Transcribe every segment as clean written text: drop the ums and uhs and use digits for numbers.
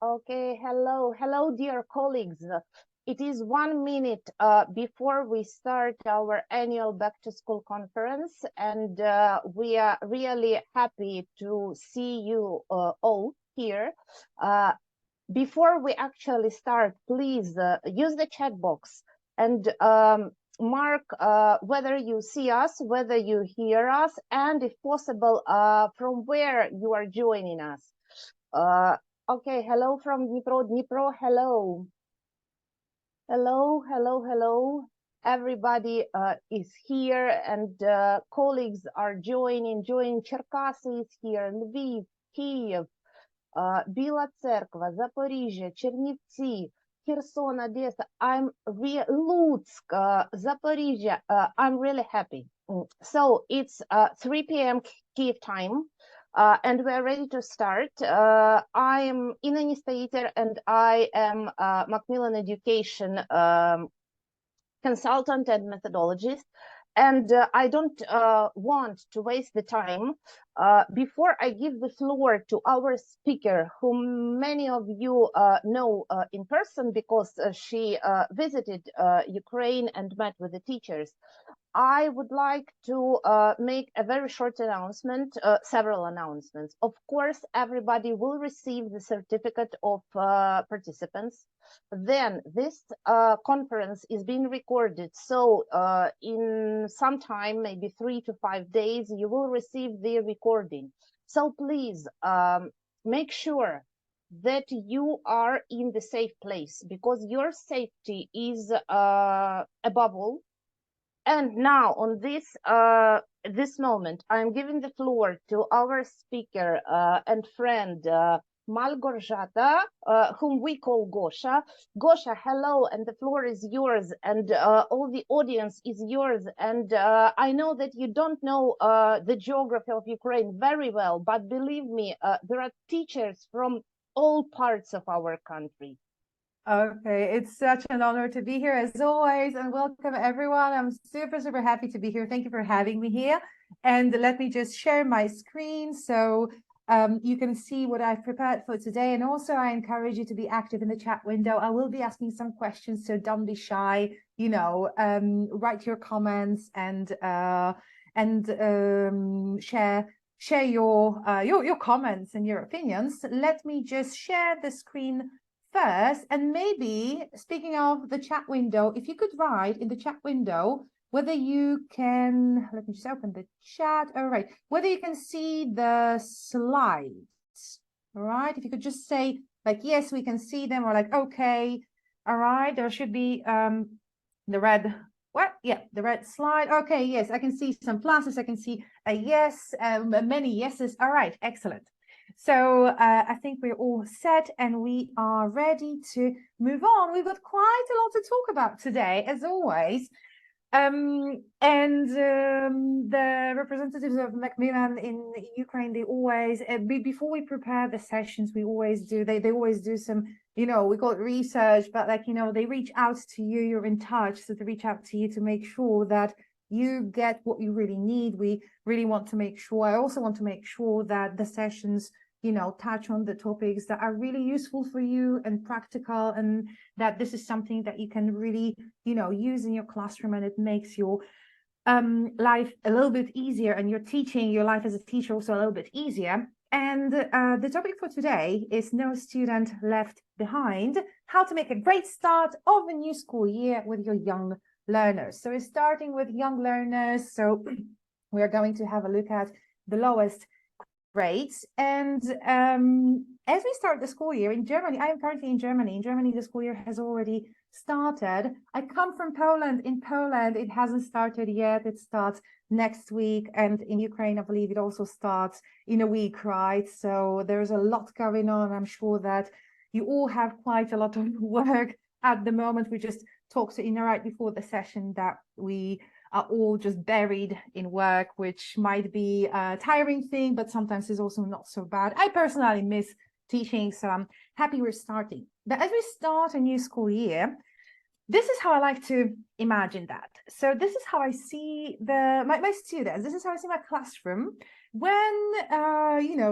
Okay, hello, dear colleagues. It is 1 minute before we start our annual Back to School conference, and we are really happy to see you all here. Uh, Before we actually start, please use the chat box and mark whether you see us, whether you hear us, and if possible, from where you are joining us. Uh, okay, hello from Dnipro, hello. Hello. Everybody is here and colleagues are joining. Черкаси is here, Lviv, Kiev, Біла Церква, Запоріжжя, Чернівці, Херсон, Одеса. Луцьк, Запоріжжя. I'm really happy. So it's 3 p.m. Kiev time. And we're ready to start. I am Inna Nistaiter and I am Macmillan Education consultant and methodologist. And I don't want to waste the time. Before I give the floor to our speaker, whom many of you know in person because she visited Ukraine and met with the teachers, I would like to make a very short announcement, several announcements. Of course, everybody will receive the certificate of participants. Then this conference is being recorded. So in some time, maybe 3 to 5 days, you will receive the recording. So please make sure that you are in the safe place because your safety is above all. And now on this moment, I'm giving the floor to our speaker and friend, Malgorzata, whom we call Gosha. Gosha, hello, and the floor is yours, and all the audience is yours. And I know that you don't know the geography of Ukraine very well, but believe me, there are teachers from all parts of our country. Okay, it's such an honor to be here as always, and welcome everyone. I'm super happy to be here. Thank you for having me here. And let me just share my screen so you can see what I've prepared for today. And also I encourage you to be active in the chat window. I will be asking some questions, so don't be shy, write your comments and share your comments and your opinions. Let me just share the screen first, and maybe speaking of the chat window, if you could write in the chat window whether you can, let me just open the chat. All right, whether you can see the slides. All right, if you could just say like yes, we can see them, or like okay. All right, there should be the red, the red slide. Okay, yes, I can see some pluses, I can see a yes, many yeses. All right, excellent. So I think we're all set and we are ready to move on. We've got quite a lot to talk about today, as always. The representatives of Macmillan in Ukraine, they always, before we prepare the sessions, we always do, they always do some, we call it research, but like, they reach out to you, you're in touch. So they reach out to you to make sure that you get what you really need. We really want to make sure, I also want to make sure that the sessions, touch on the topics that are really useful for you and practical, and that this is something that you can really, use in your classroom, and it makes your life a little bit easier, and your life as a teacher also a little bit easier. And the topic for today is No Student Left Behind, how to make a great start of a new school year with your young learners. So we're starting with young learners. So we're going to have a look at the lowest grades. And as we start the school year in Germany, I am currently in Germany. In Germany, the school year has already started. I come from Poland. In Poland, it hasn't started yet. It starts next week. And in Ukraine, I believe it also starts in a week, right? So there's a lot going on. I'm sure that you all have quite a lot of work at the moment. We just talked to Ina right before the session that we are all just buried in work, which might be a tiring thing, but sometimes is also not so bad. I personally miss teaching, so I'm happy we're starting. But as we start a new school year, this is how I like to imagine that. So this is how I see my students. This is how I see my classroom when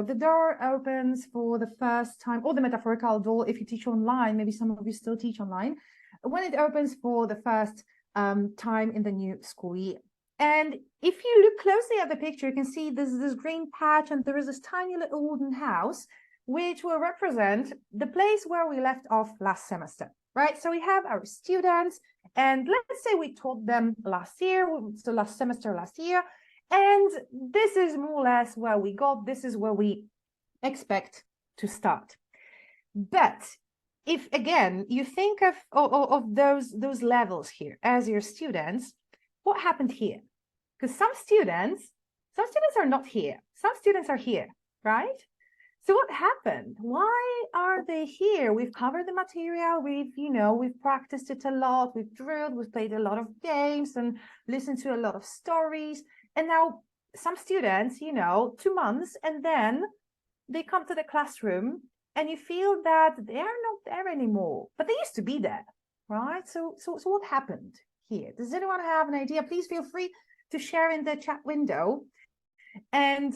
the door opens for the first time, or the metaphorical door if you teach online. Maybe some of you still teach online. When it opens for the first time in the new school year. And if you look closely at the picture, you can see there's this green patch, and there is this tiny little wooden house, which will represent the place where we left off last semester. Right, so we have our students, and let's say we taught them last year, so last semester, last year, and this is more or less where we got, this is where we expect to start. But if, again, you think of those levels here as your students, what happened here? Because some students are not here, some students are here, right? So what happened? Why are they here? We've covered the material. We've practiced it a lot. We've drilled. We've played a lot of games and listened to a lot of stories. And now some students, 2 months, and then they come to the classroom and you feel that they are not there anymore, but they used to be there, right? So what happened here? Does anyone have an idea? Please feel free to share in the chat window. And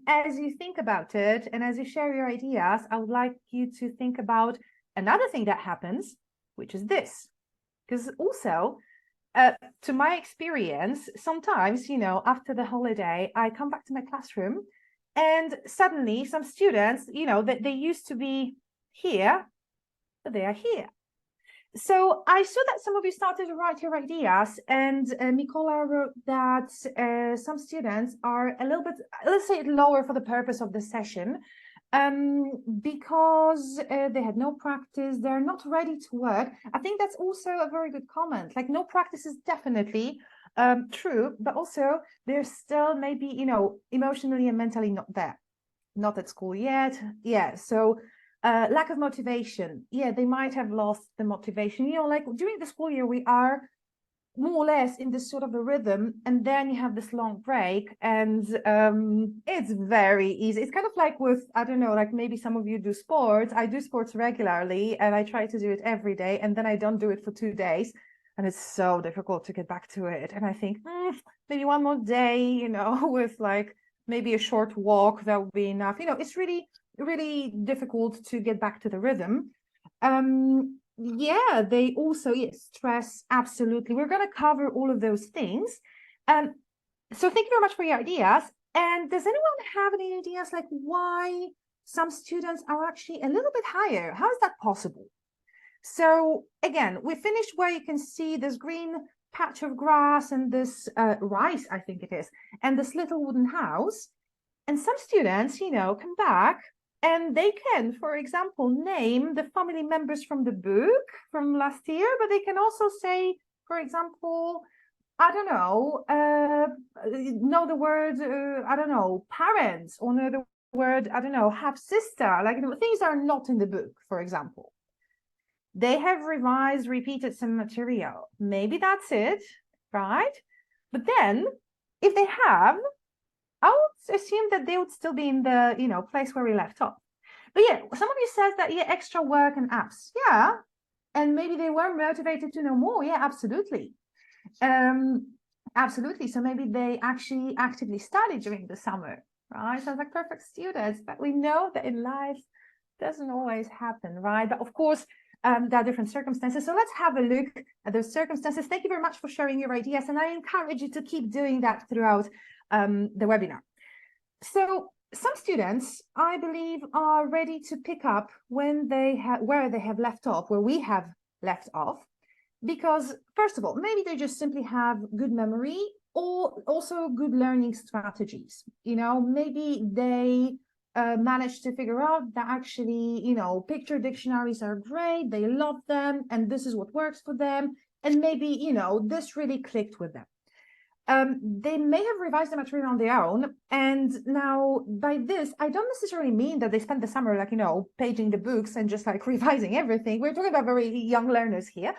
as you think about it, and as you share your ideas, I would like you to think about another thing that happens, which is this. Because also, to my experience, sometimes, after the holiday, I come back to my classroom and suddenly some students, that they used to be here, but they are here. So I saw that some of you started to write your ideas, and Mikola wrote that some students are a little bit, let's say, lower for the purpose of the session, because they had no practice, they're not ready to work. I think that's also a very good comment. Like, no practice is definitely true, but also they're still maybe, emotionally and mentally not there, not at school yet. Yeah, so lack of motivation. Yeah, they might have lost the motivation. Like during the school year, we are more or less in this sort of a rhythm, and then you have this long break, and it's very easy. It's kind of like with, I don't know, like maybe some of you do sports. I do sports regularly, and I try to do it every day, and then I don't do it for 2 days, and it's so difficult to get back to it. And I think maybe one more day, with like maybe a short walk, that would be enough. It's really difficult to get back to the rhythm. Yeah, they also, yes, stress, absolutely. We're going to cover all of those things. So thank you very much for your ideas. And does anyone have any ideas like why some students are actually a little bit higher? How is that possible? So again, we finished where you can see this green patch of grass and this rice, I think it is, and this little wooden house. And some students, come back, and they can, for example, name the family members from the book from last year, but they can also say, for example, I don't know the word, I don't know, parents, or know the word, I don't know, half sister, like things are not in the book, for example. They have revised, repeated some material. Maybe that's it, right? But then if they have, I would assume that they would still be in the, place where we left off. But yeah, some of you says that, yeah, extra work and apps. Yeah. And maybe they were motivated to know more. Yeah, absolutely. Absolutely. So maybe they actually actively studied during the summer, right? Sounds like perfect students, but we know that in life doesn't always happen, right? But of course, there are different circumstances. So let's have a look at those circumstances. Thank you very much for sharing your ideas. And I encourage you to keep doing that throughout the webinar. So some students, I believe, are ready to pick up when where they have left off, where we have left off, because first of all, maybe they just simply have good memory, or also good learning strategies. Maybe they managed to figure out that actually, picture dictionaries are great, they love them, and this is what works for them. And maybe, this really clicked with them. They may have revised the material on their own. And now by this, I don't necessarily mean that they spent the summer, like, paging the books and just like revising everything. We're talking about very young learners here,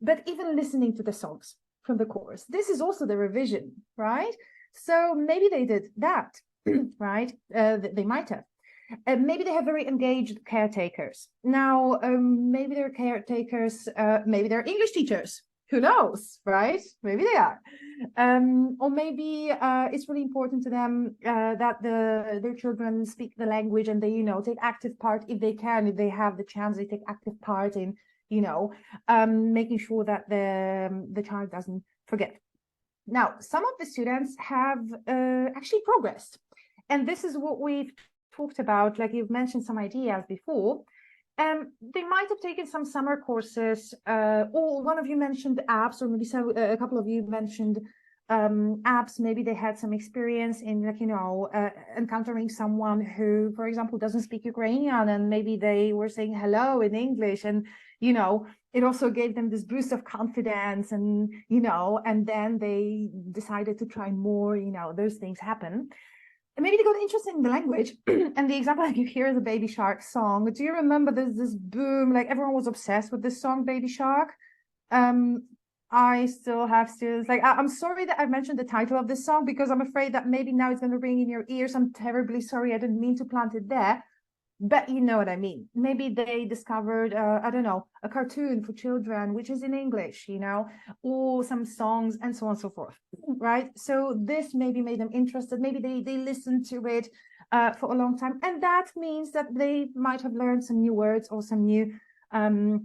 but even listening to the songs from the course. This is also the revision, right? So maybe they did that, right? They might have. Maybe they have very engaged caretakers. Now, maybe they're caretakers, maybe they're English teachers. Who knows, right? Maybe they are. Or maybe it's really important to them that their children speak the language and they, take active part if they can, if they have the chance, they take active part in, making sure that the child doesn't forget. Now, some of the students have actually progressed. And this is what we've talked about, like you've mentioned some ideas before. They might have taken some summer courses, or one of you mentioned apps, or maybe a couple of you mentioned apps. Maybe they had some experience in, encountering someone who, for example, doesn't speak Ukrainian, and maybe they were saying hello in English, and it also gave them this boost of confidence, and and then they decided to try more. Those things happen. And maybe they got interested in the language. And the example I give here is the Baby Shark song. Do you remember there's this boom, like everyone was obsessed with this song, Baby Shark? I still have students, like, I'm sorry that I mentioned the title of this song, because I'm afraid that maybe now it's going to ring in your ears. I'm terribly sorry. I didn't mean to plant it there. But you know what I mean. Maybe they discovered, I don't know, a cartoon for children, which is in English, or some songs and so on and so forth, right? So this maybe made them interested. Maybe they listened to it for a long time. And that means that they might have learned some new words or some new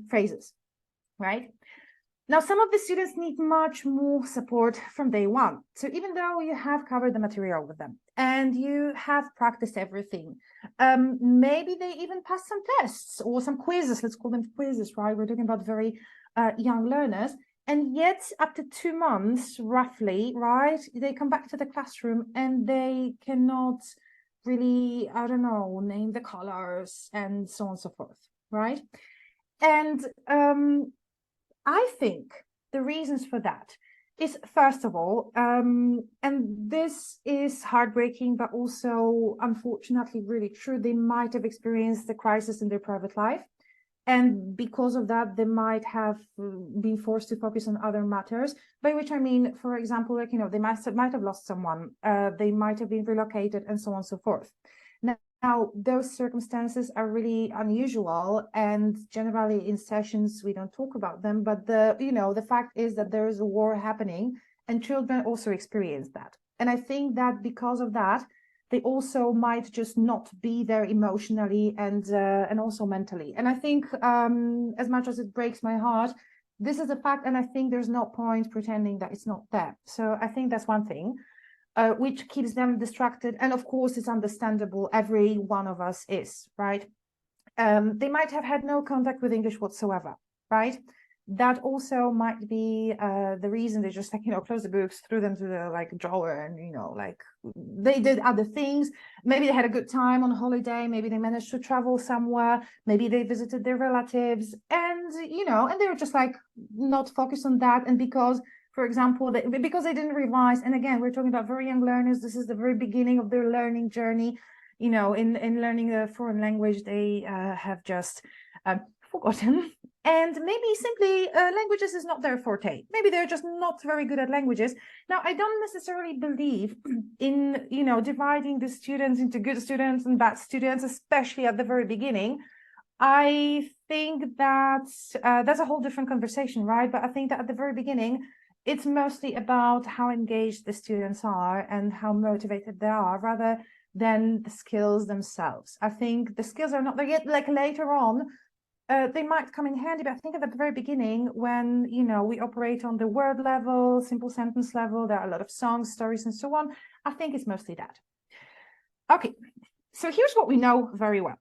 phrases, right? Now, some of the students need much more support from day one. So even though you have covered the material with them and you have practiced everything, maybe they even passed some tests or some quizzes. Let's call them quizzes, right? We're talking about very young learners. And yet, after 2 months, roughly, right, they come back to the classroom and they cannot really, I don't know, name the colors and so on and so forth, right? And I think the reasons for that is, first of all, and this is heartbreaking, but also unfortunately really true, they might have experienced the crisis in their private life. And because of that, they might have been forced to focus on other matters, by which I mean, for example, like, they might have lost someone, they might have been relocated and so on and so forth. Now, those circumstances are really unusual, and generally in sessions we don't talk about them. But the fact is that there is a war happening, and children also experience that. And I think that because of that, they also might just not be there emotionally and also mentally. And I think, as much as it breaks my heart, this is a fact, and I think there's no point pretending that it's not there. So I think that's one thing. Which keeps them distracted. And of course, it's understandable. Every one of us is, right? They might have had no contact with English whatsoever, right? That also might be the reason they just closed the books, threw them to the drawer, and they did other things. Maybe they had a good time on holiday. Maybe they managed to travel somewhere. Maybe they visited their relatives, and and they were just not focused on that. And because, for example, because they didn't revise, and again, we're talking about very young learners, this is the very beginning of their learning journey, in learning a foreign language, they have just forgotten. And maybe simply languages is not their forte. Maybe they're just not very good at languages. Now, I don't necessarily believe in, dividing the students into good students and bad students, especially at the very beginning. I think that's a whole different conversation, right? But I think that at the very beginning, it's mostly about how engaged the students are and how motivated they are, rather than the skills themselves. I think the skills are not there yet. Later on, they might come in handy, but I think at the very beginning, when we operate on the word level, simple sentence level, there are a lot of songs, stories, and so on. I think it's mostly that. Okay, so here's what we know very well.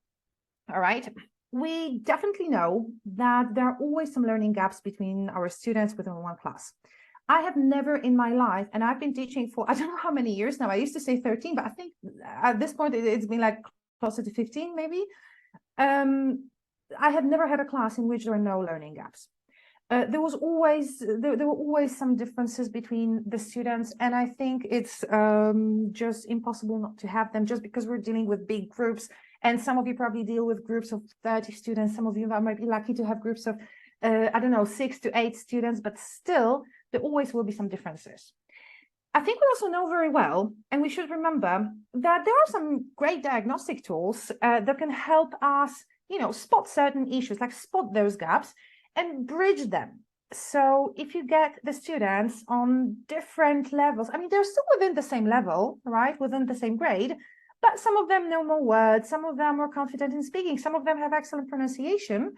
All right. We definitely know that there are always some learning gaps between our students within one class. I have never in my life, and I've been teaching for, I don't know how many years now. I used to say 13, but I think at this point it's been closer to 15, maybe. I have never had a class in which there are no learning gaps. There were always some differences between the students, and I think it's just impossible not to have them, just because we're dealing with big groups. And some of you probably deal with groups of 30 students. Some of you might be lucky to have groups of, I don't know, 6 to 8 students, but still, there always will be some differences. I think we also know very well, and we should remember that there are some great diagnostic tools that can help us, spot certain issues, like spot those gaps and bridge them. So if you get the students on different levels, I mean, they're still within the same level, right? Within the same grade, but some of them know more words, some of them are confident in speaking, some of them have excellent pronunciation.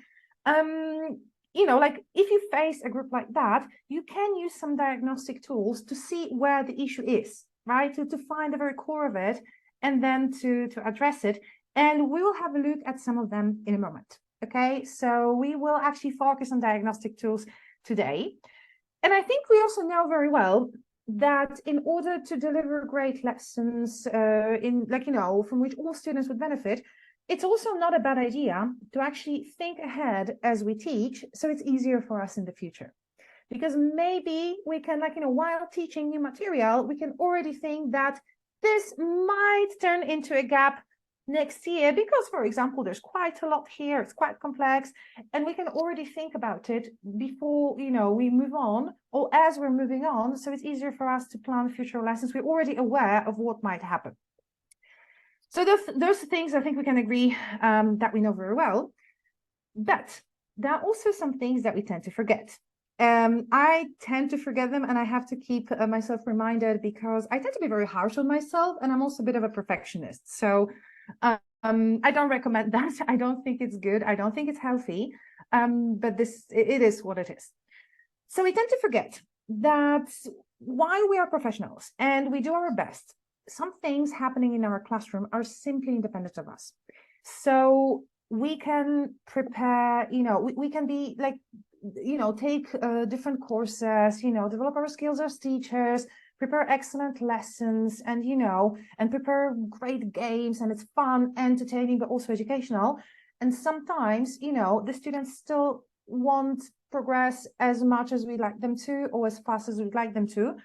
Like if you face a group like that, you can use some diagnostic tools to see where the issue is, right? To find the very core of it and then to address it. And we will have a look at some of them in a moment. Okay, so we will actually focus on diagnostic tools today. And I think we also know very well that in order to deliver great lessons from which all students would benefit, it's also not a bad idea to actually think ahead as we teach, so it's easier for us in the future. Because maybe we can, while teaching new material, we can already think that this might turn into a gap next year because, for example, there's quite a lot here, it's quite complex, and we can already think about it before, we move on or as we're moving on, so it's easier for us to plan future lessons. We're already aware of what might happen. So those things I think we can agree that we know very well, but there are also some things that we tend to forget. I tend to forget them, and I have to keep myself reminded because I tend to be very harsh on myself, and I'm also a bit of a perfectionist. So I don't recommend that. I don't think it's good. I don't think it's healthy, but it is what it is. So we tend to forget that while we are professionals and we do our best, some things happening in our classroom are simply independent of us. So we can prepare, we can be like, take different courses, develop our skills as teachers, prepare excellent lessons, and, and prepare great games, and it's fun, entertaining, but also educational. And sometimes, the students still won't progress as much as we'd like them to, or as fast as we'd like them to.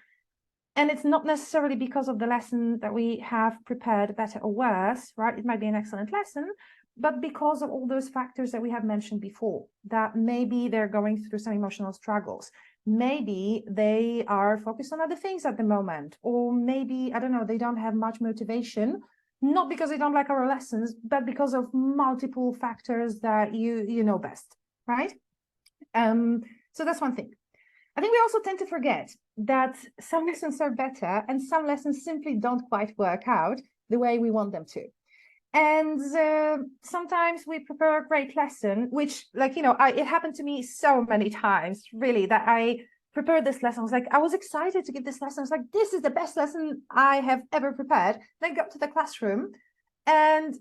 And it's not necessarily because of the lesson that we have prepared better or worse, right? It might be an excellent lesson, but because of all those factors that we have mentioned before, that maybe they're going through some emotional struggles. Maybe they are focused on other things at the moment, or maybe, I don't know, they don't have much motivation, not because they don't like our lessons, but because of multiple factors that you know best, right? So that's one thing. I think we also tend to forget that some lessons are better and some lessons simply don't quite work out the way we want them to. And sometimes we prepare a great lesson, which, it happened to me so many times, really, that I prepared this lesson. I was excited to give this lesson. I was like, this is the best lesson I have ever prepared. Then I got to the classroom and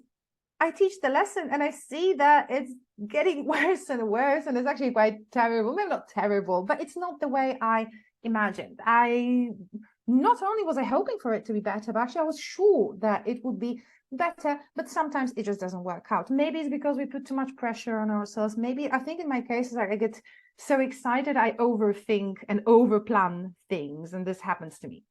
I teach the lesson and I see that it's getting worse and worse, and it's actually quite terrible. Maybe not terrible, but it's not the way I imagined. Not only was I hoping for it to be better, but actually I was sure that it would be better, but sometimes it just doesn't work out. Maybe it's because we put too much pressure on ourselves. Maybe, I think in my case, I get so excited, I overthink and overplan things, and this happens to me.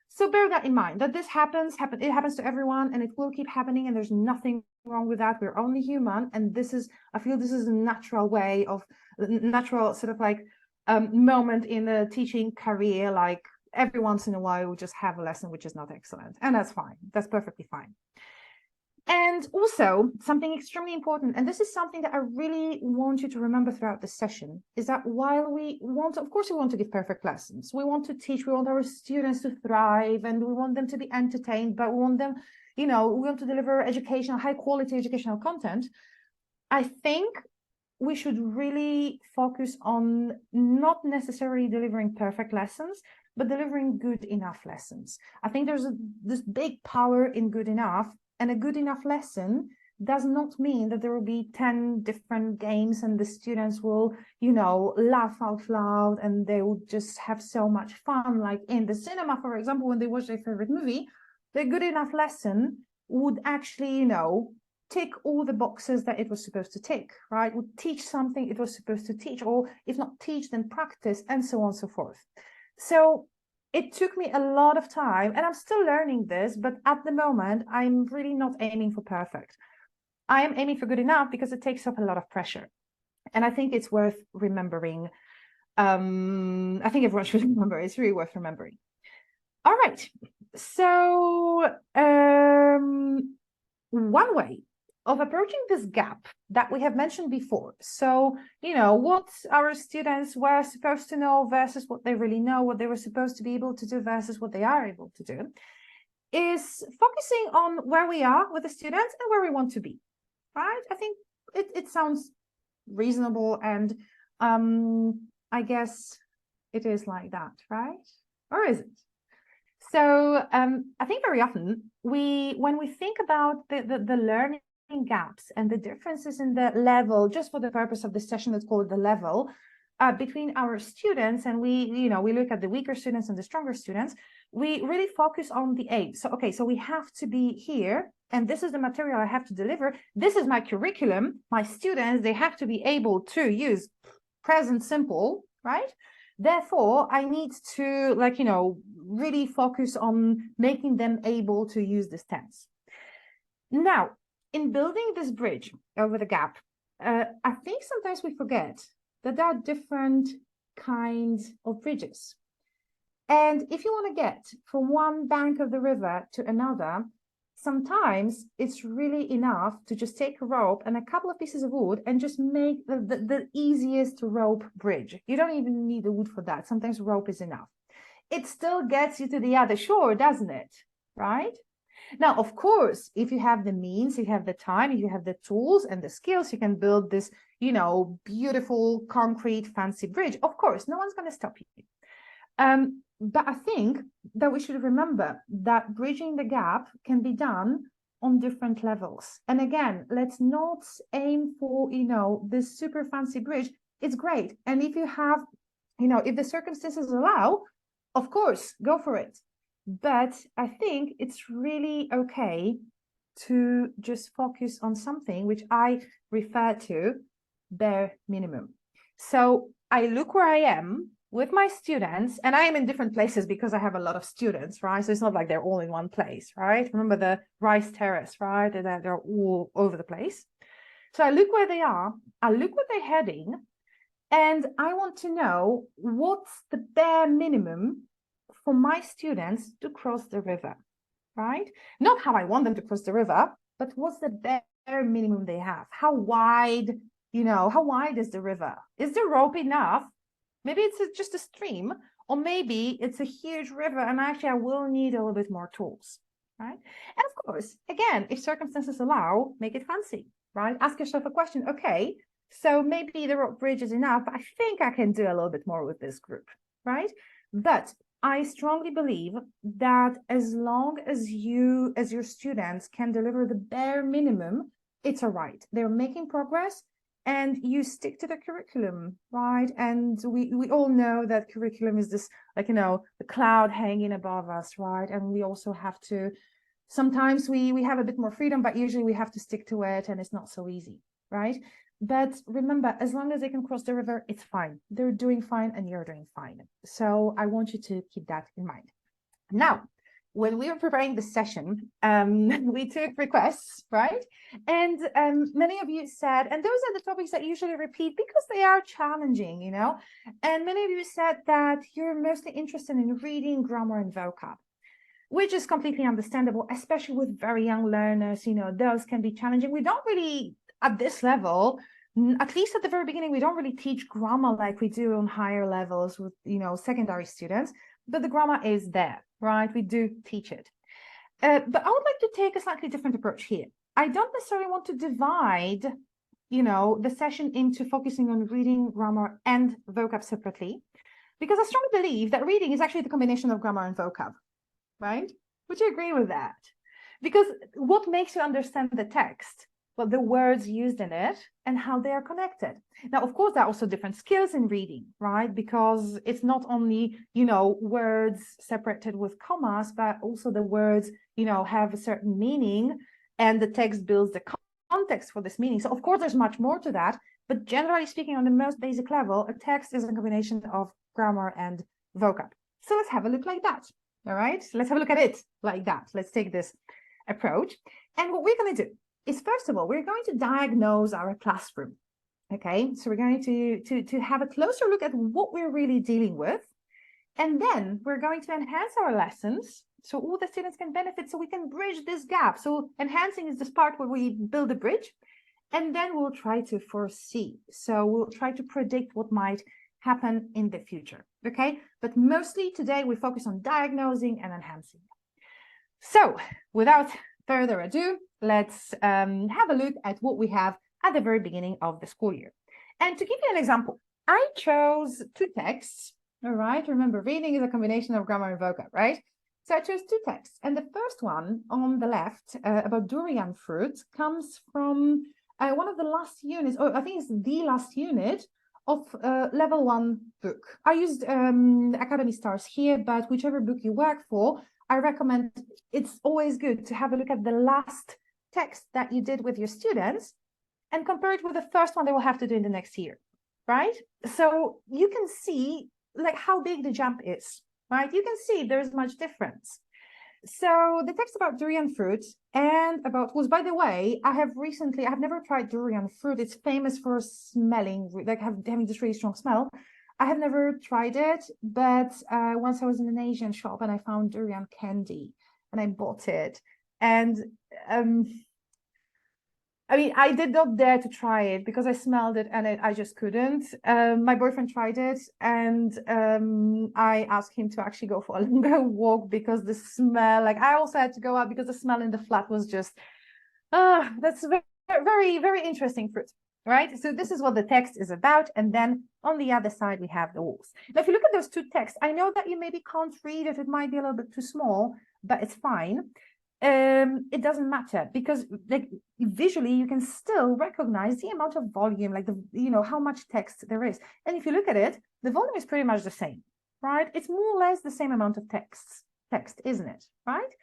So bear that in mind, that this it happens to everyone, and it will keep happening, and there's nothing wrong with that. We're only human, and I feel this is a natural way of, natural sort of moment in the teaching career. Like every once in a while, we just have a lesson which is not excellent, and that's fine. That's perfectly fine. And also something extremely important, and this is something that I really want you to remember throughout this session, is that while we want to give perfect lessons, we want to teach, we want our students to thrive, and we want them to be entertained, but we want them, we want to deliver high quality educational content. I think we should really focus on not necessarily delivering perfect lessons, but delivering good enough lessons. I think there's this big power in good enough. And a good enough lesson does not mean that there will be 10 different games and the students will, laugh out loud and they will just have so much fun. Like in the cinema, for example, when they watch their favorite movie, the good enough lesson would actually, tick all the boxes that it was supposed to tick, right? Would teach something it was supposed to teach, or if not teach, then practice, and so on and so forth. So it took me a lot of time, and I'm still learning this, but at the moment, I'm really not aiming for perfect. I am aiming for good enough because it takes up a lot of pressure. And I think it's worth remembering. I think everyone should remember, it's really worth remembering. All right. So one way of approaching this gap that we have mentioned before. So, what our students were supposed to know versus what they really know, what they were supposed to be able to do versus what they are able to do, is focusing on where we are with the students and where we want to be, right? I think it sounds reasonable, and I guess it is like that, right? Or is it? So I think very often when we think about the learning gaps and the differences in the level, just for the purpose of this session, let's call it the level, between our students, and we look at the weaker students and the stronger students, we really focus on the aim. So, okay, so we have to be here, and this is the material I have to deliver. This is my curriculum. My students, they have to be able to use present simple, right? Therefore, I need to, really focus on making them able to use this tense. Now, in building this bridge over the gap, I think sometimes we forget that there are different kinds of bridges. And if you want to get from one bank of the river to another, sometimes it's really enough to just take a rope and a couple of pieces of wood and just make the easiest rope bridge. You don't even need the wood for that. Sometimes rope is enough. It still gets you to the other shore, doesn't it? Right? Now, of course, if you have the means, if you have the time, if you have the tools and the skills, you can build this, beautiful concrete fancy bridge. Of course, no one's going to stop you. But I think that we should remember that bridging the gap can be done on different levels. And again, let's not aim for, this super fancy bridge. It's great. And if you have, if the circumstances allow, of course, go for it. But I think it's really okay to just focus on something which I refer to bare minimum. So I look where I am with my students, and I am in different places because I have a lot of students, right? So it's not like they're all in one place, right? Remember the rice terrace, right? They're all over the place. So I look where they are, I look where they're heading, and I want to know what's the bare minimum for my students to cross the river, right? Not how I want them to cross the river, but what's the bare minimum they have? How wide, how wide is the river? Is the rope enough? Maybe it's just a stream, or maybe it's a huge river, and actually I will need a little bit more tools, right? And of course, again, if circumstances allow, make it fancy, right? Ask yourself a question. Okay, so maybe the rope bridge is enough, but I think I can do a little bit more with this group, right? But I strongly believe that as long as your students can deliver the bare minimum, it's all right. They're making progress, and you stick to the curriculum, right? And we all know that curriculum is this, the cloud hanging above us, right? And we also have to, sometimes we have a bit more freedom, but usually we have to stick to it, and it's not so easy, right? But remember, as long as they can cross the river, it's fine. They're doing fine, and you're doing fine. So I want you to keep that in mind. Now, when we were preparing this session, we took requests, right? And many of you said, and those are the topics that usually repeat because they are challenging, and many of you said that you're mostly interested in reading, grammar, and vocab, which is completely understandable, especially with very young learners. Those can be challenging. We don't really, at this level, at least at the very beginning, we don't really teach grammar like we do on higher levels with, secondary students, but the grammar is there, right? We do teach it. But I would like to take a slightly different approach here. I don't necessarily want to divide, the session into focusing on reading, grammar, and vocab separately, because I strongly believe that reading is actually the combination of grammar and vocab, right? Would you agree with that? Because what makes you understand the text? Well, the words used in it and how they are connected. Now, of course, there are also different skills in reading, right? Because it's not only, words separated with commas, but also the words, have a certain meaning, and the text builds the context for this meaning. So, of course, there's much more to that. But generally speaking, on the most basic level, a text is a combination of grammar and vocab. So let's have a look like that. All right, let's have a look at it like that. Let's take this approach. And what we're going to do is, first of all, we're going to diagnose our classroom. Okay, so we're going to have a closer look at what we're really dealing with. And then we're going to enhance our lessons so all the students can benefit, so we can bridge this gap. So enhancing is this part where we build a bridge, and then we'll try to foresee. So we'll try to predict what might happen in the future, okay? But mostly today we focus on diagnosing and enhancing. So without further ado, let's have a look at what we have at the very beginning of the school year. And to give you an example, I chose 2 texts, all right? Remember, reading is a combination of grammar and vocab, right? So I chose 2 texts. And the first one on the left about durian fruit comes from one of the last units, or I think it's the last unit of level 1 book. I used Academy Stars here, but whichever book you work for, I recommend, it's always good to have a look at the last text that you did with your students and compare it with the first one they will have to do in the next year, right? So you can see like how big the jump is, right? You can see there's much difference. So the text about durian fruit and about was, by the way, I have never tried durian fruit. It's famous for smelling, like having this really strong smell. I have never tried it, but once I was in an Asian shop and I found durian candy and I bought it. And I mean, I did not dare to try it because I smelled it and I just couldn't. My boyfriend tried it and I asked him to actually go for a longer walk because the smell, like I also had to go out because the smell in the flat was just, that's very, very, very interesting fruit, right? So this is what the text is about. And then on the other side, we have the wolves. Now, if you look at those 2 texts, I know that you maybe can't read it. It might be a little bit too small, but it's fine. It doesn't matter because like visually you can still recognize the amount of volume, like how much text there is. And if you look at it, the volume is pretty much the same, right? It's more or less the same amount of text, isn't it, right?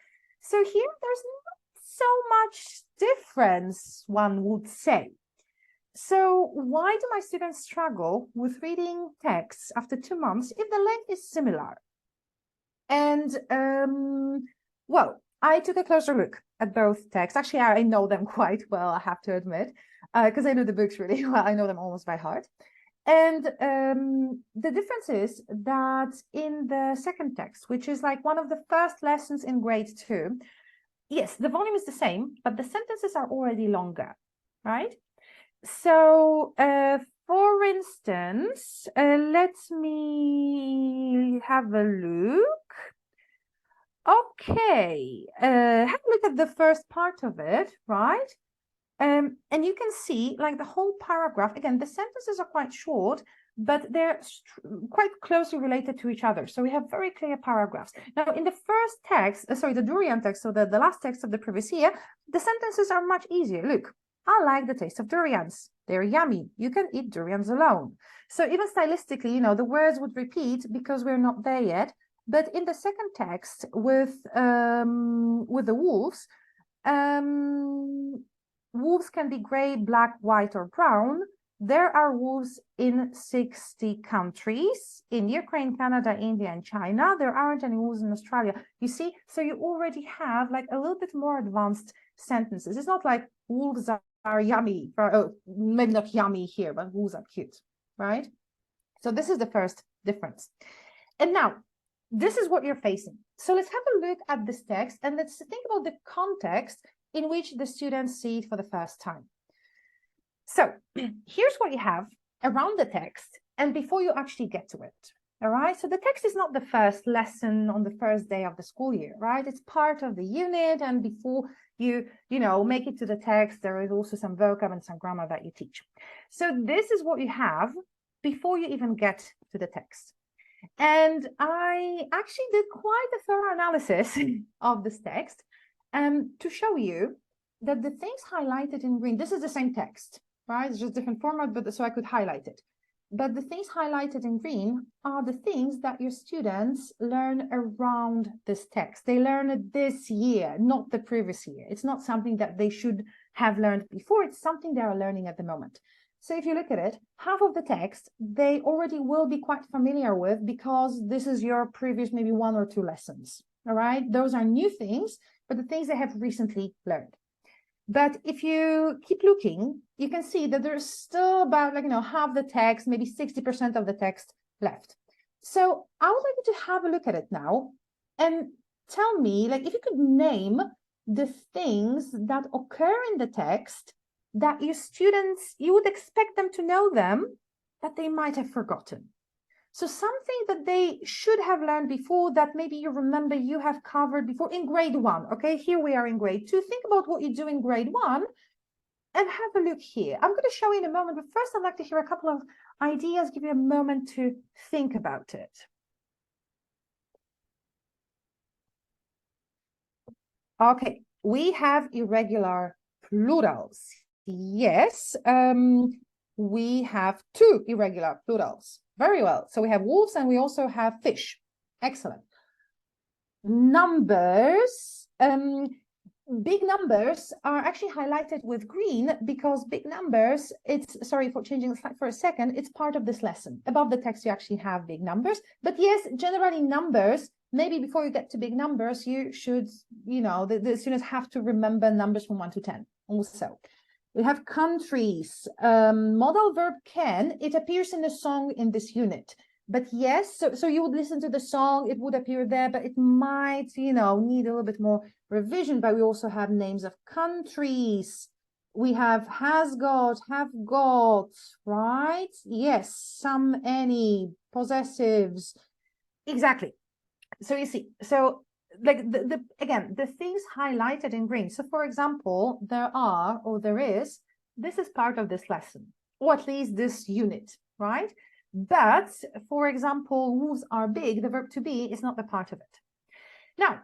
So here there's not so much difference, one would say. So why do my students struggle with reading texts after 2 months if the length is similar? And well, I took a closer look at both texts. Actually, I know them quite well, I have to admit, because I know the books really well. I know them almost by heart. And the difference is that in the second text, which is like one of the first lessons in grade 2, yes, the volume is the same, but the sentences are already longer, right? So, for instance, let me have a look. Okay, have a look at the first part of it, right? And you can see like the whole paragraph. Again, the sentences are quite short, but they're quite closely related to each other. So we have very clear paragraphs. Now, in the first text, the durian text, so the last text of the previous year, the sentences are much easier. Look, I like the taste of durians. They're yummy. You can eat durians alone. So even stylistically, the words would repeat because we're not there yet. But in the second text with the wolves, wolves can be gray, black, white, or brown. There are wolves in 60 countries. In Ukraine, Canada, India, and China. There aren't any wolves in Australia. You see, so you already have like a little bit more advanced sentences. It's not like wolves are yummy, or maybe not yummy here, but wolves are cute, right? So this is the first difference. And now, this is what you're facing. So let's have a look at this text and let's think about the context in which the students see it for the first time. So here's what you have around the text and before you actually get to it. All right, so the text is not the first lesson on the first day of the school year, right? It's part of the unit, and before you make it to the text, there is also some vocab and some grammar that you teach. So this is what you have before you even get to the text. And I actually did quite a thorough analysis of this text to show you that the things highlighted in green, this is the same text, right? It's just different format, but so I could highlight it. But the things highlighted in green are the things that your students learn around this text. They learn it this year, not the previous year. It's not something that they should have learned before. It's something they are learning at the moment. So if you look at it, half of the text, they already will be quite familiar with because this is your previous maybe 1 or 2 lessons, all right? Those are new things, but the things they have recently learned. But if you keep looking, you can see that there's still about half the text, maybe 60% of the text left. So I would like you to have a look at it now and tell me, like, if you could name the things that occur in the text that your students, you would expect them to know them, that they might have forgotten. So something that they should have learned before that maybe you remember you have covered before in grade 1. Okay, here we are in grade 2. Think about what you do in grade 1 and have a look here. I'm going to show you in a moment, but first I'd like to hear a couple of ideas, give you a moment to think about it. Okay, we have irregular plurals. Yes, we have 2 irregular plurals. Very well. So we have wolves and we also have fish. Excellent. Numbers. Big numbers are actually highlighted with green because big numbers, it's, sorry for changing the slide for a second, it's part of this lesson. Above the text, you actually have big numbers. But yes, generally numbers, maybe before you get to big numbers, you should, you know, the students have to remember numbers from 1 to 10 also. We have countries, modal verb can, it appears in the song in this unit. But yes, so you would listen to the song, it would appear there, but it might, you know, need a little bit more revision. But we also have names of countries. We have has got, have got, right? Yes, some, any, possessives. Exactly. So you see, so like again, the things highlighted in green. So for example, there are, or there is, this is part of this lesson, or at least this unit, right? But for example, wolves are big, the verb to be is not the part of it. Now,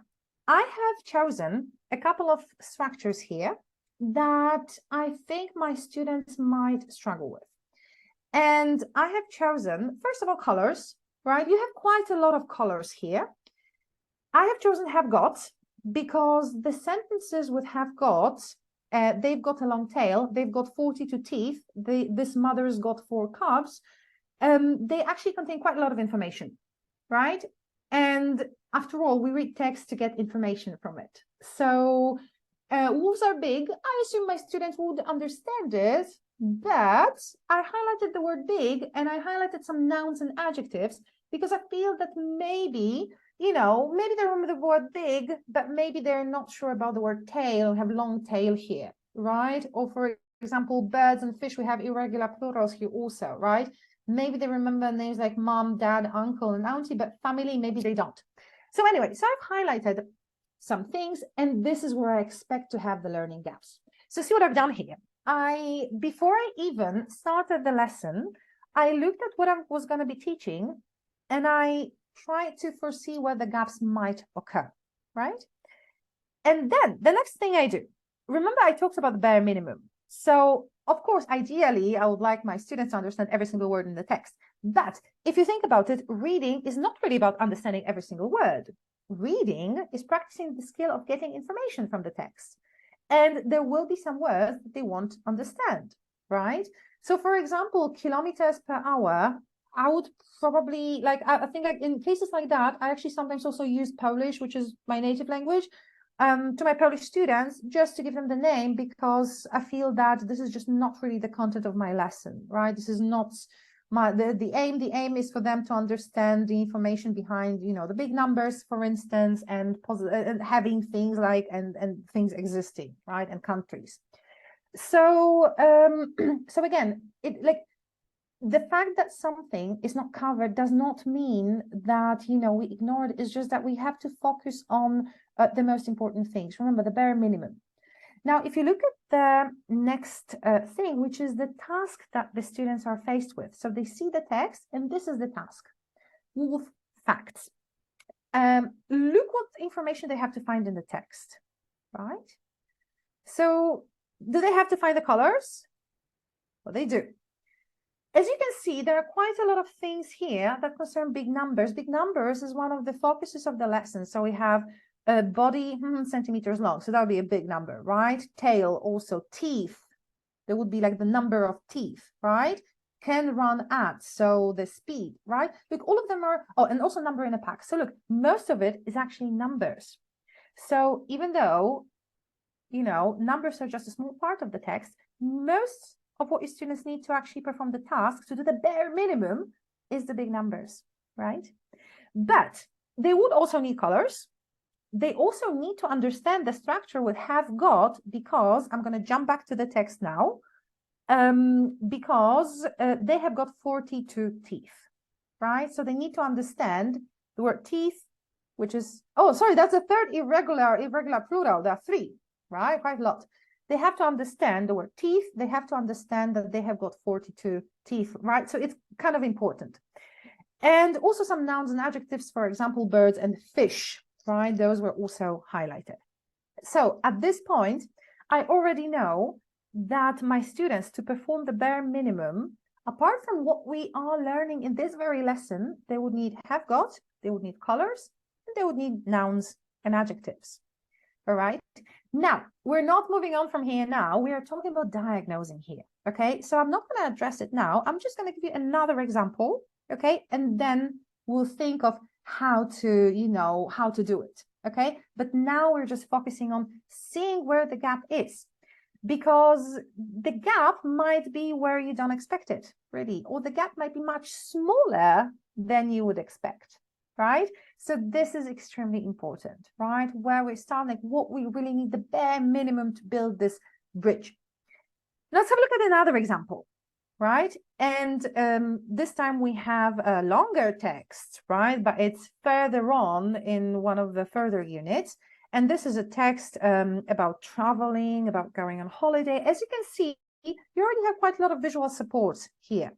I have chosen a couple of structures here that I think my students might struggle with. And I have chosen, first of all, colors, right? You have quite a lot of colors here. I have chosen have got because the sentences with have got, they've got a long tail, they've got 42 teeth, this mother's got 4 cubs. They actually contain quite a lot of information, right? And after all, we read text to get information from it. So wolves are big. I assume my students would understand it, but I highlighted the word big and I highlighted some nouns and adjectives because I feel that maybe, you know, maybe they remember the word big, but maybe they're not sure about the word tail, have long tail here, right? Or for example, birds and fish, we have irregular plurals here also, right? Maybe they remember names like mom, dad, uncle, and auntie, but family, maybe they don't. So anyway, so I've highlighted some things, and this is where I expect to have the learning gaps. So see what I've done here. Before I even started the lesson, I looked at what I was going to be teaching, and I tried to foresee where the gaps might occur, right? And then the next thing I do, remember I talked about the bare minimum. So of course, ideally, I would like my students to understand every single word in the text. But if you think about it, reading is not really about understanding every single word. Reading is practicing the skill of getting information from the text. And there will be some words that they won't understand, right? So for example, kilometers per hour, I would probably, like, I think like in cases like that, I actually sometimes also use Polish, which is my native language, to my Polish students, just to give them the name, because I feel that this is just not really the content of my lesson, right? This is not the aim. The aim is for them to understand the information behind, you know, the big numbers, for instance, and having things like and things existing, right, and countries. So so again, it like the fact that something is not covered does not mean that, you know, we ignore it. It's just that we have to focus on the most important things. Remember, the bare minimum. Now, if you look at the next thing, which is the task that the students are faced with. So they see the text, and this is the task. Wolf facts. Look what information they have to find in the text, right? So do they have to find the colors? Well, they do. As you can see, there are quite a lot of things here that concern big numbers. Big numbers is one of the focuses of the lesson. So we have a body centimeters long. So that would be a big number, right? Tail, also teeth. There would be like the number of teeth, right? Can run at, so the speed, right? Look, all of them are, oh, and also number in a pack. So look, most of it is actually numbers. So even though, you know, numbers are just a small part of the text, most of what your students need to actually perform the task, to do the bare minimum, is the big numbers. right? But they would also need colors. They also need to understand the structure with have got, because I'm going to jump back to the text now, because they have got 42 teeth, right? So they need to understand the word teeth, which is, oh, sorry, that's a third irregular plural. There are three, right? Quite a lot. They have to understand the word teeth. They have to understand that they have got 42 teeth, right? So it's kind of important. And also some nouns and adjectives, for example, birds and fish, right? Those were also highlighted. So at this point, I already know that my students, to perform the bare minimum, apart from what we are learning in this very lesson, they would need have got, they would need colors, and they would need nouns and adjectives. All right. Now, we're not moving on from here now. We are talking about diagnosing here. Okay. So I'm not going to address it now. I'm just going to give you another example. Okay. And then we'll think of how to, how to do it. Okay. But now we're just focusing on seeing where the gap is, because the gap might be where you don't expect it, really, or the gap might be much smaller than you would expect. Right? So this is extremely important, right? Where we start, like what we really need, the bare minimum to build this bridge. Let's have a look at another example, right? And this time we have a longer text, right? But it's further on in one of the further units. And this is a text about traveling, about going on holiday. As you can see, you already have quite a lot of visual supports here.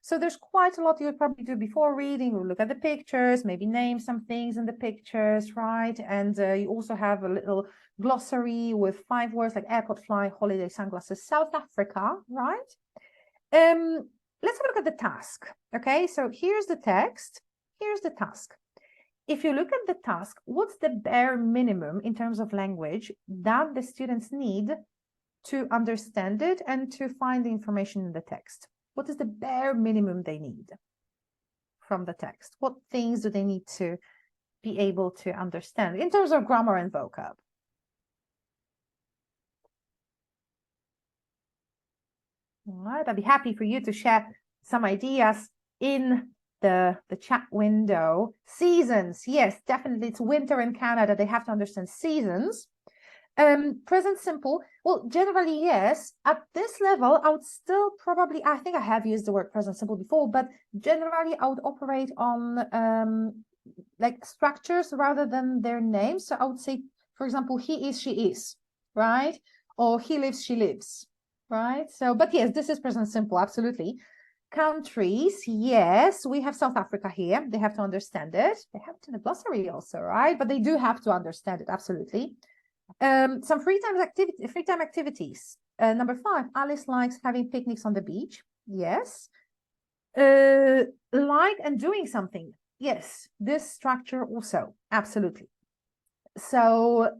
So there's quite a lot you would probably do before reading. We'll look at the pictures, maybe name some things in the pictures, right? And you also have a little glossary with 5 words like airport, fly, holiday, sunglasses, South Africa, right? Let's have a look at the task. Okay, so here's the text, here's the task. If you look at the task, what's the bare minimum in terms of language that the students need to understand it and to find the information in the text? What is the bare minimum they need from the text? What things do they need to be able to understand in terms of grammar and vocab? All right, I'd be happy for you to share some ideas in the chat window. Seasons, yes, definitely. It's winter in Canada. They have to understand seasons. Present simple, well, generally, yes. At this level, I would still probably, I think I have used the word present simple before, but generally I would operate on like structures rather than their names. So I would say, for example, he is, she is, right? Or he lives, she lives, right? So, but yes, this is present simple, absolutely. Countries, yes, we have South Africa here. They have to understand it. They have it in the glossary also, right? But they do have to understand it, absolutely. Some free time activities. Number 5, Alice likes having picnics on the beach. Yes. Like and doing something. Yes, this structure also, absolutely. So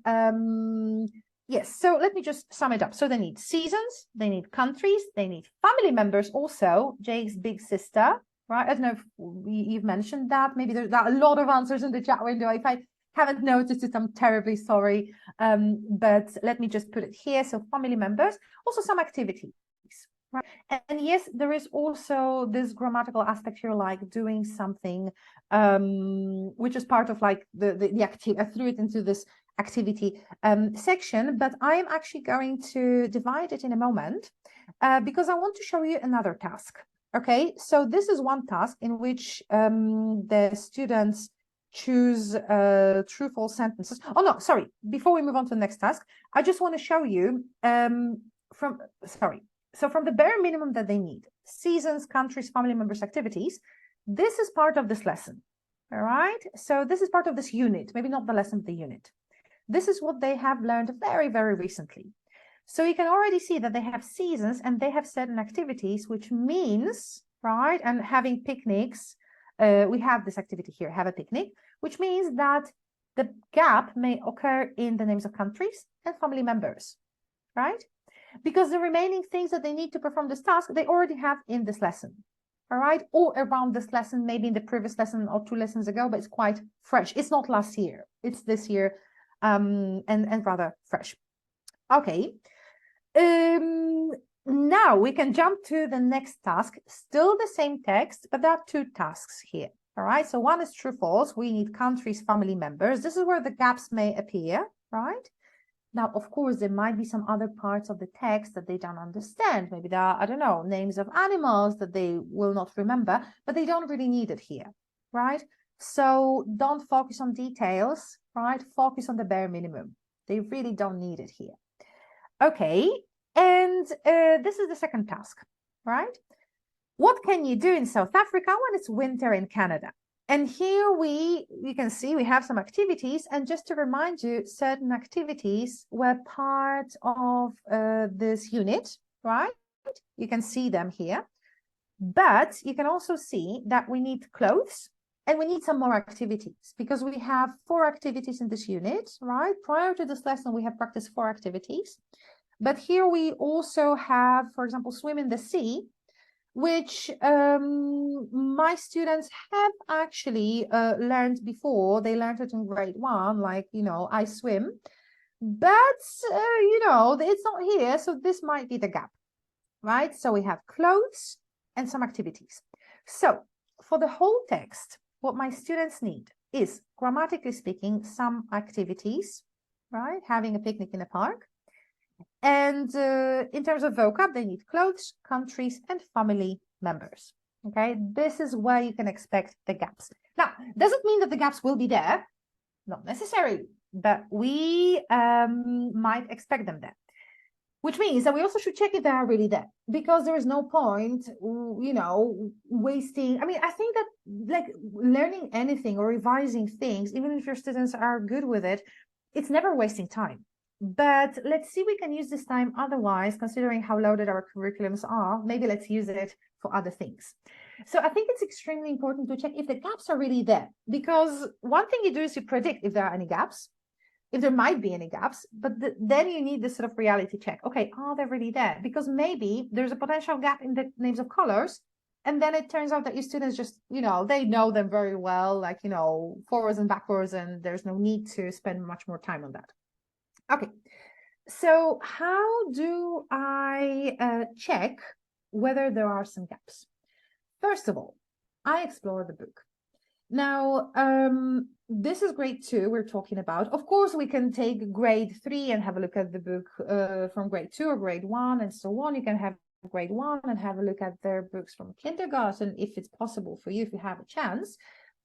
yes, so let me just sum it up. So they need seasons, they need countries, they need family members also. Jake's big sister, right? I don't know if you've mentioned that. Maybe there's a lot of answers in the chat window. If I haven't noticed it, I'm terribly sorry. But let me just put it here. So family members, also some activities. Right. And yes, there is also this grammatical aspect here, like doing something, which is part of like the activity. I threw it into this activity section, but I am actually going to divide it in a moment because I want to show you another task. Okay, so this is one task in which the students choose true, false sentences. Oh no, sorry. Before we move on to the next task, I just want to show you So from the bare minimum that they need, seasons, countries, family members, activities, this is part of this lesson, all right? So this is part of this unit, maybe not the lesson, but the unit. This is what they have learned very, very recently. So you can already see that they have seasons and they have certain activities, which means, right, and having picnics, we have this activity here, have a picnic, which means that the gap may occur in the names of countries and family members, right? Because the remaining things that they need to perform this task, they already have in this lesson, all right? Or around this lesson, maybe in the previous lesson or 2 lessons ago, but it's quite fresh. It's not last year, it's this year, and rather fresh. Okay, now we can jump to the next task, still the same text, but there are 2 tasks here. All right, so one is true, false. We need countries, family members. This is where the gaps may appear, right? Now, of course, there might be some other parts of the text that they don't understand. Maybe there are, I don't know, names of animals that they will not remember, but they don't really need it here, right? So don't focus on details, right? Focus on the bare minimum. They really don't need it here. Okay, and this is the second task, right? What can you do in South Africa when it's winter in Canada? And here you can see we have some activities. And just to remind you, certain activities were part of this unit, right? You can see them here. But you can also see that we need clothes and we need some more activities because we have 4 activities in this unit, right? Prior to this lesson, we have practiced 4 activities. But here we also have, for example, swim in the sea, which my students have actually learned before. They learned it in grade 1, like, I swim. But, it's not here, so this might be the gap, right? So we have clothes and some activities. So for the whole text, what my students need is, grammatically speaking, some activities, right? Having a picnic in a park. And in terms of vocab, they need clothes, countries, and family members. Okay, this is where you can expect the gaps. Now, does it mean that the gaps will be there? Not necessarily, but we might expect them there. Which means that we also should check if they are really there, because there is no point, wasting. I mean, I think that like learning anything or revising things, even if your students are good with it, it's never wasting time. But let's see, we can use this time otherwise, considering how loaded our curriculums are. Maybe let's use it for other things. So I think it's extremely important to check if the gaps are really there, because one thing you do is you predict if there are any gaps, if there might be any gaps, but then you need this sort of reality check. Okay, are they really there? Because maybe there's a potential gap in the names of colors, and then it turns out that your students just, they know them very well, like, forwards and backwards, and there's no need to spend much more time on that. Okay, so how do I check whether there are some gaps? First of all, I explore the book. Now, this is grade 2 we're talking about. Of course, we can take grade 3 and have a look at the book from grade 2 or grade 1 and so on. You can have grade 1 and have a look at their books from kindergarten if it's possible for you, if you have a chance.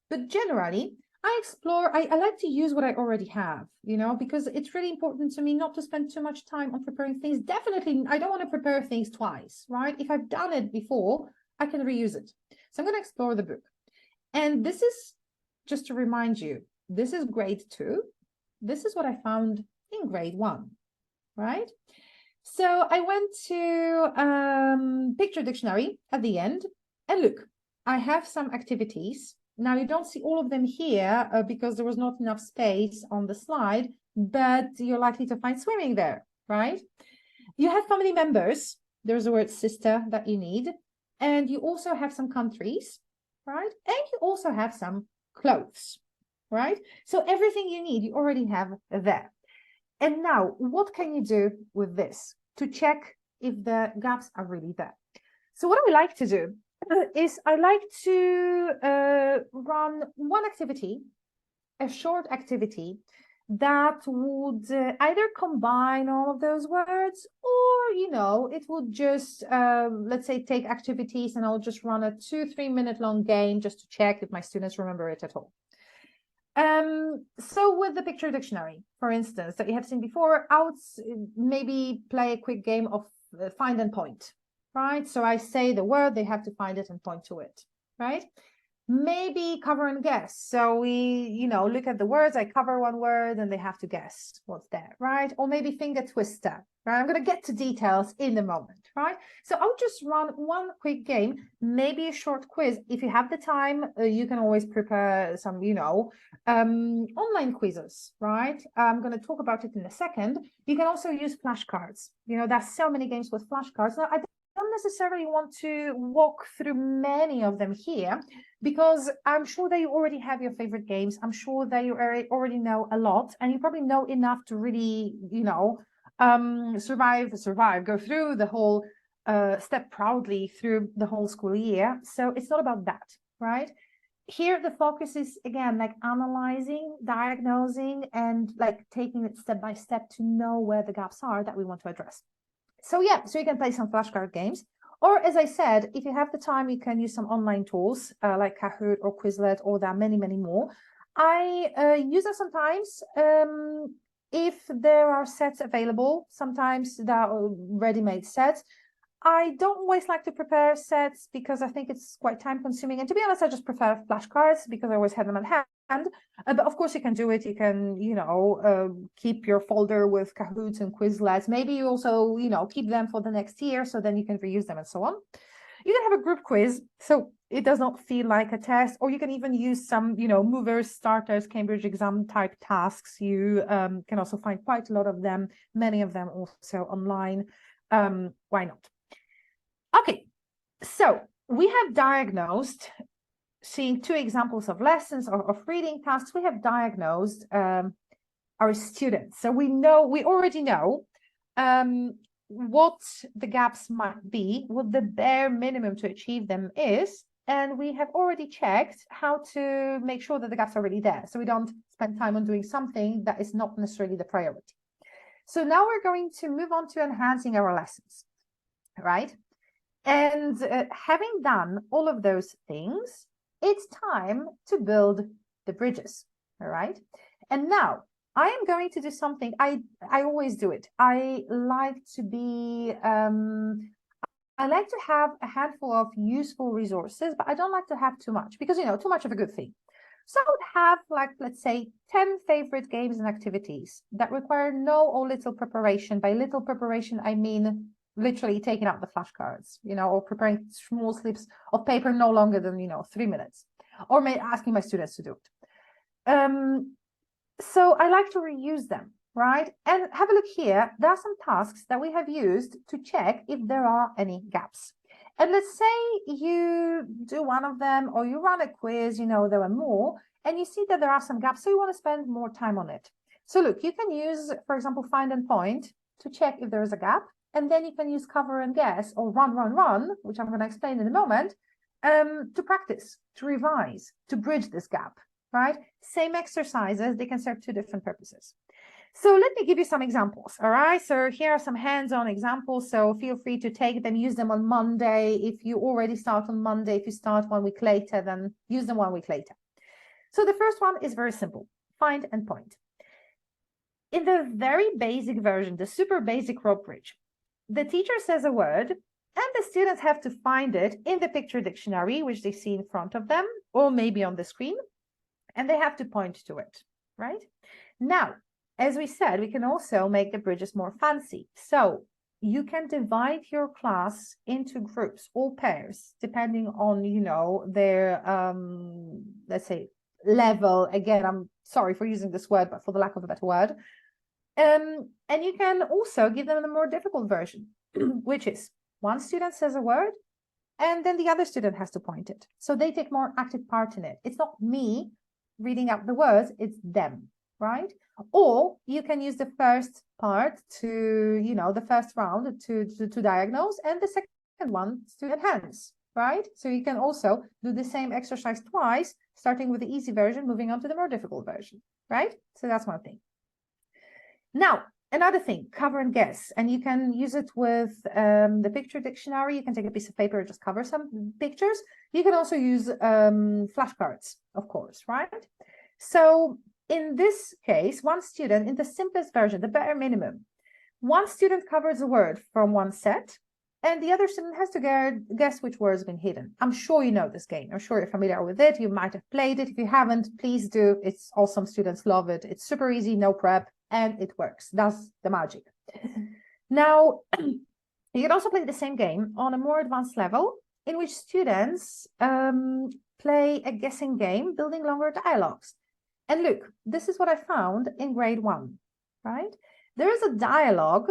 But generally, I explore, I like to use what I already have, because it's really important to me not to spend too much time on preparing things. Definitely, I don't want to prepare things twice, right? If I've done it before, I can reuse it. So I'm going to explore the book. And this is, just to remind you, this is grade 2. This is what I found in grade 1, right? So I went to Picture Dictionary at the end, and look, I have some activities. Now, you don't see all of them here because there was not enough space on the slide, but you're likely to find swimming there, right? You have family members. There's the word sister that you need. And you also have some countries, right? And you also have some clothes, right? So everything you need, you already have there. And now, what can you do with this to check if the gaps are really there? So what I like to do is I like to run one activity, a short activity that would either combine all of those words, or, it would just, let's say, take activities and I'll just run a 2-3 minute long game just to check if my students remember it at all. So with the picture dictionary, for instance, that you have seen before, I would maybe play a quick game of find and point, right? So I say the word, they have to find it and point to it, right? Maybe cover and guess. So we, look at the words, I cover one word and they have to guess what's there, right? Or maybe finger twister, right? I'm going to get to details in a moment, right? So I'll just run one quick game, maybe a short quiz. If you have the time, you can always prepare some, online quizzes, right? I'm going to talk about it in a second. You can also use flashcards. There's so many games with flashcards. Now, I don't necessarily want to walk through many of them here, because I'm sure that you already have your favorite games. I'm sure that you already know a lot, and you probably know enough to really, survive, go through the whole, step proudly through the whole school year. So it's not about that, right? here the focus is again like analyzing, diagnosing, and like taking it step by step to know where the gaps are that we want to address. So yeah, so you can play some flashcard games, or as I said, if you have the time, you can use some online tools like Kahoot or Quizlet, or there are many, many more. I use them sometimes if there are sets available. Sometimes there are ready-made sets. I don't always like to prepare sets because I think it's quite time consuming. And to be honest, I just prefer flashcards because I always have them at hand. But of course you can do it. You can, keep your folder with Kahoots and Quizlets. Maybe you also, keep them for the next year, so then you can reuse them and so on. You can have a group quiz, so it does not feel like a test, or you can even use some, movers, starters, Cambridge exam type tasks. You can also find quite a lot of them, many of them also online. Why not? Okay, so we have diagnosed, seeing two examples of lessons or of reading tasks, we have diagnosed our students. So we already know what the gaps might be, what the bare minimum to achieve them is, and we have already checked how to make sure that the gaps are already there, so we don't spend time on doing something that is not necessarily the priority. So now we're going to move on to enhancing our lessons, right? And having done all of those things, it's time to build the bridges, all right? And now I am going to do something, I always do it. I like to have a handful of useful resources, but I don't like to have too much because, too much of a good thing. So I would have, like, let's say 10 favorite games and activities that require no or little preparation. By little preparation, I mean literally taking out the flashcards, or preparing small slips of paper no longer than, 3 minutes, or asking my students to do it. So I like to reuse them, right? And have a look here. There are some tasks that we have used to check if there are any gaps. And let's say you do one of them, or you run a quiz, there are more, and you see that there are some gaps, so you want to spend more time on it. So look, you can use, for example, find and point to check if there is a gap. And then you can use cover and guess, or run, which I'm going to explain in a moment, to practice, to revise, to bridge this gap, right? Same exercises, they can serve two different purposes. So let me give you some examples, all right? So here are some hands-on examples, so feel free to take them, use them on Monday. If you already start on Monday, if you start 1 week later, then use them 1 week later. So the first one is very simple, find and point. In the very basic version, the super basic rope bridge, the teacher says a word and the students have to find it in the picture dictionary, which they see in front of them, or maybe on the screen, and they have to point to it, right? Now, as we said, we can also make the bridges more fancy. So you can divide your class into groups or pairs, depending on, their, let's say, level. Again, I'm sorry for using this word, but for the lack of a better word. And you can also give them a more difficult version, which is one student says a word and then the other student has to point it. So they take more active part in it. It's not me reading out the words, it's them, right? Or you can use the first part to, the first round to diagnose, and the second one to enhance, right? So you can also do the same exercise twice, starting with the easy version, moving on to the more difficult version, right? So that's one thing. Now, another thing, cover and guess, and you can use it with the picture dictionary. You can take a piece of paper and just cover some pictures. You can also use flashcards, of course, right? So in this case, one student, in the simplest version, the bare minimum, one student covers a word from one set, and the other student has to guess which word has been hidden. I'm sure you know this game. I'm sure you're familiar with it. You might have played it. If you haven't, please do. It's awesome. Students love it. It's super easy, no prep, and it works. That's the magic. Now, you can also play the same game on a more advanced level, in which students play a guessing game, building longer dialogues. And look, this is what I found in grade 1, right? There is a dialogue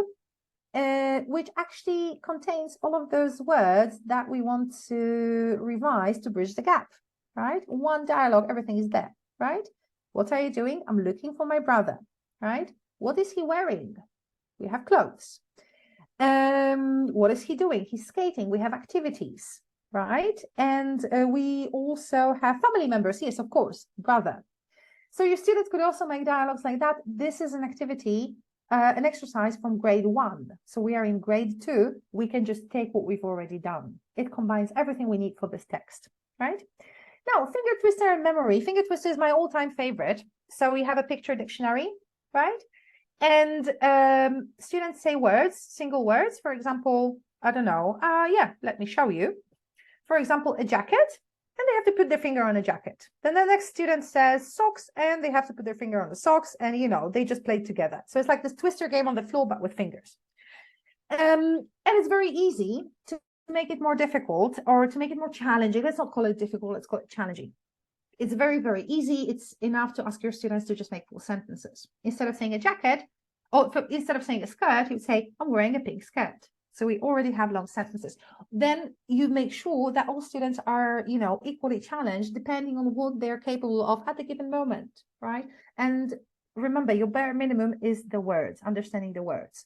which actually contains all of those words that we want to revise to bridge the gap, right? One dialogue, everything is there, right? What are you doing? I'm looking for my brother, right? What is he wearing? We have clothes. What is he doing? He's skating. We have activities. right? And we also have family members. Yes, of course, brother. So your students could also make dialogues like that. This is an activity, an exercise from grade 1. So we are in grade 2. We can just take what we've already done. It combines everything we need for this text, right? Now, finger twister and memory. Finger twister is my all-time favorite. So we have a picture dictionary, right? And students say words, single words. For example, I don't know. Yeah, let me show you. For example, a jacket, and they have to put their finger on a jacket. Then the next student says socks, and they have to put their finger on the socks, and they just play together. So it's like this twister game on the floor, but with fingers. And it's very easy to make it more difficult or to make it more challenging. Let's not call it difficult, let's call it challenging. It's very, very easy. It's enough to ask your students to just make full sentences. Instead of saying a jacket, or instead of saying a skirt, you would say, I'm wearing a pink skirt. So we already have long sentences. Then you make sure that all students are, equally challenged depending on what they're capable of at the given moment, right? And remember, your bare minimum is the words, understanding the words.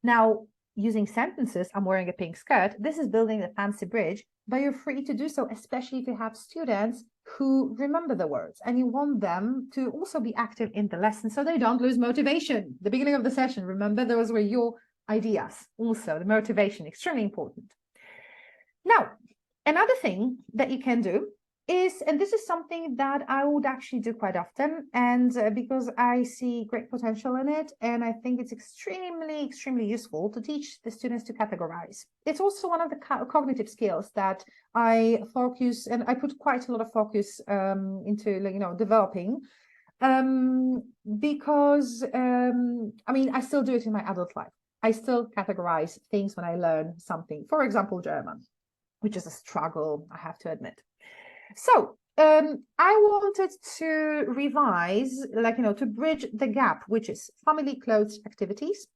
Now, using sentences, I'm wearing a pink skirt, this is building a fancy bridge, but you're free to do so, especially if you have students who remember the words and you want them to also be active in the lesson so they don't lose motivation. The beginning of the session, remember, those were your ideas. Also, the motivation, extremely important. Now, another thing that you can do is, and this is something that I would actually do quite often, and because I see great potential in it, and I think it's extremely useful to teach the students to categorize. It's also one of the cognitive skills that I focus, and I put quite a lot of focus into, developing, because, I still do it in my adult life. I still categorize things when I learn something, for example, German, which is a struggle, I have to admit. So I wanted to revise, to bridge the gap, which is family clothes activities.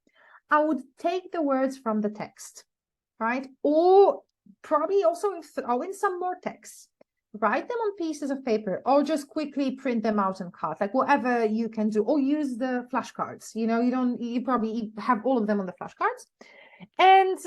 I would take the words from the text, right? Or probably also throw in some more text. Write them on pieces of paper or just quickly print them out and cut, like whatever you can do, or use the flashcards. You probably have all of them on the flashcards. And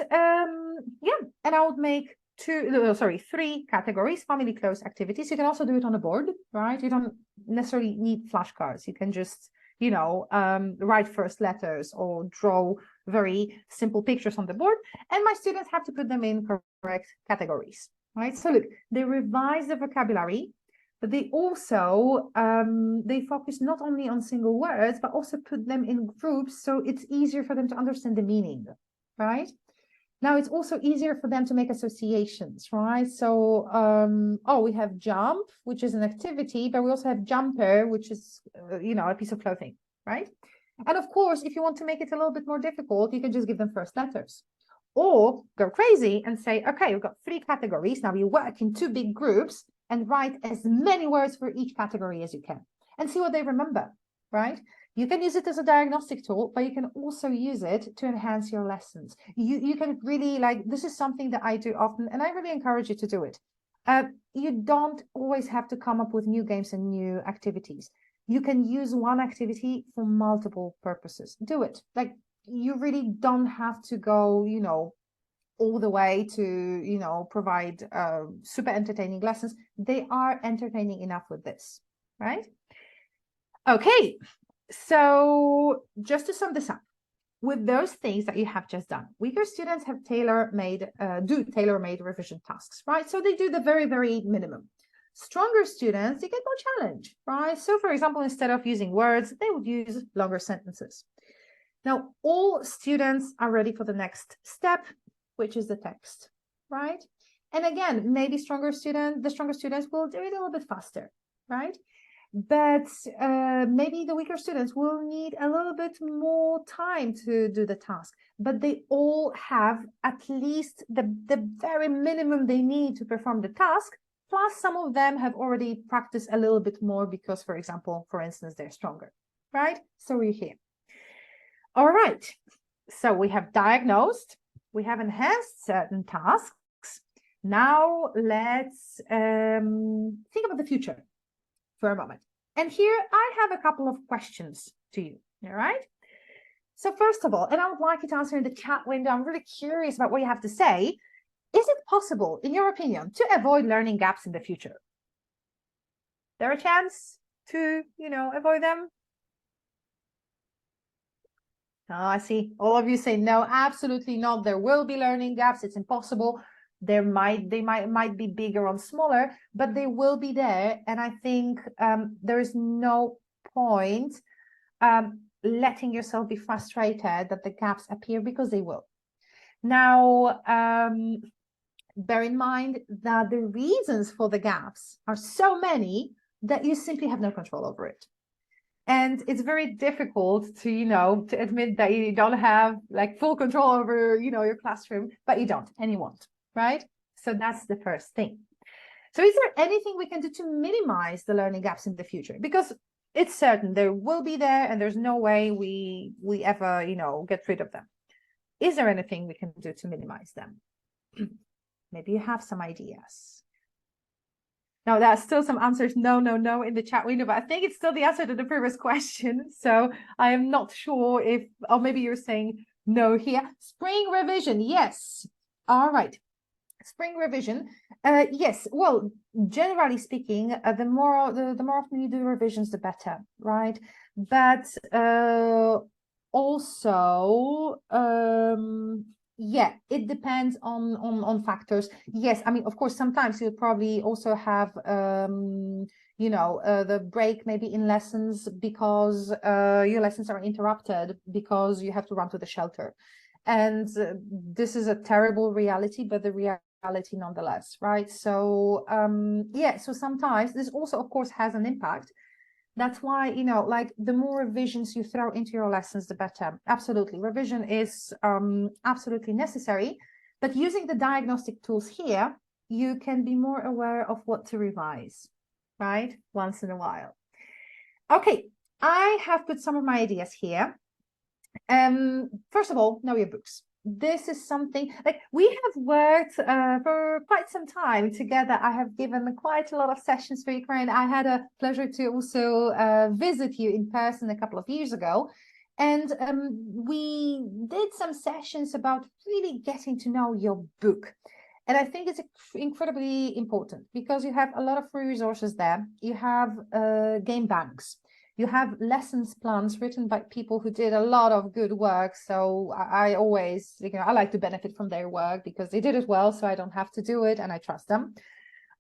and I would make 3 categories, family close activities. You can also do it on a board, right? You don't necessarily need flashcards. You can just, write first letters or draw very simple pictures on the board. And my students have to put them in correct categories, right? So look, they revise the vocabulary, but they also, they focus not only on single words, but also put them in groups. So it's easier for them to understand the meaning, right? Now it's also easier for them to make associations, right? So, we have jump, which is an activity, but we also have jumper, which is, a piece of clothing, right? And of course, if you want to make it a little bit more difficult, you can just give them first letters. Or go crazy and say, okay, we've got 3 categories. Now we work in 2 big groups and write as many words for each category as you can and see what they remember, right? You can use it as a diagnostic tool, but you can also use it to enhance your lessons. You can really, this is something that I do often, and I really encourage you to do it. You don't always have to come up with new games and new activities. You can use one activity for multiple purposes. Do it. You really don't have to go, all the way to, provide super entertaining lessons. They are entertaining enough with this, right? Okay. So just to sum this up, with those things that you have just done, weaker students have tailor-made revision tasks, right? So they do the very, very minimum. Stronger students, they get more challenge, right? So for example, instead of using words, they would use longer sentences. Now, all students are ready for the next step, which is the text, right? And again, maybe the stronger students will do it a little bit faster, right? But maybe the weaker students will need a little bit more time to do the task, but they all have at least the very minimum they need to perform the task, plus some of them have already practiced a little bit more because, for instance, they're stronger, right? So we're here. All right, so we have diagnosed, we have enhanced certain tasks. Now let's think about the future for a moment. And here I have a couple of questions to you, all right? So first of all, and I would like you to answer in the chat window, I'm really curious about what you have to say. Is it possible, in your opinion, to avoid learning gaps in the future? There a chance to, avoid them? Oh, I see all of you say no, absolutely not. There will be learning gaps. It's impossible. They might be bigger or smaller, but they will be there. And I think there is no point letting yourself be frustrated that the gaps appear, because they will. Now, bear in mind that the reasons for the gaps are so many that you simply have no control over it. And it's very difficult to, to admit that you don't have like full control over, your classroom, but you don't, and you won't, right? So that's the first thing. So is there anything we can do to minimize the learning gaps in the future? Because it's certain there will be there, and there's no way we ever, get rid of them. Is there anything we can do to minimize them? Maybe you have some ideas. Now, that's still some answers, no, in the chat window, but I think it's still the answer to the previous question. So I am not sure if, or maybe you're saying no here. Spring revision, yes. All right. Spring revision, yes. Well, generally speaking, the more often you do revisions, the better, right? But also, yeah, it depends on factors. Yes, I mean, of course, sometimes you'll probably also have the break maybe in lessons because your lessons are interrupted because you have to run to the shelter. And this is a terrible reality, but the reality nonetheless, right? So yeah, so sometimes this also, of course, has an impact. That's why, like the more revisions you throw into your lessons, the better. Absolutely. Revision is absolutely necessary, but using the diagnostic tools here, you can be more aware of what to revise, right? Once in a while. Okay, I have put some of my ideas here. First of all, know your books. This is something like we have worked for quite some time together. I have given quite a lot of sessions for Ukraine. I had a pleasure to also visit you in person a couple of years ago. And we did some sessions about really getting to know your book. And I think it's incredibly important because you have a lot of free resources there. You have game banks. You have lessons plans written by people who did a lot of good work. So I always, I like to benefit from their work because they did it well, so I don't have to do it and I trust them.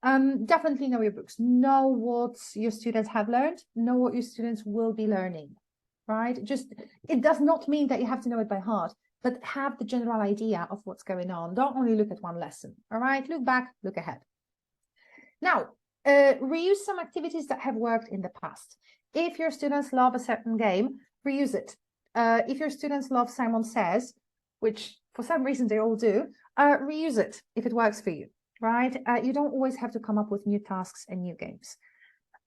Definitely know your books. Know what your students have learned. Know what your students will be learning, right? It does not mean that you have to know it by heart, but have the general idea of what's going on. Don't only look at one lesson, all right? Look back, look ahead. Now, reuse some activities that have worked in the past. If your students love a certain game, reuse it. If your students love Simon Says, which for some reason they all do, reuse it if it works for you, right? You don't always have to come up with new tasks and new games.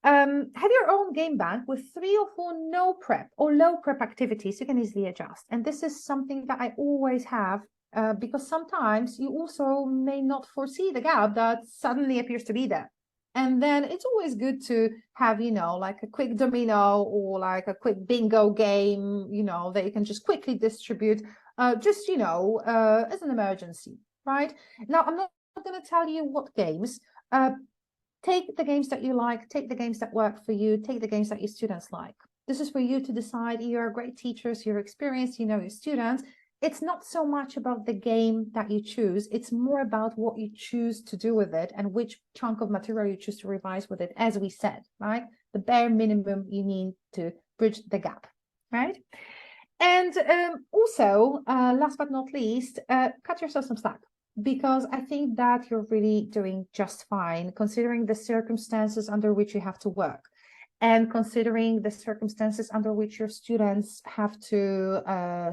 Have your own game bank with 3 or 4 no prep or low prep activities you can easily adjust. And this is something that I always have because sometimes you also may not foresee the gap that suddenly appears to be there. And then it's always good to have, like a quick domino or like a quick bingo game, that you can just quickly distribute, as an emergency, right? Now, I'm not going to tell you what games. Take the games that you like, take the games that work for you, take the games that your students like. This is for you to decide. You're great teachers, you're experienced, you know your students. It's not so much about the game that you choose. It's more about what you choose to do with it and which chunk of material you choose to revise with it, as we said, right? The bare minimum you need to bridge the gap, right? And also, last but not least, cut yourself some slack, because I think that you're really doing just fine, considering the circumstances under which you have to work. And considering the circumstances under which your students have to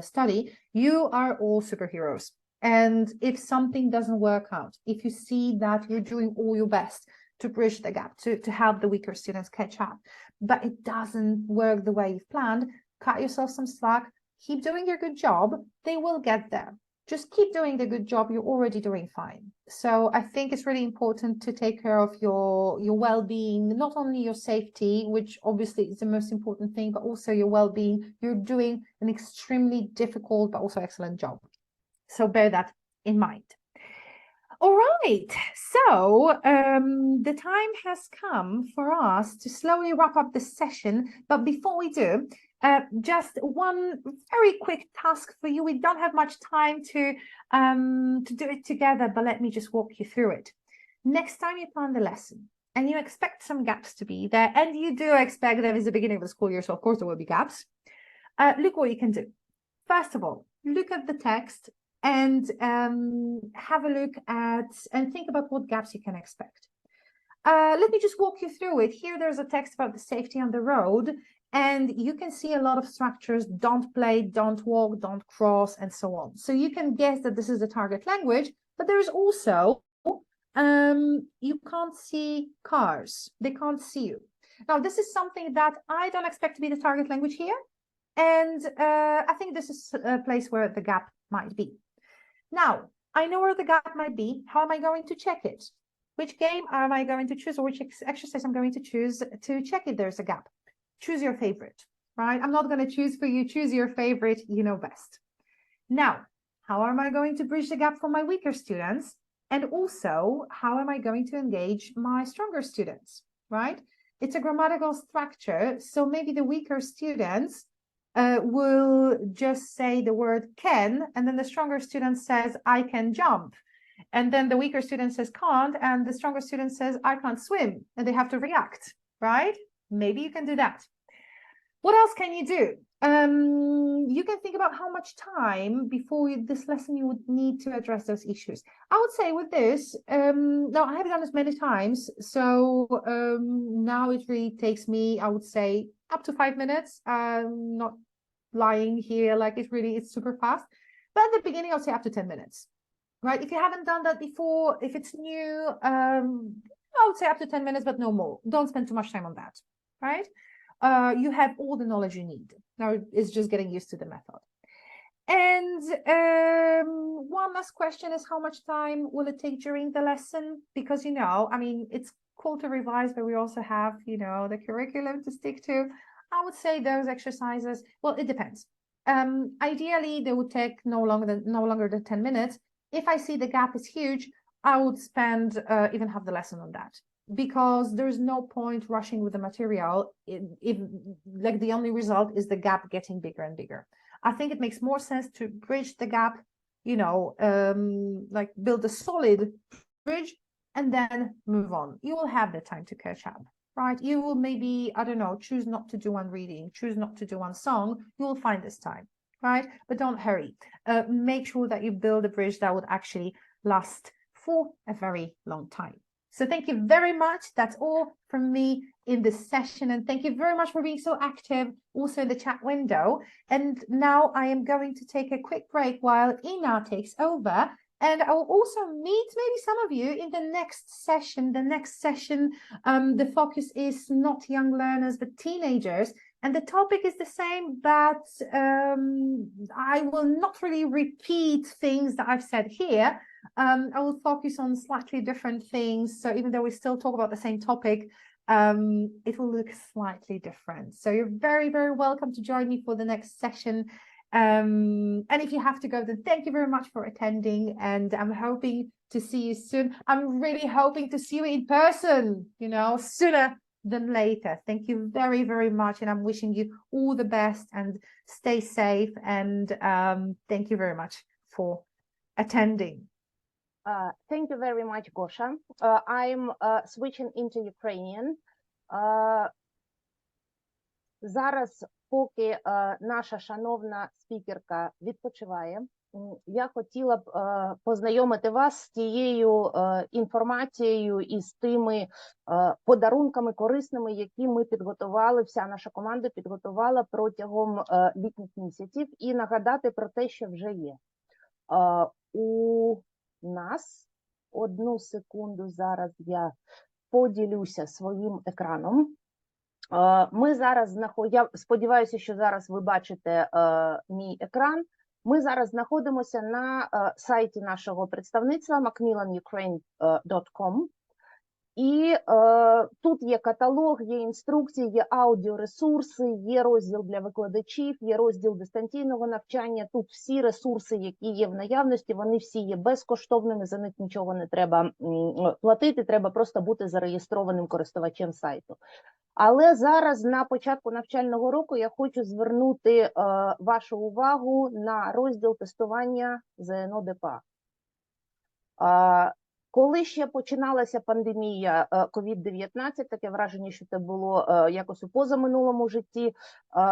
study, you are all superheroes. And if something doesn't work out, if you see that you're doing all your best to bridge the gap, to help the weaker students catch up, but it doesn't work the way you've planned, cut yourself some slack, keep doing your good job, they will get there. Just keep doing the good job, you're already doing fine. So I think it's really important to take care of your well-being, not only your safety, which obviously is the most important thing, but also your well-being. You're doing an extremely difficult but also excellent job. So bear that in mind. All right, so the time has come for us to slowly wrap up this session. But before we do, just one very quick task for you. We don't have much time to do it together, but let me just walk you through it. Next time you plan the lesson and you expect some gaps to be there, and you do expect that it's the beginning of the school year, so of course there will be gaps. Look what you can do. First of all, look at the text and have a look at and think about what gaps you can expect. Let me just walk you through it. Here, there's a text about the safety on the road, and you can see a lot of structures: don't play, don't walk, don't cross, and so on. So you can guess that this is the target language, but there's also, you can't see cars. They can't see you. Now, this is something that I don't expect to be the target language here. And I think this is a place where the gap might be. Now, I know where the gap might be. How am I going to check it? Which game am I going to choose, or which exercise I'm going to choose to check if there's a gap? Choose your favorite, right? I'm not going to choose for you. Choose your favorite, you know best. Now, how am I going to bridge the gap for my weaker students? And also, how am I going to engage my stronger students, right? It's a grammatical structure, so maybe the weaker students will just say the word can, and then the stronger student says, I can jump. And then the weaker student says can't, and the stronger student says, I can't swim, and they have to react, right? Maybe you can do that. What else can you do? You can think about how much time before this lesson you would need to address those issues. I would say with this, now I have done this many times, so now it really takes me, I would say, up to 5 minutes. I'm not lying here, like it's super fast. But at the beginning, I'll say up to 10 minutes, right? If you haven't done that before, if it's new, I would say up to 10 minutes, but no more. Don't spend too much time on that, right? You have all the knowledge you need. Now it's just getting used to the method. And one last question is, how much time will it take during the lesson? Because, I mean, it's cool to revise, but we also have, the curriculum to stick to. I would say those exercises, well, it depends. Ideally, they would take no longer than 10 minutes. If I see the gap is huge, I would spend even half the lesson on that, because there's no point rushing with the material if like the only result is the gap getting bigger and bigger. I think it makes more sense to bridge the gap, like build a solid bridge and then move on. You will have the time to catch up, right? You will maybe, I don't know, choose not to do one reading, choose not to do one song. You will find this time, right? But don't hurry. Make sure that you build a bridge that would actually last for a very long time. So thank you very much. That's all from me in this session. And thank you very much for being so active also in the chat window. And now I am going to take a quick break while Ina takes over. And I will also meet maybe some of you in the next session. The next session, the focus is not young learners, but teenagers. And the topic is the same, but I will not really repeat things that I've said here. I will focus on slightly different things. So even though we still talk about the same topic, it will look slightly different. So you're very, very welcome to join me for the next session. And if you have to go, then thank you very much for attending. And I'm hoping to see you soon. I'm really hoping to see you in person, sooner than later. Thank you very, very much. And I'm wishing you all the best and stay safe. And thank you very much for attending. Thank you very much, Gosha. I'm switching into Ukrainian. Зараз, поки наша шановна спікерка відпочиває, я хотіла б познайомити вас з тією інформацією і з тими подарунками корисними, які ми підготували, вся наша команда підготувала протягом літніх місяців, і нагадати про те, що вже є. У нас, одну секунду, зараз я поділюся своїм екраном. Ми зараз я сподіваюся, що зараз ви бачите мій екран. Ми зараз знаходимося на сайті нашого представництва macmillanуkraine.com. І тут є каталог, є інструкції, є аудіоресурси, є розділ для викладачів, є розділ дистанційного навчання. Тут всі ресурси, які є в наявності, вони всі є безкоштовними, за них нічого не треба платити, треба просто бути зареєстрованим користувачем сайту. Але зараз на початку навчального року я хочу звернути вашу увагу на розділ тестування ЗНО ДПА. Коли ще починалася пандемія COVID-19, таке враження, що це було якось у позаминулому житті,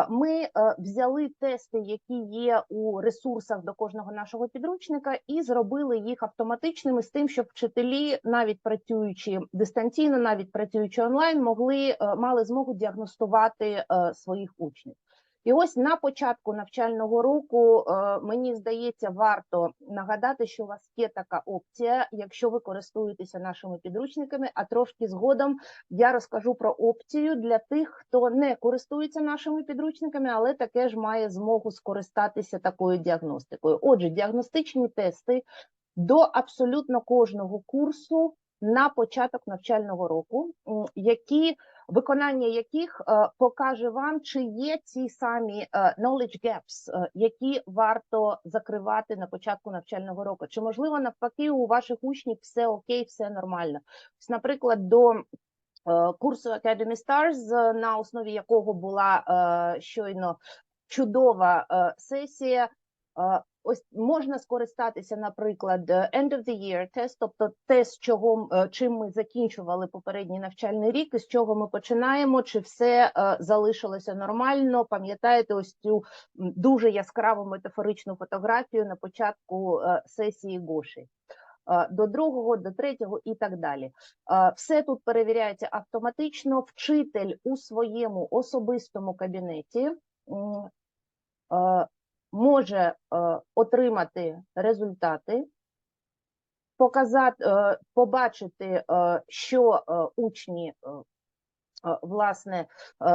ми взяли тести, які є у ресурсах до кожного нашого підручника, і зробили їх автоматичними з тим, щоб вчителі, навіть працюючи дистанційно, навіть працюючи онлайн, мали змогу діагностувати своїх учнів. І ось на початку навчального року, мені здається, варто нагадати, що у вас є така опція, якщо ви користуєтеся нашими підручниками, а трошки згодом я розкажу про опцію для тих, хто не користується нашими підручниками, але таке ж має змогу скористатися такою діагностикою. Отже, діагностичні тести до абсолютно кожного курсу на початок навчального року, виконання яких покаже вам, чи є ці самі knowledge gaps, які варто закривати на початку навчального року. Чи, можливо, навпаки, у ваших учнів все окей, все нормально. Наприклад, до курсу Academy Stars, на основі якого була щойно чудова сесія, ось можна скористатися, наприклад, end of the year тест, тобто тест, чим ми закінчували попередній навчальний рік, і з чого ми починаємо, чи все залишилося нормально. Пам'ятаєте ось цю дуже яскраву метафоричну фотографію на початку сесії Гоші. До другого, до третього і так далі. Все тут перевіряється автоматично. Вчитель у своєму особистому кабінеті може отримати результати, побачити, що учні власне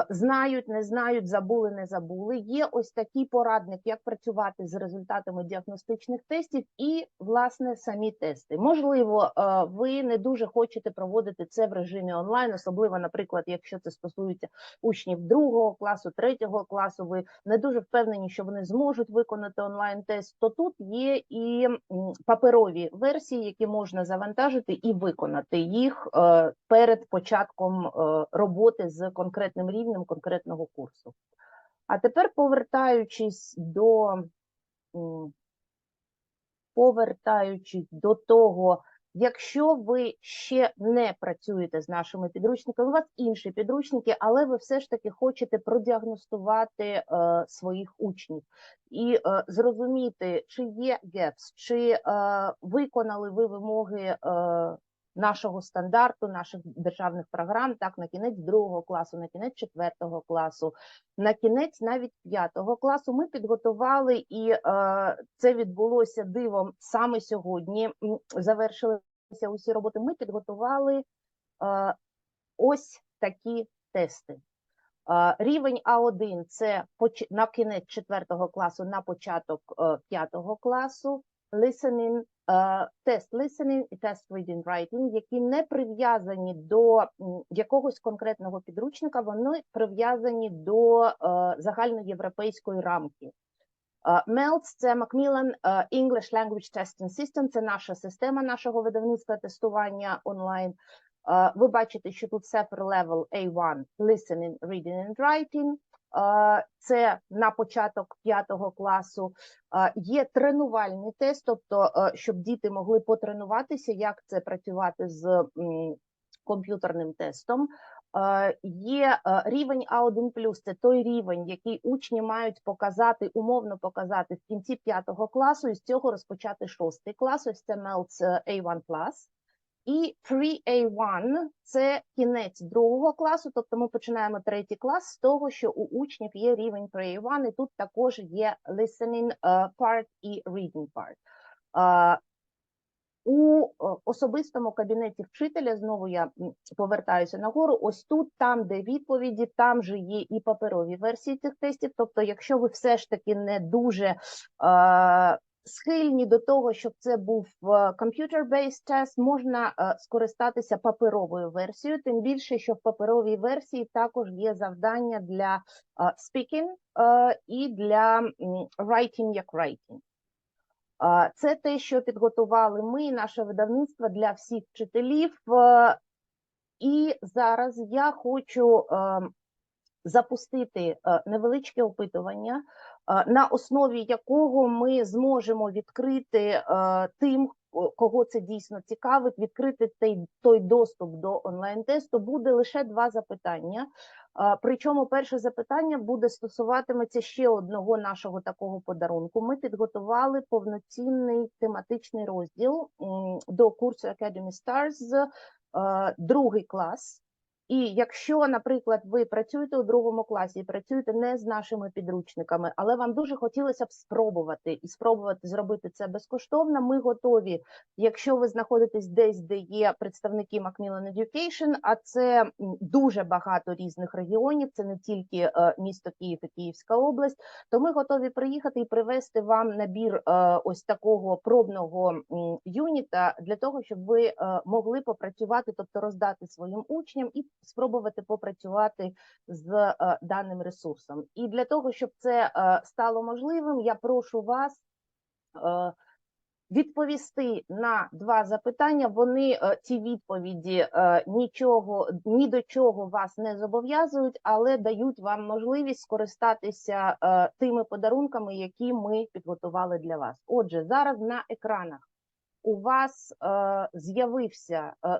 знають, не знають, забули, не забули. Є ось такий порадник, як працювати з результатами діагностичних тестів і, власне, самі тести. Можливо, ви не дуже хочете проводити це в режимі онлайн, особливо, наприклад, якщо це стосується учнів 2 класу, 3 класу, ви не дуже впевнені, що вони зможуть виконати онлайн-тест, то тут є і паперові версії, які можна завантажити і виконати їх перед початком роботи з конкретним рівнем конкретного курсу. А тепер, повертаючись до того, якщо ви ще не працюєте з нашими підручниками, у вас інші підручники, але ви все ж таки хочете продіагностувати своїх учнів і зрозуміти, чи є gaps, чи виконали ви вимоги нашого стандарту, наших державних програм, так, на кінець 2 класу, на кінець 4 класу, на кінець навіть 5 класу ми підготували, і це відбулося дивом саме сьогодні, завершилися усі роботи, ми підготували ось такі тести. Рівень А1 – це на кінець 4 класу, на початок 5 класу, listening, тест listening і тест reading writing, які не прив'язані до якогось конкретного підручника, вони прив'язані до загальноєвропейської рамки. MELTS – це Macmillan English Language Testing System, це наша система нашого видавництва тестування онлайн. Ви бачите, що тут Safer Level A1 Listening, Reading and Writing. Це на початок 5 класу. Є тренувальний тест, тобто, щоб діти могли потренуватися, як це працювати з комп'ютерним тестом. Є рівень А1+, це той рівень, який учні мають показати, умовно показати в кінці 5 класу, і з цього розпочати 6 клас, ось це MELTS A1+. І Pre-A1 – це кінець 2 класу, тобто ми починаємо 3 клас з того, що у учнів є рівень Pre-A1, і тут також є listening part і reading part. У особистому кабінеті вчителя, знову я повертаюся нагору, ось тут, там, де відповіді, там же є і паперові версії цих тестів, тобто якщо ви все ж таки не дуже схильні до того, щоб це був computer-based тест, можна скористатися паперовою версією, тим більше, що в паперовій версії також є завдання для speaking і для writing як writing. Це те, що підготували ми, наше видавництво для всіх вчителів. І зараз я хочу запустити невеличке опитування, на основі якого ми зможемо відкрити тим, кого це дійсно цікавить, відкрити той доступ до онлайн-тесту. Буде лише 2 запитання. Причому перше запитання буде стосуватиметься ще одного нашого такого подарунку. Ми підготували повноцінний тематичний розділ до курсу Academy Stars, 2-й клас. І якщо, наприклад, ви працюєте у 2-му класі і працюєте не з нашими підручниками, але вам дуже хотілося б спробувати зробити це безкоштовно, ми готові, якщо ви знаходитесь десь, де є представники Macmillan Education, а це дуже багато різних регіонів, це не тільки місто Київ і Київська область, то ми готові приїхати і привезти вам набір ось такого пробного юніта для того, щоб ви могли попрацювати, тобто роздати своїм учням і спробувати попрацювати з даним ресурсом. І для того, щоб це стало можливим, я прошу вас відповісти на 2 запитання. Вони, ці відповіді, ні до чого вас не зобов'язують, але дають вам можливість скористатися тими подарунками, які ми підготували для вас. Отже, зараз на екранах у вас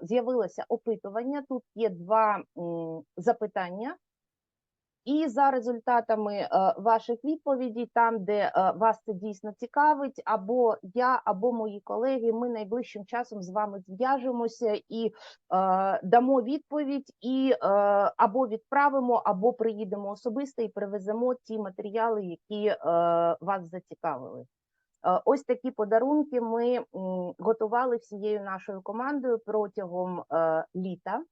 з'явилося опитування, тут є 2 запитання, і за результатами ваших відповідей, там, де вас це дійсно цікавить, або я, або мої колеги, ми найближчим часом з вами зв'яжемося і дамо відповідь, і або відправимо, або приїдемо особисто і привеземо ті матеріали, які вас зацікавили. Ось такі подарунки ми готували всією нашою командою протягом літа.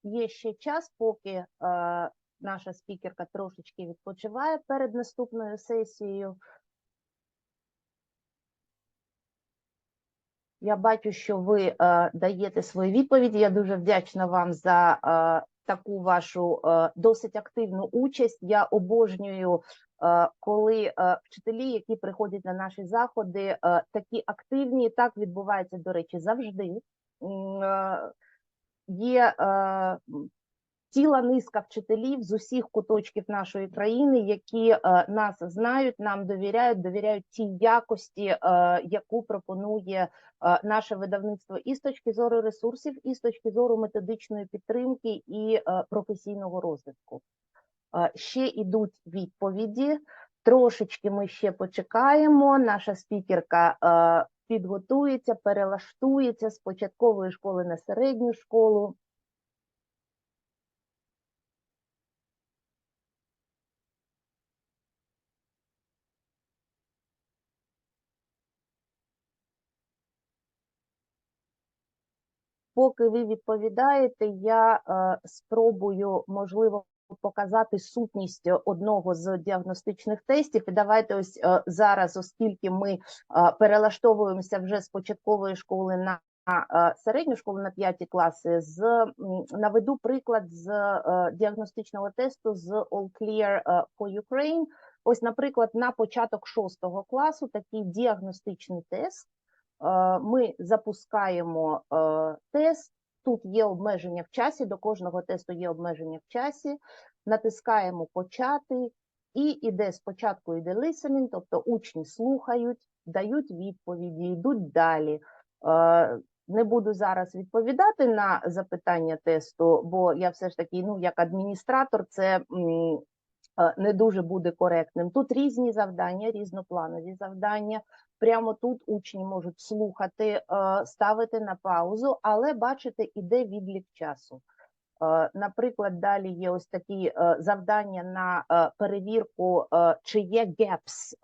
Є ще час, поки наша спікерка трошечки відпочиває перед наступною сесією. Я бачу, що ви даєте свої відповіді. Я дуже вдячна вам за таку вашу досить активну участь. Я обожнюю, коли вчителі, які приходять на наші заходи, такі активні. Так відбувається, до речі, завжди. Є ціла низка вчителів з усіх куточків нашої країни, які нас знають, нам довіряють тій якості, яку пропонує наше видавництво і з точки зору ресурсів, і з точки зору методичної підтримки і професійного розвитку. Ще йдуть відповіді, трошечки ми ще почекаємо, наша спікерка підготується, перелаштується з початкової школи на середню школу. Поки ви відповідаєте, я спробую, можливо, показати сутність одного з діагностичних тестів. І давайте ось зараз, оскільки ми перелаштовуємося вже з початкової школи на середню школу, на 5 класи, наведу приклад з діагностичного тесту з All Clear for Ukraine. Ось, наприклад, на початок 6 класу такий діагностичний тест. Ми запускаємо тест, тут є обмеження в часі, до кожного тесту є обмеження в часі, натискаємо «Почати» і іде спочатку іде listening, тобто учні слухають, дають відповіді, йдуть далі. Не буду зараз відповідати на запитання тесту, бо я все ж таки, як адміністратор, це не дуже буде коректним. Тут різні завдання, різнопланові завдання. Прямо тут учні можуть слухати, ставити на паузу, але, бачите, іде відлік часу. Наприклад, далі є ось такі завдання на перевірку, чи є gaps,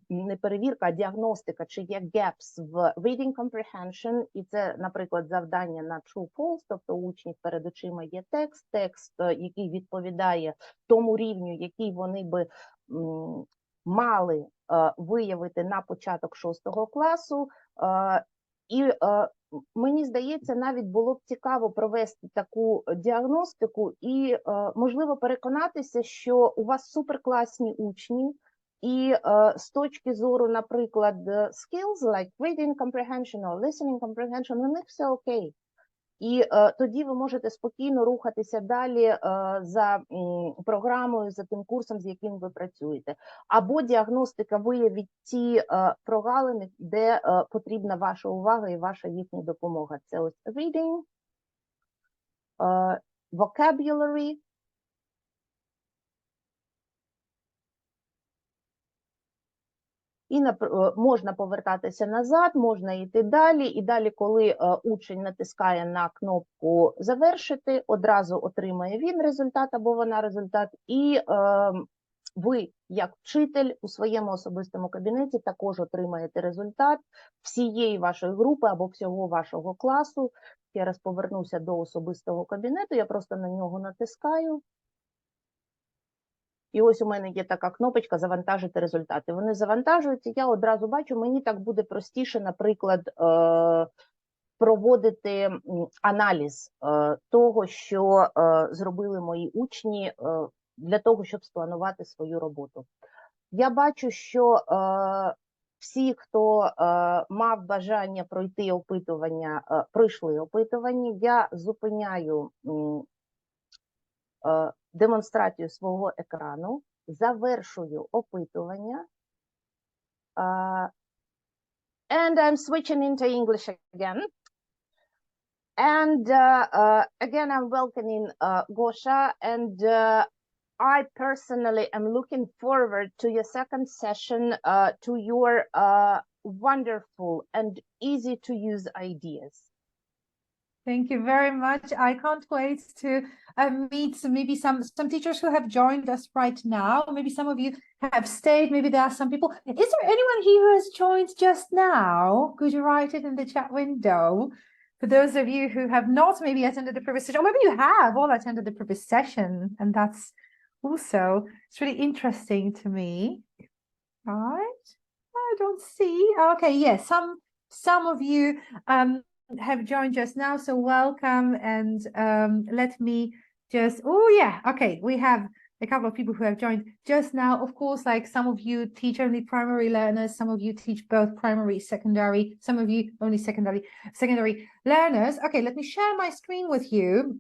не перевірка, а діагностика, чи є gaps в reading comprehension, і це, наприклад, завдання на true-false, тобто у учнів перед очима є текст, який відповідає тому рівню, який вони би мали виявити на початок 6 класу, і мені здається, навіть було б цікаво провести таку діагностику і, можливо, переконатися, що у вас суперкласні учні, і з точки зору, наприклад, skills, like reading comprehension or listening comprehension, у них все окей. І тоді ви можете спокійно рухатися далі за програмою, за тим курсом, з яким ви працюєте. Або діагностика виявить ті прогалини, де потрібна ваша увага і ваша їхня допомога. Це ось reading, vocabulary, і можна повертатися назад, можна йти далі, і далі, коли учень натискає на кнопку «Завершити», одразу отримає він результат або вона результат, і ви, як вчитель, у своєму особистому кабінеті також отримаєте результат всієї вашої групи або всього вашого класу. Я раз повернуся до особистого кабінету, я просто на нього натискаю. І ось у мене є така кнопочка «Завантажити результати». Вони завантажуються, я одразу бачу, мені так буде простіше, наприклад, проводити аналіз того, що зробили мої учні для того, щоб спланувати свою роботу. Я бачу, що всі, хто мав бажання пройти опитування, пройшли опитування. Я зупиняю демонстрацію свого екрану, завершую опитування, and I'm switching into English again. And again, I'm welcoming Gosha, and I personally am looking forward to your second session, to your wonderful and easy to use ideas. Thank you very much. I can't wait to meet maybe some teachers who have joined us right now. Maybe some of you have stayed. Maybe there are some people. Is there anyone here who has joined just now? Could you write it in the chat window? For those of you who have not maybe attended the previous session, or maybe you have all attended the previous session, and that's also, it's really interesting to me. Right? I don't see. Okay, yes, some of you have joined just now, so welcome. And let me just, oh yeah, okay, we have a couple of people who have joined just now. Of course, like some of you teach only primary learners, some of you teach both primary, secondary, some of you only secondary learners. Okay, let me share my screen with you.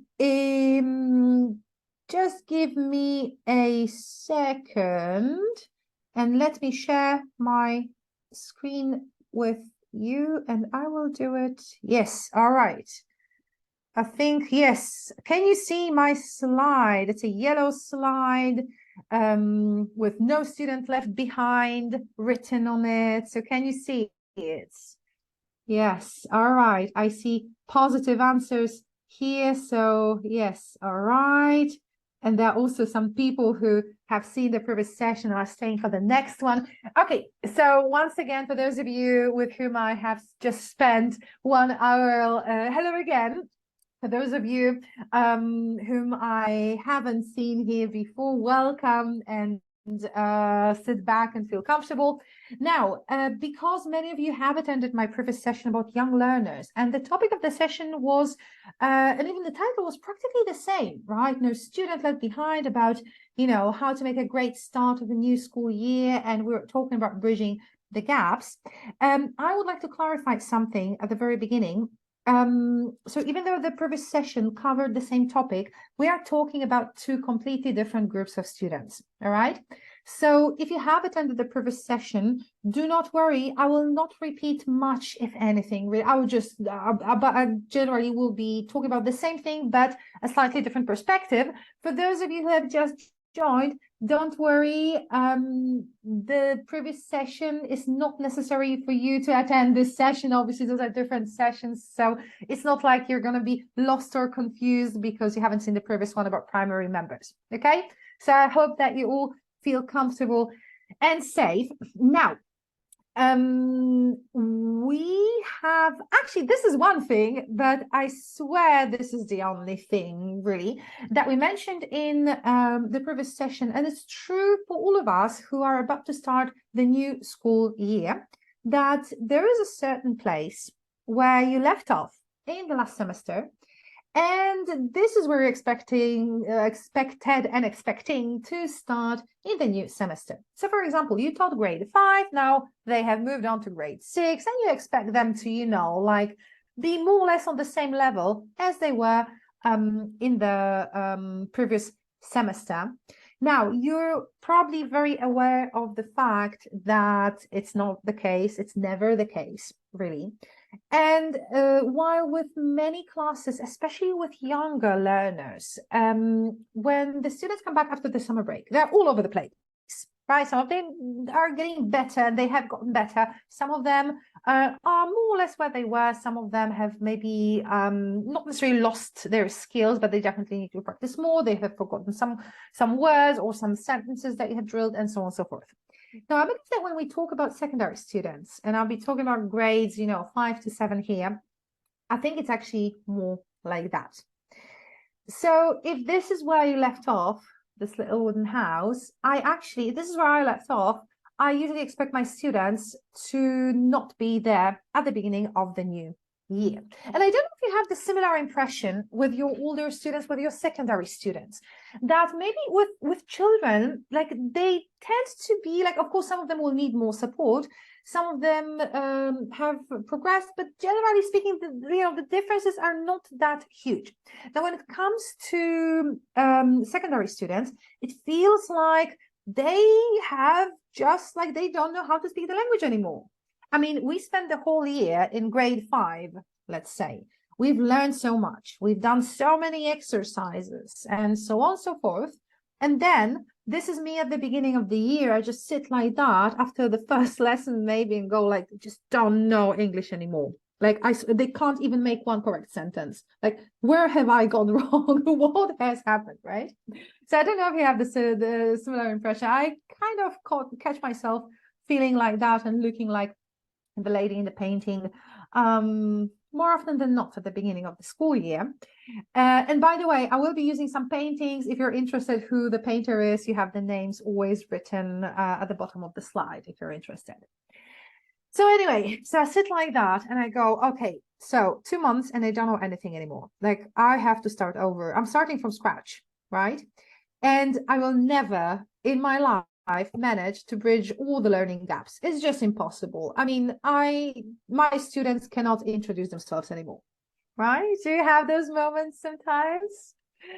Just give me a second and let me share my screen with you, and I will do it. Yes, all right. I think, yes. Can you see my slide? It's a yellow slide with no student left behind written on it. So can you see it? Yes, all right. I see positive answers here. So yes, all right. And there are also some people who have seen the previous session and are staying for the next one. Okay, so once again, for those of you with whom I have just spent 1 hour, hello again. For those of you whom I haven't seen here before, welcome, and sit back and feel comfortable. Now, because many of you have attended my previous session about young learners, and the topic of the session was, and even the title was practically the same, right? No student left behind, about, you know, how to make a great start of the new school year, and we were talking about bridging the gaps. I would like to clarify something at the very beginning. So even though the previous session covered the same topic, we are talking about 2 completely different groups of students, all right? So if you have attended the previous session, do not worry, I will not repeat much, if anything. I will just, I generally will be talking about the same thing, but a slightly different perspective. For those of you who have just joined, don't worry. The previous session is not necessary for you to attend this session. Obviously, those are different sessions. So it's not like you're going to be lost or confused because you haven't seen the previous one about primary members. Okay. So I hope that you all feel comfortable and safe. Now, we have actually, this is one thing, but I swear this is the only thing really that we mentioned in the previous session, and it's true for all of us who are about to start the new school year, that there is a certain place where you left off in the last semester. And this is where you're expecting to start in the new semester. So, for example, you taught grade 5, now they have moved on to grade 6, and you expect them to, like be more or less on the same level as they were in the previous semester. Now, you're probably very aware of the fact that it's not the case. It's never the case, really. And while with many classes, especially with younger learners, when the students come back after the summer break, they're all over the place, right? Some of them are getting better, they have gotten better. Some of them are more or less where they were. Some of them have maybe not necessarily lost their skills, but they definitely need to practice more. They have forgotten some words or some sentences that you have drilled, and so on and so forth. Now, I believe that when we talk about secondary students, and I'll be talking about grades, 5 to 7 here, I think it's actually more like that. So if this is where you left off, this little wooden house, this is where I left off. I usually expect my students to not be there at the beginning of the new year. And I don't know if you have the similar impression with your older students, with your secondary students, that maybe with children, like they tend to be like, of course, some of them will need more support. Some of them have progressed, but generally speaking, the differences are not that huge. Now, when it comes to secondary students, it feels like they have just like they don't know how to speak the language anymore. I mean, we spent the whole year in grade 5, let's say. We've learned so much. We've done so many exercises and so on and so forth. And then this is me at the beginning of the year. I just sit like that after the first lesson maybe and go like, just don't know English anymore. Like they can't even make one correct sentence. Like, where have I gone wrong? What has happened, right? So I don't know if you have the similar impression. I kind of catch myself feeling like that and looking like the lady in the painting more often than not at the beginning of the school year. And by the way, I will be using some paintings. If you're interested who the painter is, you have the names always written at the bottom of the slide if you're interested. So anyway, so I sit like that and I go, okay, so 2 months and I don't know anything anymore. Like I have to start over. I'm starting from scratch, right? And I will never in my life manage to bridge all the learning gaps. It's just impossible. I mean, my students cannot introduce themselves anymore, right? Do you have those moments sometimes?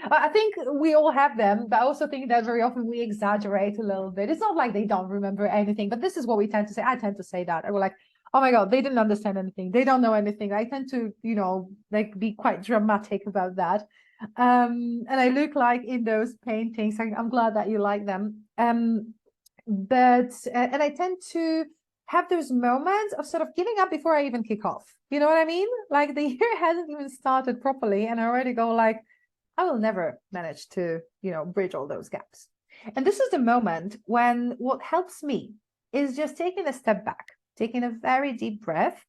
I think we all have them, but I also think that very often we exaggerate a little bit. It's not like they don't remember anything, but this is what we tend to say. I tend to say that. I will like, oh my God, they didn't understand anything. They don't know anything. I tend to, like be quite dramatic about that. And I look like in those paintings, I'm glad that you like them. But and I tend to have those moments of sort of giving up before I even kick off. You know what I mean? Like the year hasn't even started properly and I already go like, I will never manage to, bridge all those gaps. And this is the moment when what helps me is just taking a step back, taking a very deep breath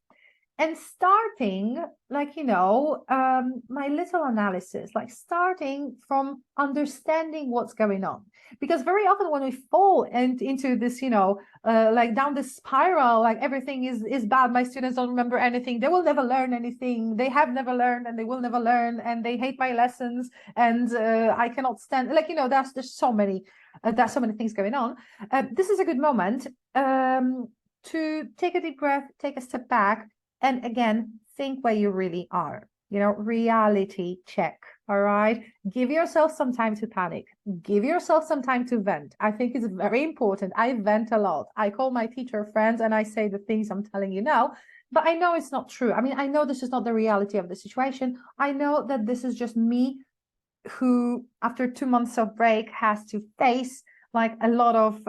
and starting like, my little analysis, like starting from understanding what's going on. Because very often when we fall into this, like down this spiral, like everything is bad. My students don't remember anything. They will never learn anything. They have never learned and they will never learn. And they hate my lessons. And I cannot stand, like, there's so many things going on. This is a good moment to take a deep breath, take a step back, and again, think where you really are, reality check. All right. Give yourself some time to panic. Give yourself some time to vent. I think it's very important. I vent a lot. I call my teacher friends and I say the things I'm telling you now, but I know it's not true. I mean, I know this is not the reality of the situation. I know that this is just me who after 2 months of break has to face like a lot of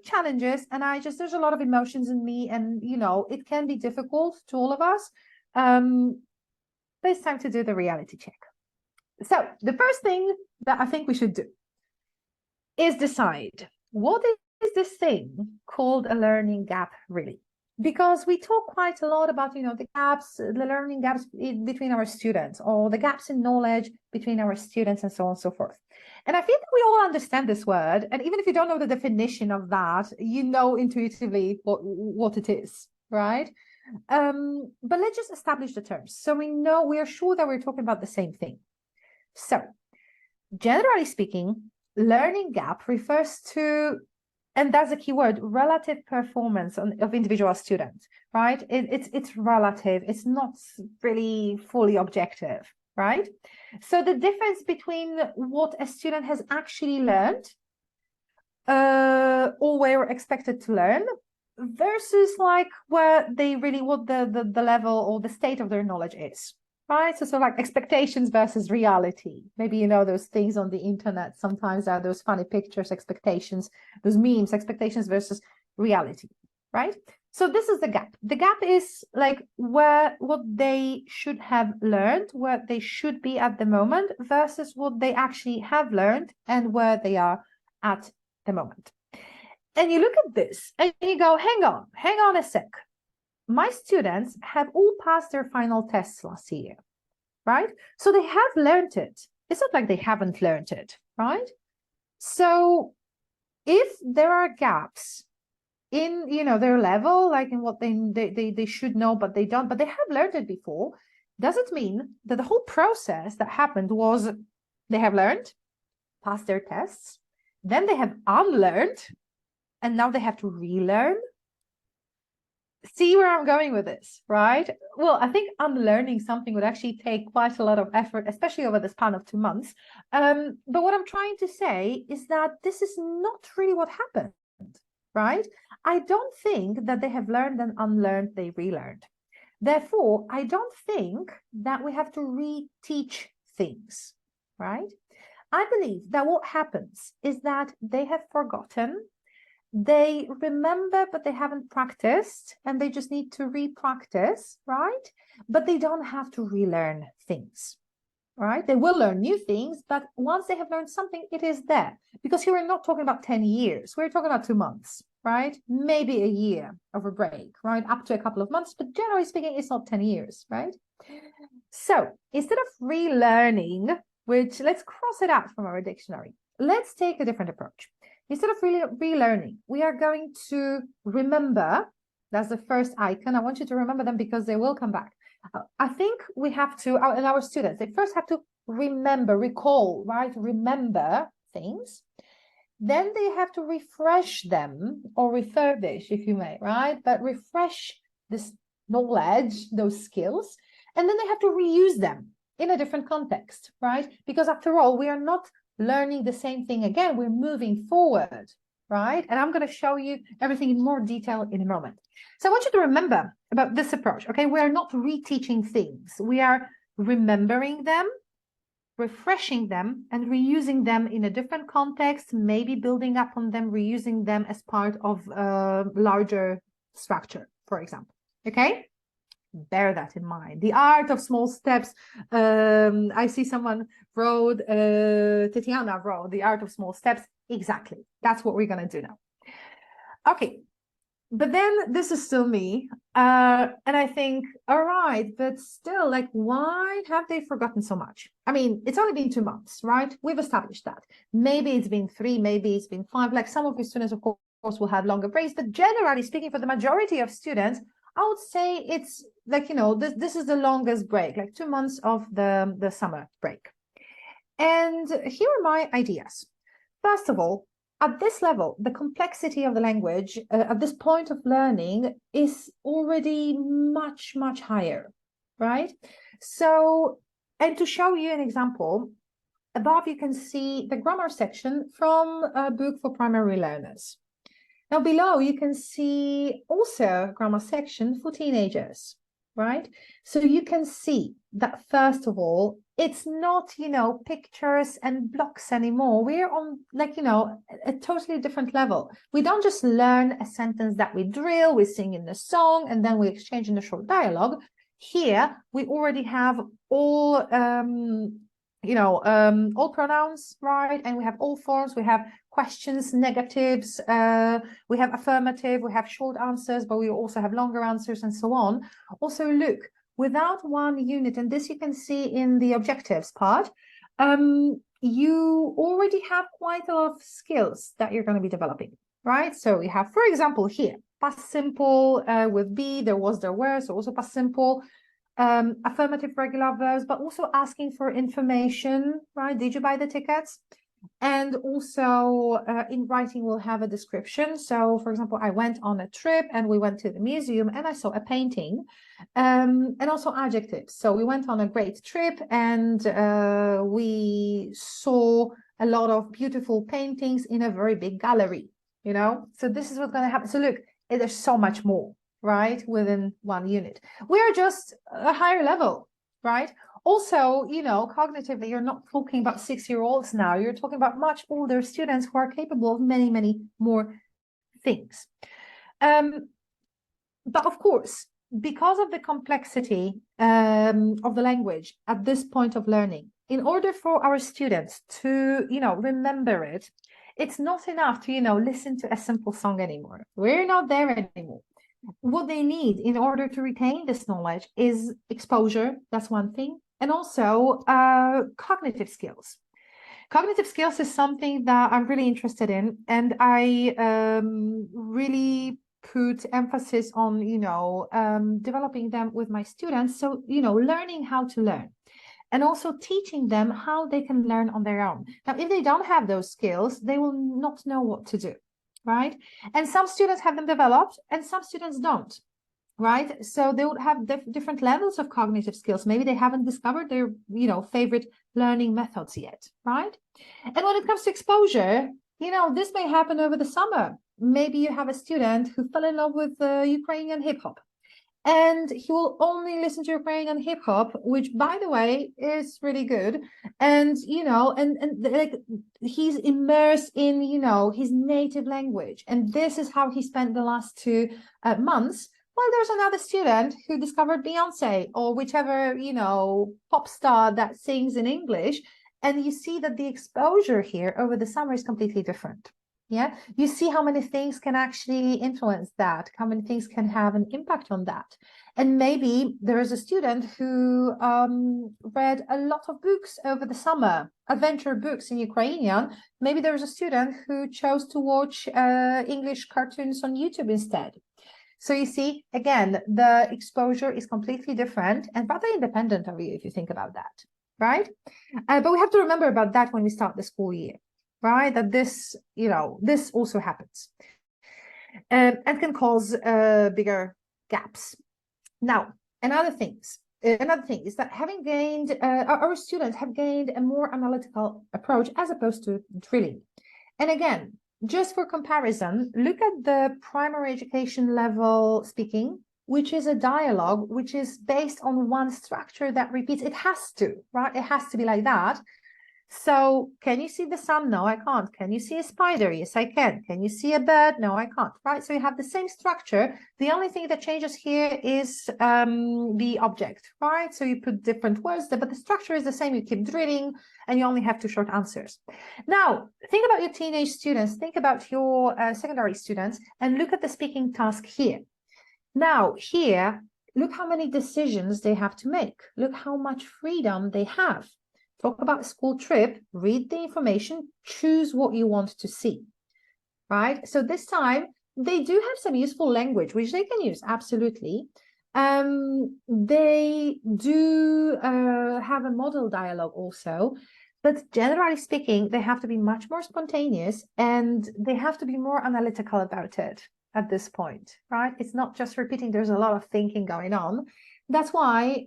challenges, and there's a lot of emotions in me, and it can be difficult to all of us, but it's time to do the reality check. So the first thing that I think we should do is decide, what is this thing called a learning gap really? Because we talk quite a lot about, the gaps, the learning gaps between our students, or the gaps in knowledge between our students, and so on and so forth. And I feel that we all understand this word. And even if you don't know the definition of that, you know intuitively what it is, right? But let's just establish the terms. So we are sure that we're talking about the same thing. So generally speaking, learning gap refers to, and that's a key word, relative performance of individual students, right? It's relative. It's not really fully objective, right? So the difference between what a student has actually learned or were expected to learn versus like what the level or the state of their knowledge is, right? So like expectations versus reality. Maybe those things on the internet sometimes are those funny pictures, expectations, those memes, expectations versus reality, right? So this is the gap. The gap is like what they should have learned, where they should be at the moment versus what they actually have learned and where they are at the moment. And you look at this and you go, hang on a sec. My students have all passed their final tests last year, right? So they have learned it. It's not like they haven't learned it, right? So if there are gaps in, their level, like in what they should know, but they don't, but they have learned it before, doesn't mean that the whole process that happened was they have learned, passed their tests, then they have unlearned, and now they have to relearn. See where I'm going with this, right? Well, I think unlearning something would actually take quite a lot of effort, especially over the span of 2 months. But what I'm trying to say is that this is not really what happened, right? I don't think that they have learned and unlearned, they relearned. Therefore, I don't think that we have to reteach things, right? I believe that what happens is that they have forgotten, they remember, but they haven't practiced, and they just need to re-practice, right? But they don't have to relearn things, right? They will learn new things, but once they have learned something, it is there. Because here we're not talking about 10 years, we're talking about 2 months, right? Maybe a year of a break, right? Up to a couple of months, but generally speaking, it's not 10 years, right? So instead of relearning, which let's cross it out from our dictionary, let's take a different approach. Instead of relearning, we are going to remember. That's the first icon. I want you to remember them because they will come back. I think we have to, and our students, they first have to remember, recall, right? Remember things. Then they have to refresh them, or refurbish, if you may, right? But refresh this knowledge, those skills, and then they have to reuse them in a different context, right? Because after all, we are not learning the same thing again, we're moving forward, right? And I'm going to show you everything in more detail in a moment. So I want you to remember about this approach, okay? We're not reteaching things. We are remembering them, refreshing them, and reusing them in a different context, maybe building up on them, reusing them as part of a larger structure, for example, okay? Bear that in mind. The art of small steps. I see someone wrote, Tatiana wrote, the art of small steps. Exactly. That's what we're going to do now. Okay. But then this is still me. And I think, all right, but still, like, why have they forgotten so much? I mean, it's only been 2 months, right? We've established that. Maybe it's been 3, maybe it's been 5. Like some of your students, of course, will have longer breaks. But generally speaking, for the majority of students, I would say it's like, this is the longest break, like 2 months of the summer break. And here are my ideas. First of all, at this level, the complexity of the language at this point of learning is already much, much higher, right? So, and to show you an example, above you can see the grammar section from a book for primary learners. Now below you can see also grammar section for teenagers, right? So you can see that, first of all, it's not, pictures and blocks anymore. We're on, like, a totally different level. We don't just learn a sentence that we drill, we sing in the song, and then we exchange in a short dialogue. Here, we already have all, all pronouns, right? And we have all forms, we have questions, negatives, we have affirmative, we have short answers, but we also have longer answers and so on. Also, look, without one unit, and this you can see in the objectives part, you already have quite a lot of skills that you're going to be developing, right? So we have, for example, here, past simple with be, there was, there were, so also past simple. Affirmative regular verbs, but also asking for information, right? Did you buy the tickets? And also in writing, we'll have a description. So, for example, I went on a trip and we went to the museum and I saw a painting, and also adjectives. So we went on a great trip and we saw a lot of beautiful paintings in a very big gallery, So this is what's going to happen. So look, there's so much more, right, within one unit. We are just a higher level, right? Also, cognitively, you're not talking about 6-year-olds now. You're talking about much older students who are capable of many, many more things. But of course, because of the complexity of the language at this point of learning, in order for our students to, remember it, it's not enough to, listen to a simple song anymore. We're not there anymore. What they need in order to retain this knowledge is exposure. That's one thing. And also cognitive skills. Cognitive skills is something that I'm really interested in. And I really put emphasis on, developing them with my students. So, learning how to learn. And also teaching them how they can learn on their own. Now, if they don't have those skills, they will not know what to do. Right? And some students have them developed and some students don't, right? So they would have different levels of cognitive skills. Maybe they haven't discovered their, favorite learning methods yet, right? And when it comes to exposure, this may happen over the summer. Maybe you have a student who fell in love with Ukrainian hip hop. And he will only listen to Ukrainian hip hop, which, by the way, is really good. And like he's immersed in his native language, and this is how he spent the last 2 months. Well, there's another student who discovered Beyonce or whichever pop star that sings in English, and you see that the exposure here over the summer is completely different. Yeah, you see how many things can actually influence that, how many things can have an impact on that. And maybe there is a student who read a lot of books over the summer, adventure books in Ukrainian. Maybe there is a student who chose to watch English cartoons on YouTube instead. So you see, again, the exposure is completely different and rather independent of you if you think about that, right? But we have to remember about that when we start the school year. Right, that this, this also happens and can cause bigger gaps. Now, another thing is that having gained, our students have gained a more analytical approach as opposed to drilling. And again, just for comparison, look at the primary education level speaking, which is a dialogue, which is based on one structure that repeats. It has to, right? It has to be like that. So can you see the sun? No, I can't. Can you see a spider? Yes, I can. Can you see a bird? No, I can't. Right. So you have the same structure. The only thing that changes here is the object, right? So you put different words there, but the structure is the same. You keep drilling and you only have 2 short answers. Now, think about your teenage students. Think about your secondary students and look at the speaking task here. Now, here, look how many decisions they have to make. Look how much freedom they have. Talk about a school trip, read the information, choose what you want to see, right? So this time, they do have some useful language, which they can use, absolutely. They do have a model dialogue also, but generally speaking, they have to be much more spontaneous and they have to be more analytical about it at this point, right? It's not just repeating, there's a lot of thinking going on. That's why,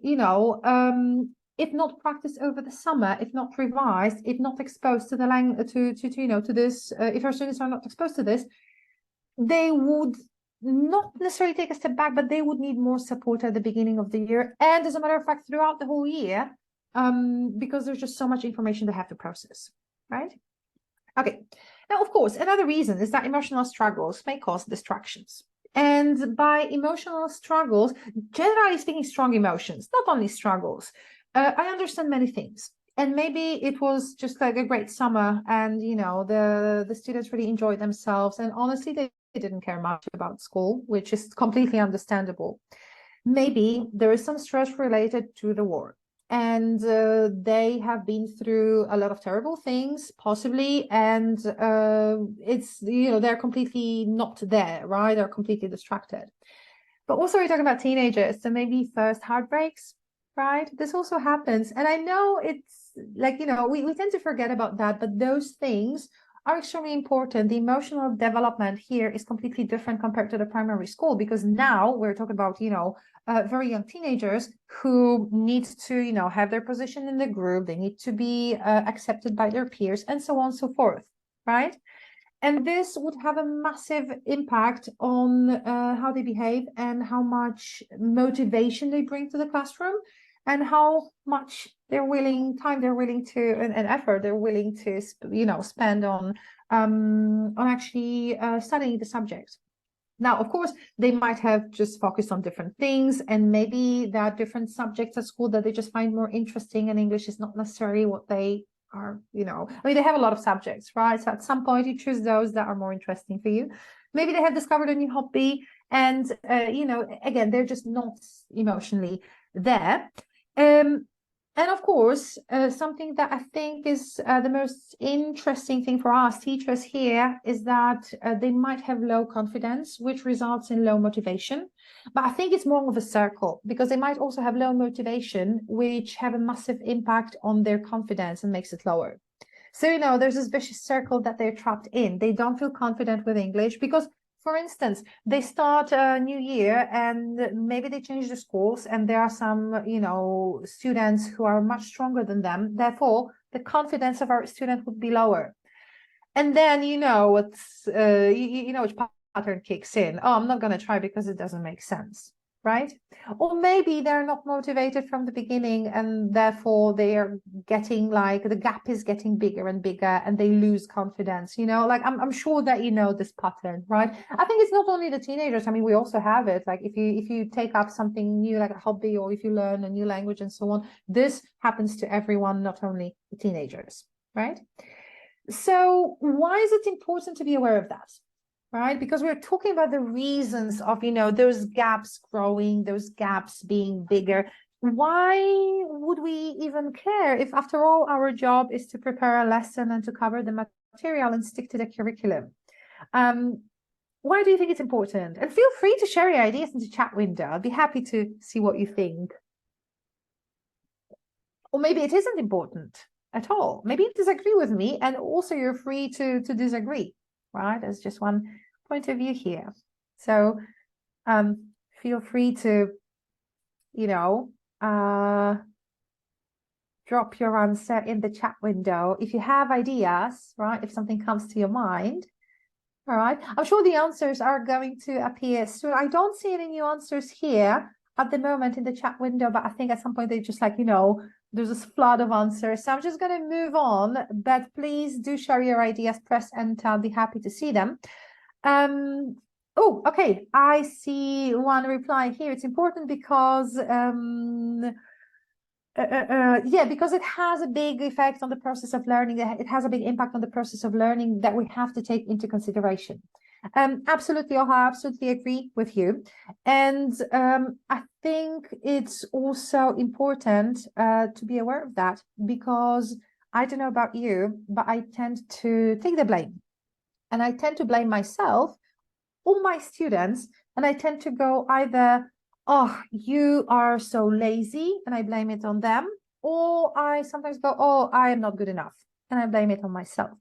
if not practiced over the summer, if not revised, if not exposed to the language, to this, if our students are not exposed to this, they would not necessarily take a step back, but they would need more support at the beginning of the year. And as a matter of fact, throughout the whole year, because there's just so much information they have to process, right? Okay. Now, of course, another reason is that emotional struggles may cause distractions. And by emotional struggles, generally speaking, strong emotions, not only struggles. I understand many things. And maybe it was just like a great summer and, you know, the students really enjoyed themselves. And honestly, they didn't care much about school, which is completely understandable. Maybe there is some stress related to the war and they have been through a lot of terrible things possibly, and it's, you know, they're completely not there, right? They're completely distracted. But also we're talking about teenagers, so maybe first heartbreaks, right? This also happens. And I know it's like, you know, we tend to forget about that, but those things are extremely important. The emotional development here is completely different compared to the primary school, because now we're talking about, you know, very young teenagers who need to, you know, have their position in the group. They need to be accepted by their peers and so on and so forth, right? And this would have a massive impact on how they behave and how much motivation they bring to the classroom and how much time they're willing to, and effort they're willing to, you know, spend on actually studying the subject. Now, of course, they might have just focused on different things, and maybe there are different subjects at school that they just find more interesting, and English is not necessarily what they are, you know, I mean, they have a lot of subjects, right? So at some point you choose those that are more interesting for you. Maybe they have discovered a new hobby and, you know, again, they're just not emotionally there. And of course, something that I think is the most interesting thing for us teachers here is that they might have low confidence, which results in low motivation. But I think it's more of a circle, because they might also have low motivation, which have a massive impact on their confidence and makes it lower. So, you know, there's this vicious circle that they're trapped in. They don't feel confident with English because, for instance, they start a new year and maybe they change the schools and there are some, you know, students who are much stronger than them. Therefore, the confidence of our student would be lower. And then, you know, it's, you know, which pattern kicks in. Oh, I'm not going to try because it doesn't make sense, right? Or maybe they're not motivated from the beginning and therefore they are getting like the gap is getting bigger and bigger and they lose confidence, you know, like I'm sure that you know this pattern, right? I think it's not only the teenagers. I mean, we also have it. Like if you take up something new, like a hobby, or if you learn a new language and so on, this happens to everyone, not only the teenagers, right? So why is it important to be aware of that? Right? Because we're talking about the reasons of, you know, those gaps growing, those gaps being bigger. Why would we even care if, after all, our job is to prepare a lesson and to cover the material and stick to the curriculum? Why do you think it's important? And feel free to share your ideas in the chat window. I'll be happy to see what you think. Or maybe it isn't important at all. Maybe you disagree with me, and also you're free to disagree, right? There's just one point of view here. So feel free to, you know, drop your answer in the chat window. If you have ideas, right? If something comes to your mind, all right? I'm sure the answers are going to appear soon. I don't see any new answers here at the moment in the chat window, but I think at some point they just, like, you know, there's this flood of answers. So I'm just going to move on, but please do share your ideas, press enter. I'll be happy to see them. Oh, okay. I see one reply here. It's important because, yeah, because it has a big effect on the process of learning. It has a big impact on the process of learning that we have to take into consideration. Absolutely, I absolutely agree with you. And I think it's also important to be aware of that, because I don't know about you, but I tend to take the blame. And I tend to blame myself or my students. And I tend to go either, oh, you are so lazy, and I blame it on them. Or I sometimes go, oh, I am not good enough, and I blame it on myself.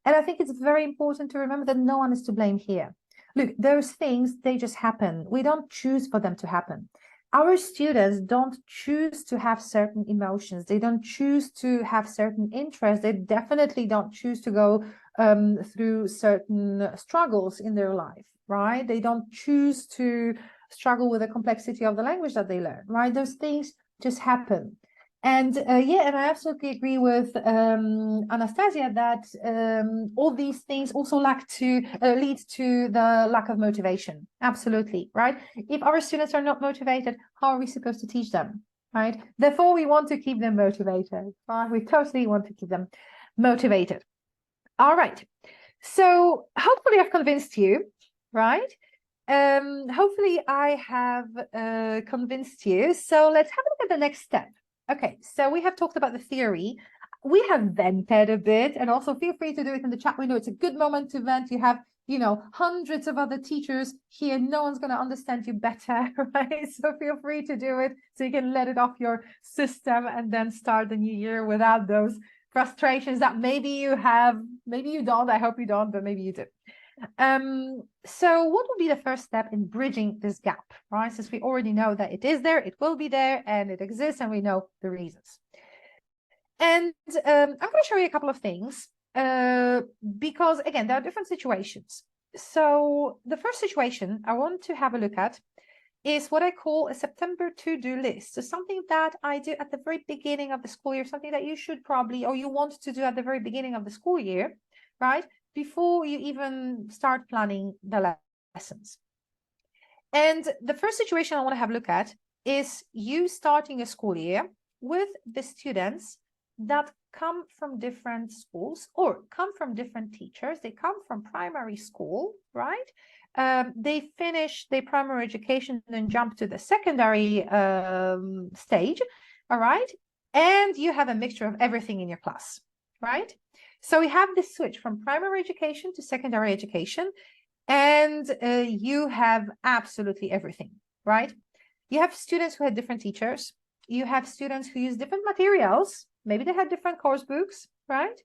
And I think it's very important to remember that no one is to blame here. Look, those things, they just happen. We don't choose for them to happen. Our students don't choose to have certain emotions. They don't choose to have certain interests. They definitely don't choose to go through certain struggles in their life, right? They don't choose to struggle with the complexity of the language that they learn, right? Those things just happen. And yeah, and I absolutely agree with Anastasia that all these things also lead to the lack of motivation. Absolutely, right? If our students are not motivated, how are we supposed to teach them, right? Therefore, we want to keep them motivated, right? We totally want to keep them motivated. All right. So hopefully I've convinced you, right? Hopefully I have convinced you. So let's have a look at the next step. Okay, so we have talked about the theory. We have vented a bit, and also feel free to do it in the chat window. It's a good moment to vent. You have, you know, hundreds of other teachers here. No one's going to understand you better, right? So feel free to do it so you can let it off your system and then start the new year without those frustrations that maybe you have, maybe you don't. I hope you don't, but maybe you do. So what would be the first step in bridging this gap, right? Since we already know that it is there, it will be there, and it exists, and we know the reasons. And I'm going to show you a couple of things because, again, there are different situations. So the first situation I want to have a look at is what I call a September to-do list. So something that I do at the very beginning of the school year, something that you should probably, or you want to do at the very beginning of the school year, right? Before you even start planning the lessons. And the first situation I want to have a look at is you starting a school year with the students that come from different schools or come from different teachers. They come from primary school, right? They finish their primary education and jump to the secondary stage, all right? And you have a mixture of everything in your class, right? So we have this switch from primary education to secondary education, and you have absolutely everything, right? You have students who had different teachers. You have students who use different materials. Maybe they had different course books, right?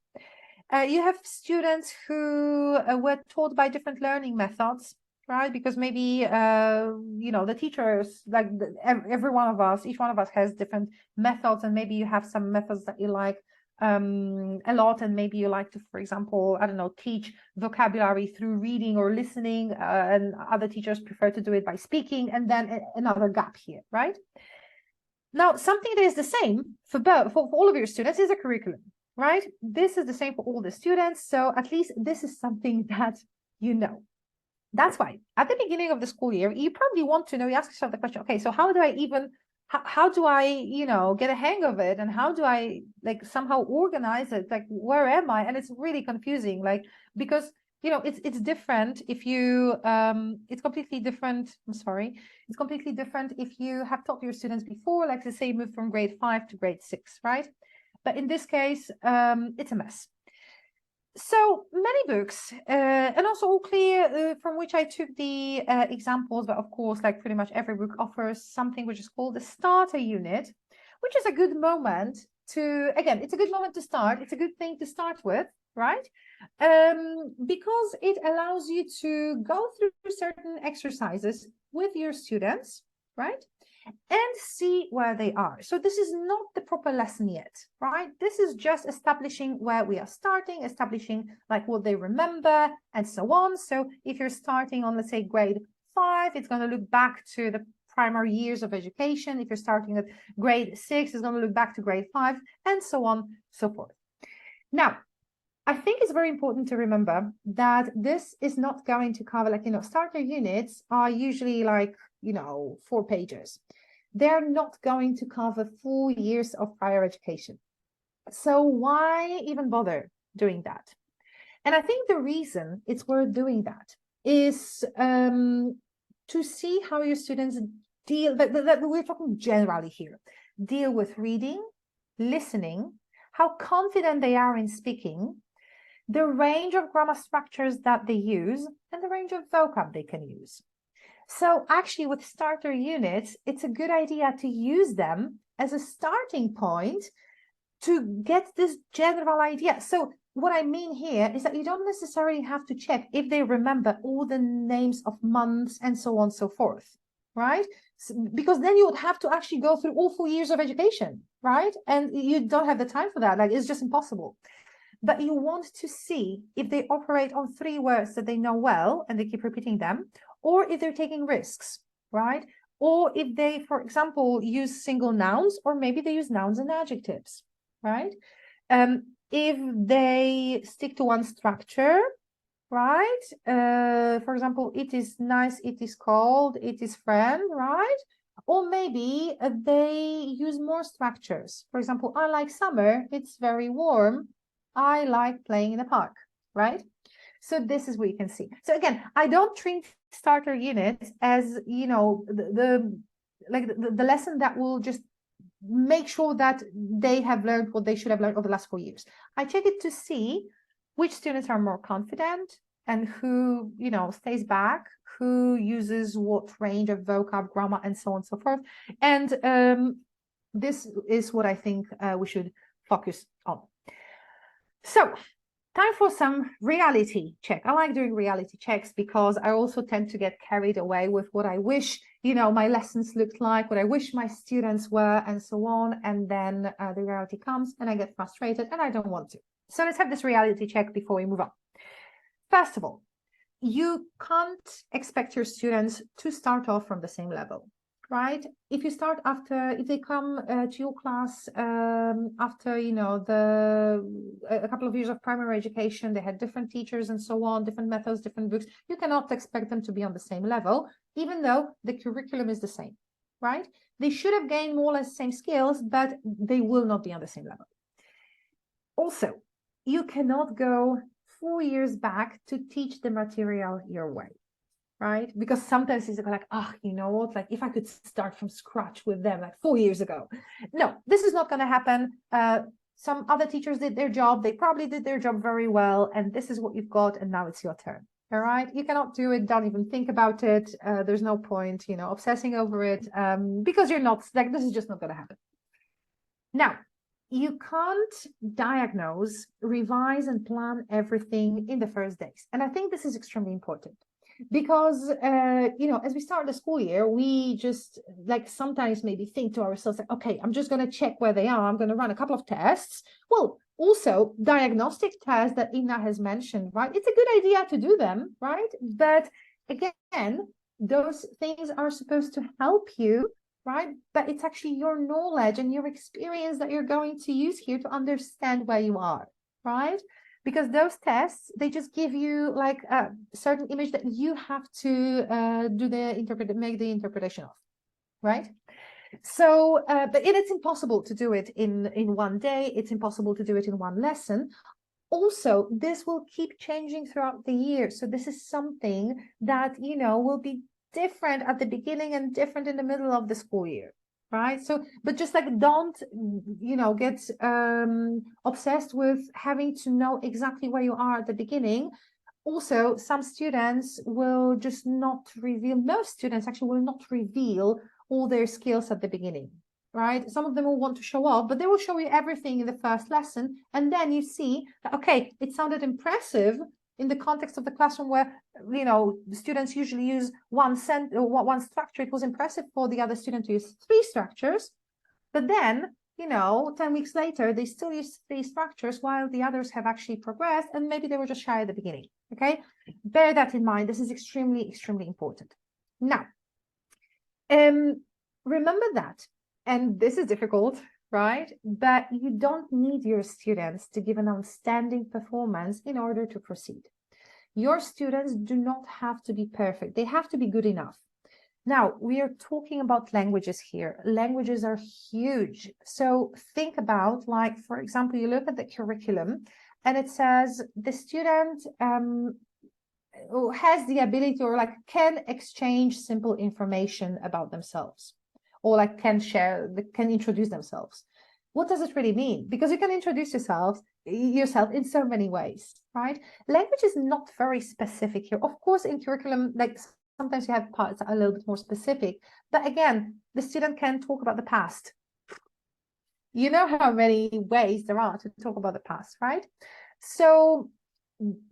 You have students who were taught by different learning methods, right? Because maybe, you know, the teachers, like every one of us, each one of us has different methods, and maybe you have some methods that you like a lot, and maybe you like to, for example, I don't know, teach vocabulary through reading or listening, and other teachers prefer to do it by speaking, and then another gap here, right? Now, something that is the same for all of your students is a curriculum, right? This is the same for all the students, so at least this is something that you know. That's why at the beginning of the school year, you probably want to know, you ask yourself the question, okay, so how do I even how do I, you know, get a hang of it, and how do I like somehow organize it? Like, where am I? And it's really confusing, like, because, you know, it's different if you it's completely different. I'm sorry, it's completely different if you have taught your students before, like to say move from grade 5 to grade 6, right? But in this case, it's a mess. So many books, and also all clear from which I took the examples, but of course, like pretty much every book offers something which is called the starter unit, which is a good moment to, again, it's a good moment to start. It's a good thing to start with, right? Because it allows you to go through certain exercises with your students, right? And see where they are. So this is not the proper lesson yet, right? This is just establishing where we are starting, establishing like what they remember and so on. So if you're starting on, let's say, grade 5, it's going to look back to the primary years of education. If you're starting at grade 6, it's going to look back to grade 5, and so on, so forth. Now, I think it's very important to remember that this is not going to cover, like, you know, starter units are usually like, you know, 4 pages. They're not going to cover 4 years of prior education. So why even bother doing that? And I think the reason it's worth doing that is to see how your students deal, but we're talking generally here, deal with reading, listening, how confident they are in speaking, the range of grammar structures that they use, and the range of vocab they can use. So actually with starter units, it's a good idea to use them as a starting point to get this general idea. So what I mean here is that you don't necessarily have to check if they remember all the names of months and so on and so forth, right? Because then you would have to actually go through all 4 years of education, right? And you don't have the time for that. Like, it's just impossible. but you want to see if they operate on 3 words that they know well and they keep repeating them, or if they're taking risks, right? Or if they, for example, use single nouns, or maybe they use nouns and adjectives, right? If they stick to one structure, right? For example, it is nice, it is cold, it is friend, right? Or maybe they use more structures. For example, I like summer, it's very warm. I like playing in the park, right? So this is what you can see. So again, I don't treat starter units as, you know, the lesson that will just make sure that they have learned what they should have learned over the last 4 years. I check it to see which students are more confident and who, you know, stays back, who uses what range of vocab, grammar, and so on and so forth. And this is what I think we should focus on. So time for some reality check. I like doing reality checks because I also tend to get carried away with what I wish, you know, my lessons looked like, what I wish my students were, and so on. And then the reality comes and I get frustrated and I don't want to. So let's have this reality check before we move on. First of all, you can't expect your students to start off from the same level, right? If you start if they come to your class after, you know, a couple of years of primary education, they had different teachers and so on, different methods, different books, you cannot expect them to be on the same level, even though the curriculum is the same, right? They should have gained more or less the same skills, but they will not be on the same level. Also, you cannot go 4 years back to teach the material your way, right? Because sometimes it's like, oh, you know what, like if I could start from scratch with them like 4 years ago. No, this is not going to happen. Some other teachers did their job. They probably did their job very well. And this is what you've got. And now it's your turn. All right. You cannot do it. Don't even think about it. There's no point, you know, obsessing over it because you're not like, this is just not going to happen. Now, you can't diagnose, revise, and plan everything in the first days. And I think this is extremely important because, you know, as we start the school year, we just like sometimes maybe think to ourselves, like, okay, I'm just going to check where they are. I'm going to run a couple of tests. Well, also diagnostic tests that Ina has mentioned, right? It's a good idea to do them, right? But again, those things are supposed to help you, right? But it's actually your knowledge and your experience that you're going to use here to understand where you are, right? Because those tests, they just give you like a certain image that you have to make the interpretation of, right? So, but it's impossible to do it in one day. It's impossible to do it in one lesson. Also, this will keep changing throughout the year. So this is something that, you know, will be different at the beginning and different in the middle of the school year, right? So, but just like don't, you know, get obsessed with having to know exactly where you are at the beginning. Also, some students will just not reveal, most students actually will not reveal all their skills at the beginning, right? Some of them will want to show off, but they will show you everything in the first lesson. And then you see that, okay, it sounded impressive in the context of the classroom where, you know, the students usually use one structure. It was impressive for the other student to use 3 structures. But then, you know, 10 weeks later, they still use 3 structures while the others have actually progressed and maybe they were just shy at the beginning, okay? Bear that in mind. This is extremely, extremely important. Now, remember that, and this is difficult, right? But you don't need your students to give an outstanding performance in order to proceed. Your students do not have to be perfect. They have to be good enough. Now, we are talking about languages here. Languages are huge. So think about, like, for example, you look at the curriculum and it says the student has the ability or like can exchange simple information about themselves or like can introduce themselves. What does it really mean? Because you can introduce yourself in so many ways, right? Language is not very specific here. Of course, in curriculum, like sometimes you have parts that are a little bit more specific, but again, the student can talk about the past. You know how many ways there are to talk about the past, right? So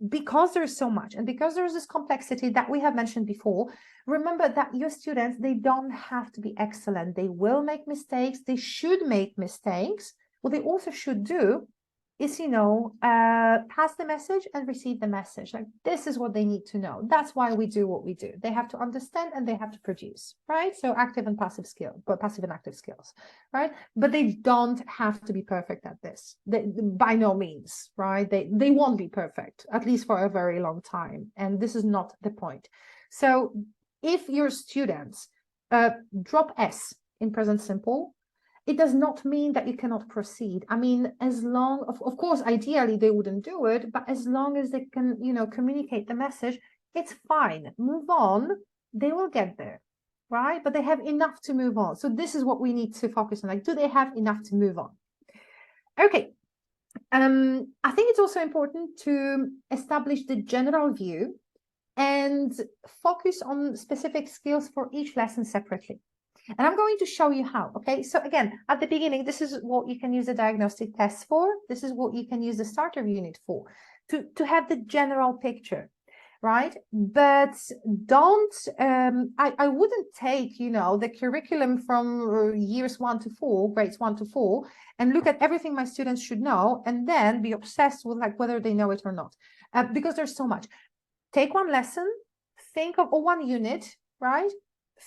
because there's so much and because there's this complexity that we have mentioned before, remember that your students, they don't have to be excellent. They will make mistakes. They should make mistakes. What they also should do is, pass the message and receive the message. Like, this is what they need to know. That's why we do what we do. They have to understand and they have to produce, right? So active and passive skill, but passive and active skills, right? But they don't have to be perfect at this. By no means, right? They won't be perfect, at least for a very long time. And this is not the point. So if your students drop S in present simple, it does not mean that you cannot proceed. I mean, as long, of course, ideally they wouldn't do it, but as long as they can, communicate the message, it's fine. Move on, they will get there, right? But they have enough to move on. So this is what we need to focus on. Like, do they have enough to move on? Okay. I think it's also important to establish the general view and focus on specific skills for each lesson separately. And I'm going to show you how, okay? So again, at the beginning, this is what you can use the diagnostic test for. This is what you can use the starter unit for, to have the general picture, right? But don't, I wouldn't take, the curriculum from years 1 to 4, grades 1 to 4, and look at everything my students should know, and then be obsessed with like whether they know it or not, because there's so much. Take one lesson, think of, or one unit, right?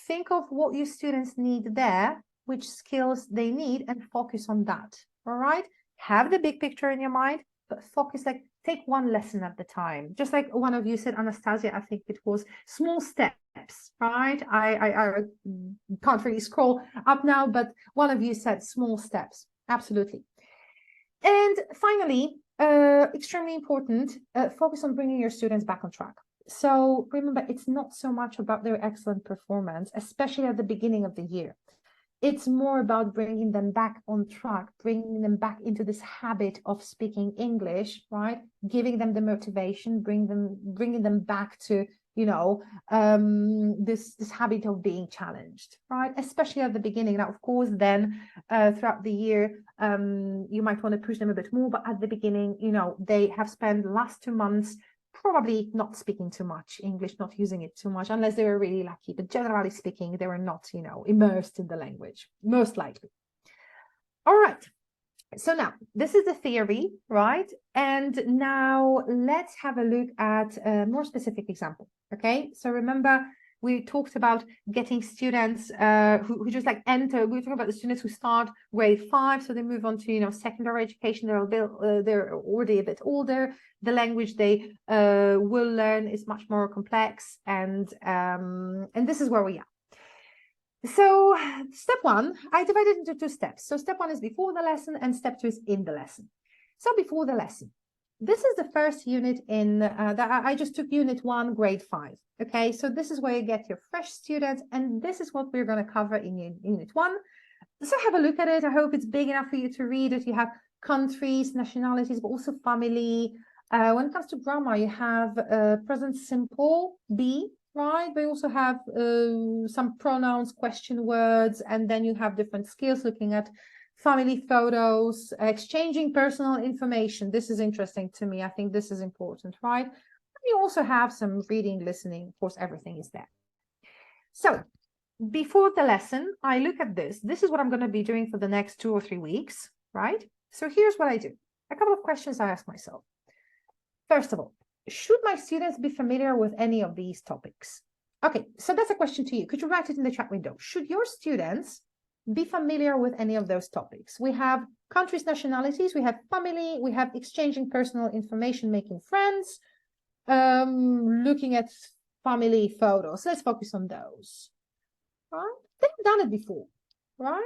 Think of what your students need there, which skills they need, and focus on that, all right? Have the big picture in your mind, but focus, like, take one lesson at the time. Just like one of you said, Anastasia, I think it was small steps, right? I can't really scroll up now, but one of you said small steps, absolutely. And finally, extremely important, focus on bringing your students back on track. So remember, it's not so much about their excellent performance, especially at the beginning of the year. It's more about bringing them back on track, bringing them back into this habit of speaking English, right? Giving them the motivation, bringing them back to, this habit of being challenged, right? Especially at the beginning. Now, of course, then throughout the year, you might want to push them a bit more, but at the beginning, they have spent the last 2 months probably not speaking too much English, not using it too much, unless they were really lucky. But generally speaking, they were not, immersed in the language, most likely. All right. So now this is the theory, right? And now let's have a look at a more specific example. Okay. So remember, we talked about getting students who just like enter. We talk about the students who start grade 5, so they move on to secondary education. They're already a bit older. The language they will learn is much more complex, and this is where we are. So step 1, I divided into 2 steps. So step 1 is before the lesson, and step 2 is in the lesson. So before the lesson, this is the first unit in that I just took unit 1, grade 5. Okay, so this is where you get your fresh students, and this is what we're going to cover in unit 1. So have a look at it. I hope it's big enough for you to read it. You have countries, nationalities, but also family. When it comes to grammar, you have present simple, be, right? But you also have some pronouns, question words, and then you have different skills looking at family photos, exchanging personal information. This is interesting to me. I think this is important, right? And you also have some reading, listening. Of course, everything is there. So before the lesson, I look at this. This is what I'm going to be doing for the next 2 or 3 weeks, right? So here's what I do. A couple of questions I ask myself. First of all, should my students be familiar with any of these topics? Okay, so that's a question to you. Could you write it in the chat window? Should your students be familiar with any of those topics? We have countries, nationalities, we have family, we have exchanging personal information, making friends, looking at family photos. Let's focus on those. Right? They've done it before, right?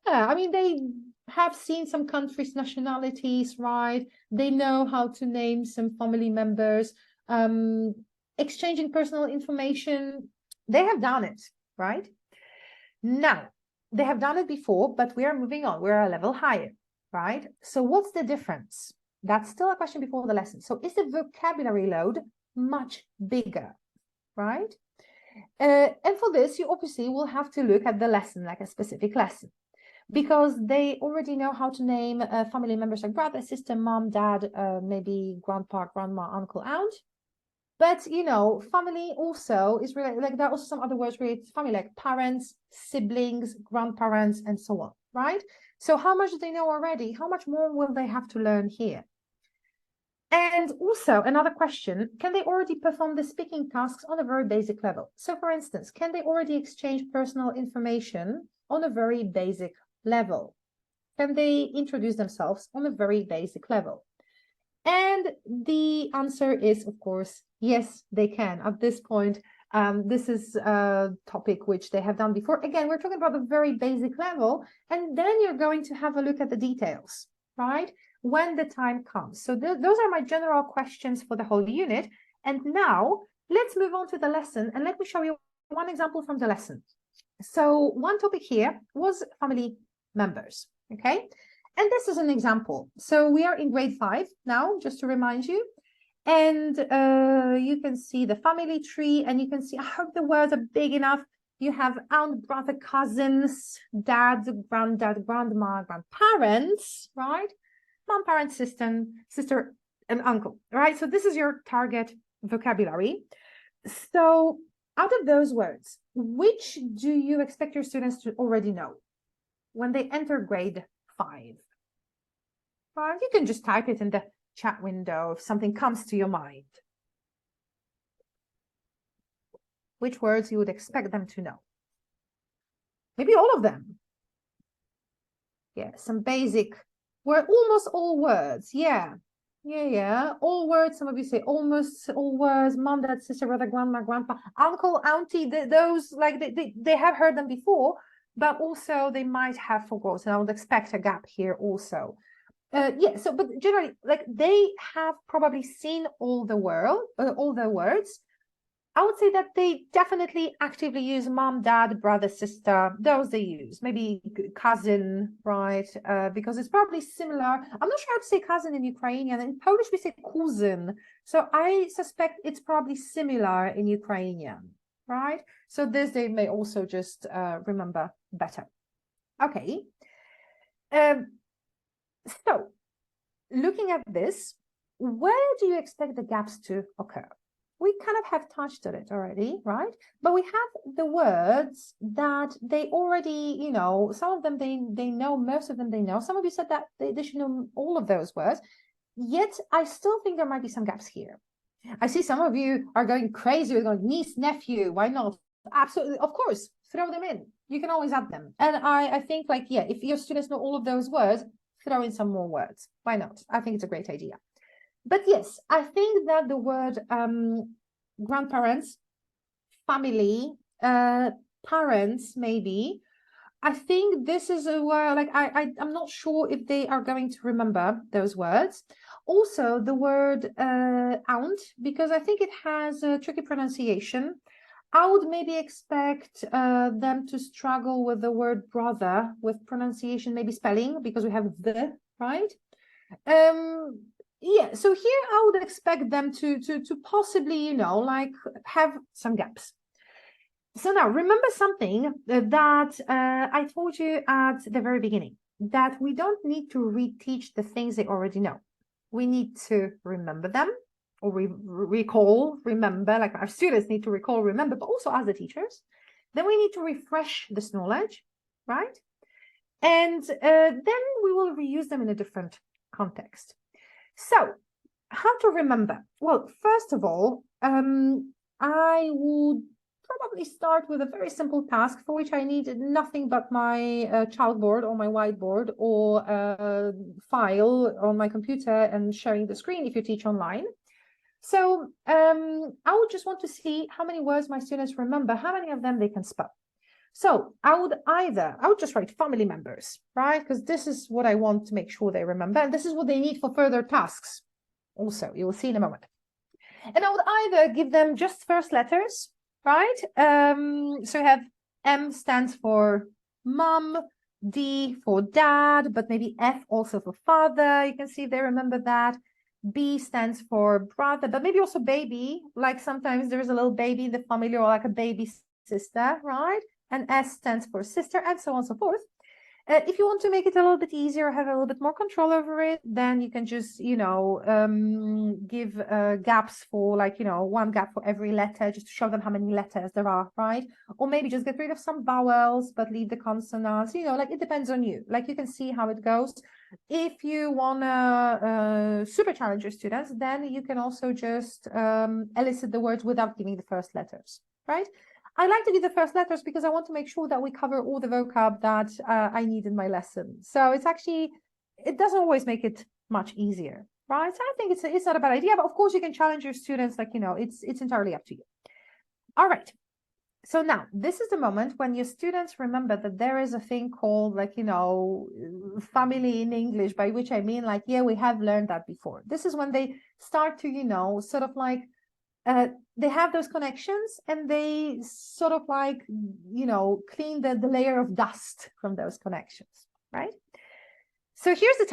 Yeah, I mean, they have seen some countries, nationalities, right? They know how to name some family members, exchanging personal information. They have done it, right? Now, they have done it before, but we are moving on. We're a level higher, right? So what's the difference? That's still a question before the lesson. So is the vocabulary load much bigger, right? And for this, you obviously will have to look at the lesson, like a specific lesson, because they already know how to name family members like brother, sister, mom, dad, maybe grandpa, grandma, uncle, aunt. But, family also is related, like there are also some other words related to family, like parents, siblings, grandparents, and so on, right? So how much do they know already? How much more will they have to learn here? And also another question, can they already perform the speaking tasks on a very basic level? So for instance, can they already exchange personal information on a very basic level? Can they introduce themselves on a very basic level? And the answer is, of course, yes, they can. At this point, this is a topic which they have done before. Again, we're talking about the very basic level, and then you're going to have a look at the details, right? When the time comes. So those are my general questions for the whole unit. And now let's move on to the lesson, and let me show you one example from the lesson. So one topic here was family members, okay? And this is an example. So we are in grade 5 now, just to remind you. And you can see the family tree, and you can see, I hope the words are big enough. You have aunt, brother, cousins, dad, granddad, grandma, grandparents, right? Mom, parents, sister, and uncle, right? So this is your target vocabulary. So out of those words, which do you expect your students to already know when they enter grade 5? You can just type it in the chat window if something comes to your mind. Which words you would expect them to know? Maybe all of them. Yeah, some basic word, almost all words. Yeah. All words. Some of you say almost all words. Mom, dad, sister, brother, grandma, grandpa, uncle, auntie. Those, like, they have heard them before, but also they might have forgotten. I would expect a gap here also. But generally, like, they have probably seen all the words. I would say that they definitely actively use mom, dad, brother, sister. Those they use. Maybe cousin, right? Because it's probably similar. I'm not sure how to say cousin in Ukrainian. In Polish, we say kuzyn. So I suspect it's probably similar in Ukrainian, right? So this they may also just remember better. Okay. So, looking at this, where do you expect the gaps to occur? We kind of have touched on it already, right? But we have the words that they already, some of them they know, most of them they know. Some of you said that they should know all of those words. Yet, I still think there might be some gaps here. I see some of you are going crazy. You're going, niece, nephew, why not? Absolutely, of course, throw them in. You can always add them. And I think, if your students know all of those words, throw in some more words. Why not? I think it's a great idea. But yes, I think that the word grandparents, family, parents, maybe, I think this is a word, I'm not sure if they are going to remember those words. Also, the word aunt, because I think it has a tricky pronunciation. I would maybe expect them to struggle with the word brother, with pronunciation, maybe spelling, because we have the, right? So here I would expect them to possibly, have some gaps. So now remember something that I told you at the very beginning, that we don't need to reteach the things they already know. We need to remember them, or remember, like our students need to recall, remember, but also as the teachers. Then we need to refresh this knowledge, right? And then we will reuse them in a different context. So how to remember? Well, first of all, I would probably start with a very simple task for which I need nothing but my chalkboard or my whiteboard or a file on my computer and sharing the screen if you teach online. So I would just want to see how many words my students remember, how many of them they can spell. So I would just write family members, right? Because this is what I want to make sure they remember. And this is what they need for further tasks. Also, you will see in a moment. And I would either give them just first letters, right? So you have M stands for mom, D for dad, but maybe F also for father. You can see they remember that. B stands for brother, but maybe also baby. Like sometimes there's a little baby in the family, or like a baby sister, right? And S stands for sister, and so on and so forth. If you want to make it a little bit easier, have a little bit more control over it, then you can just, give gaps for like, one gap for every letter, just to show them how many letters there are, right? Or maybe just get rid of some vowels, but leave the consonants, like it depends on you. Like you can see how it goes. If you want to super challenge your students, then you can also just elicit the words without giving the first letters, right? I like to do the first letters because I want to make sure that we cover all the vocab that I need in my lesson. So it doesn't always make it much easier, right? So I think it's not a bad idea, but of course you can challenge your students, like, it's entirely up to you. All right. So now this is the moment when your students remember that there is a thing called like, family in English, by which I mean like, yeah, we have learned that before. This is when they start to, sort of like, they have those connections and they sort of like, clean the layer of dust from those connections, right? So here's the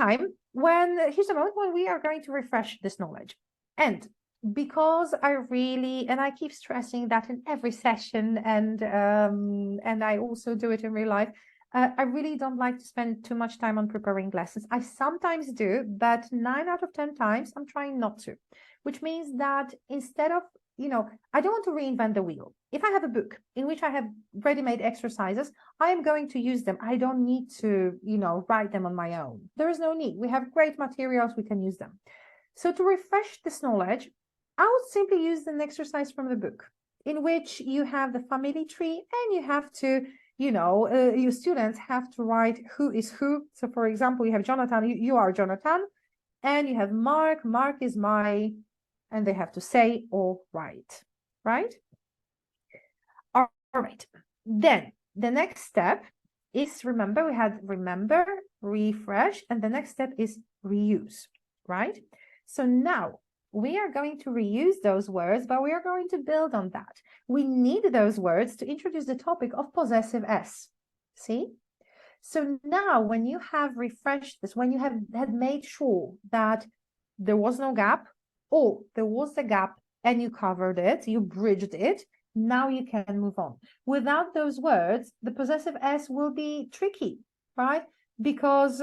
moment when we are going to refresh this knowledge. And because I keep stressing that in every session, and I also do it in real life, I really don't like to spend too much time on preparing lessons. I sometimes do, but 9 out of 10 times I'm trying not to, which means that instead of, I don't want to reinvent the wheel. If I have a book in which I have ready-made exercises, I am going to use them. I don't need to, write them on my own. There is no need. We have great materials, we can use them. So to refresh this knowledge, I would simply use an exercise from the book in which you have the family tree and you have to, your students have to write who is who. So for example, you have Jonathan, you are Jonathan, and you have Mark is my, and they have to say or write, right? All right. Then the next step is, remember, we had remember, refresh, and the next step is reuse, right? So now we are going to reuse those words, but we are going to build on that. We need those words to introduce the topic of possessive S. See? So now when you have refreshed this, when you had made sure that there was no gap, or there was a gap and you covered it, you bridged it, now you can move on. Without those words, the possessive S will be tricky, right? Because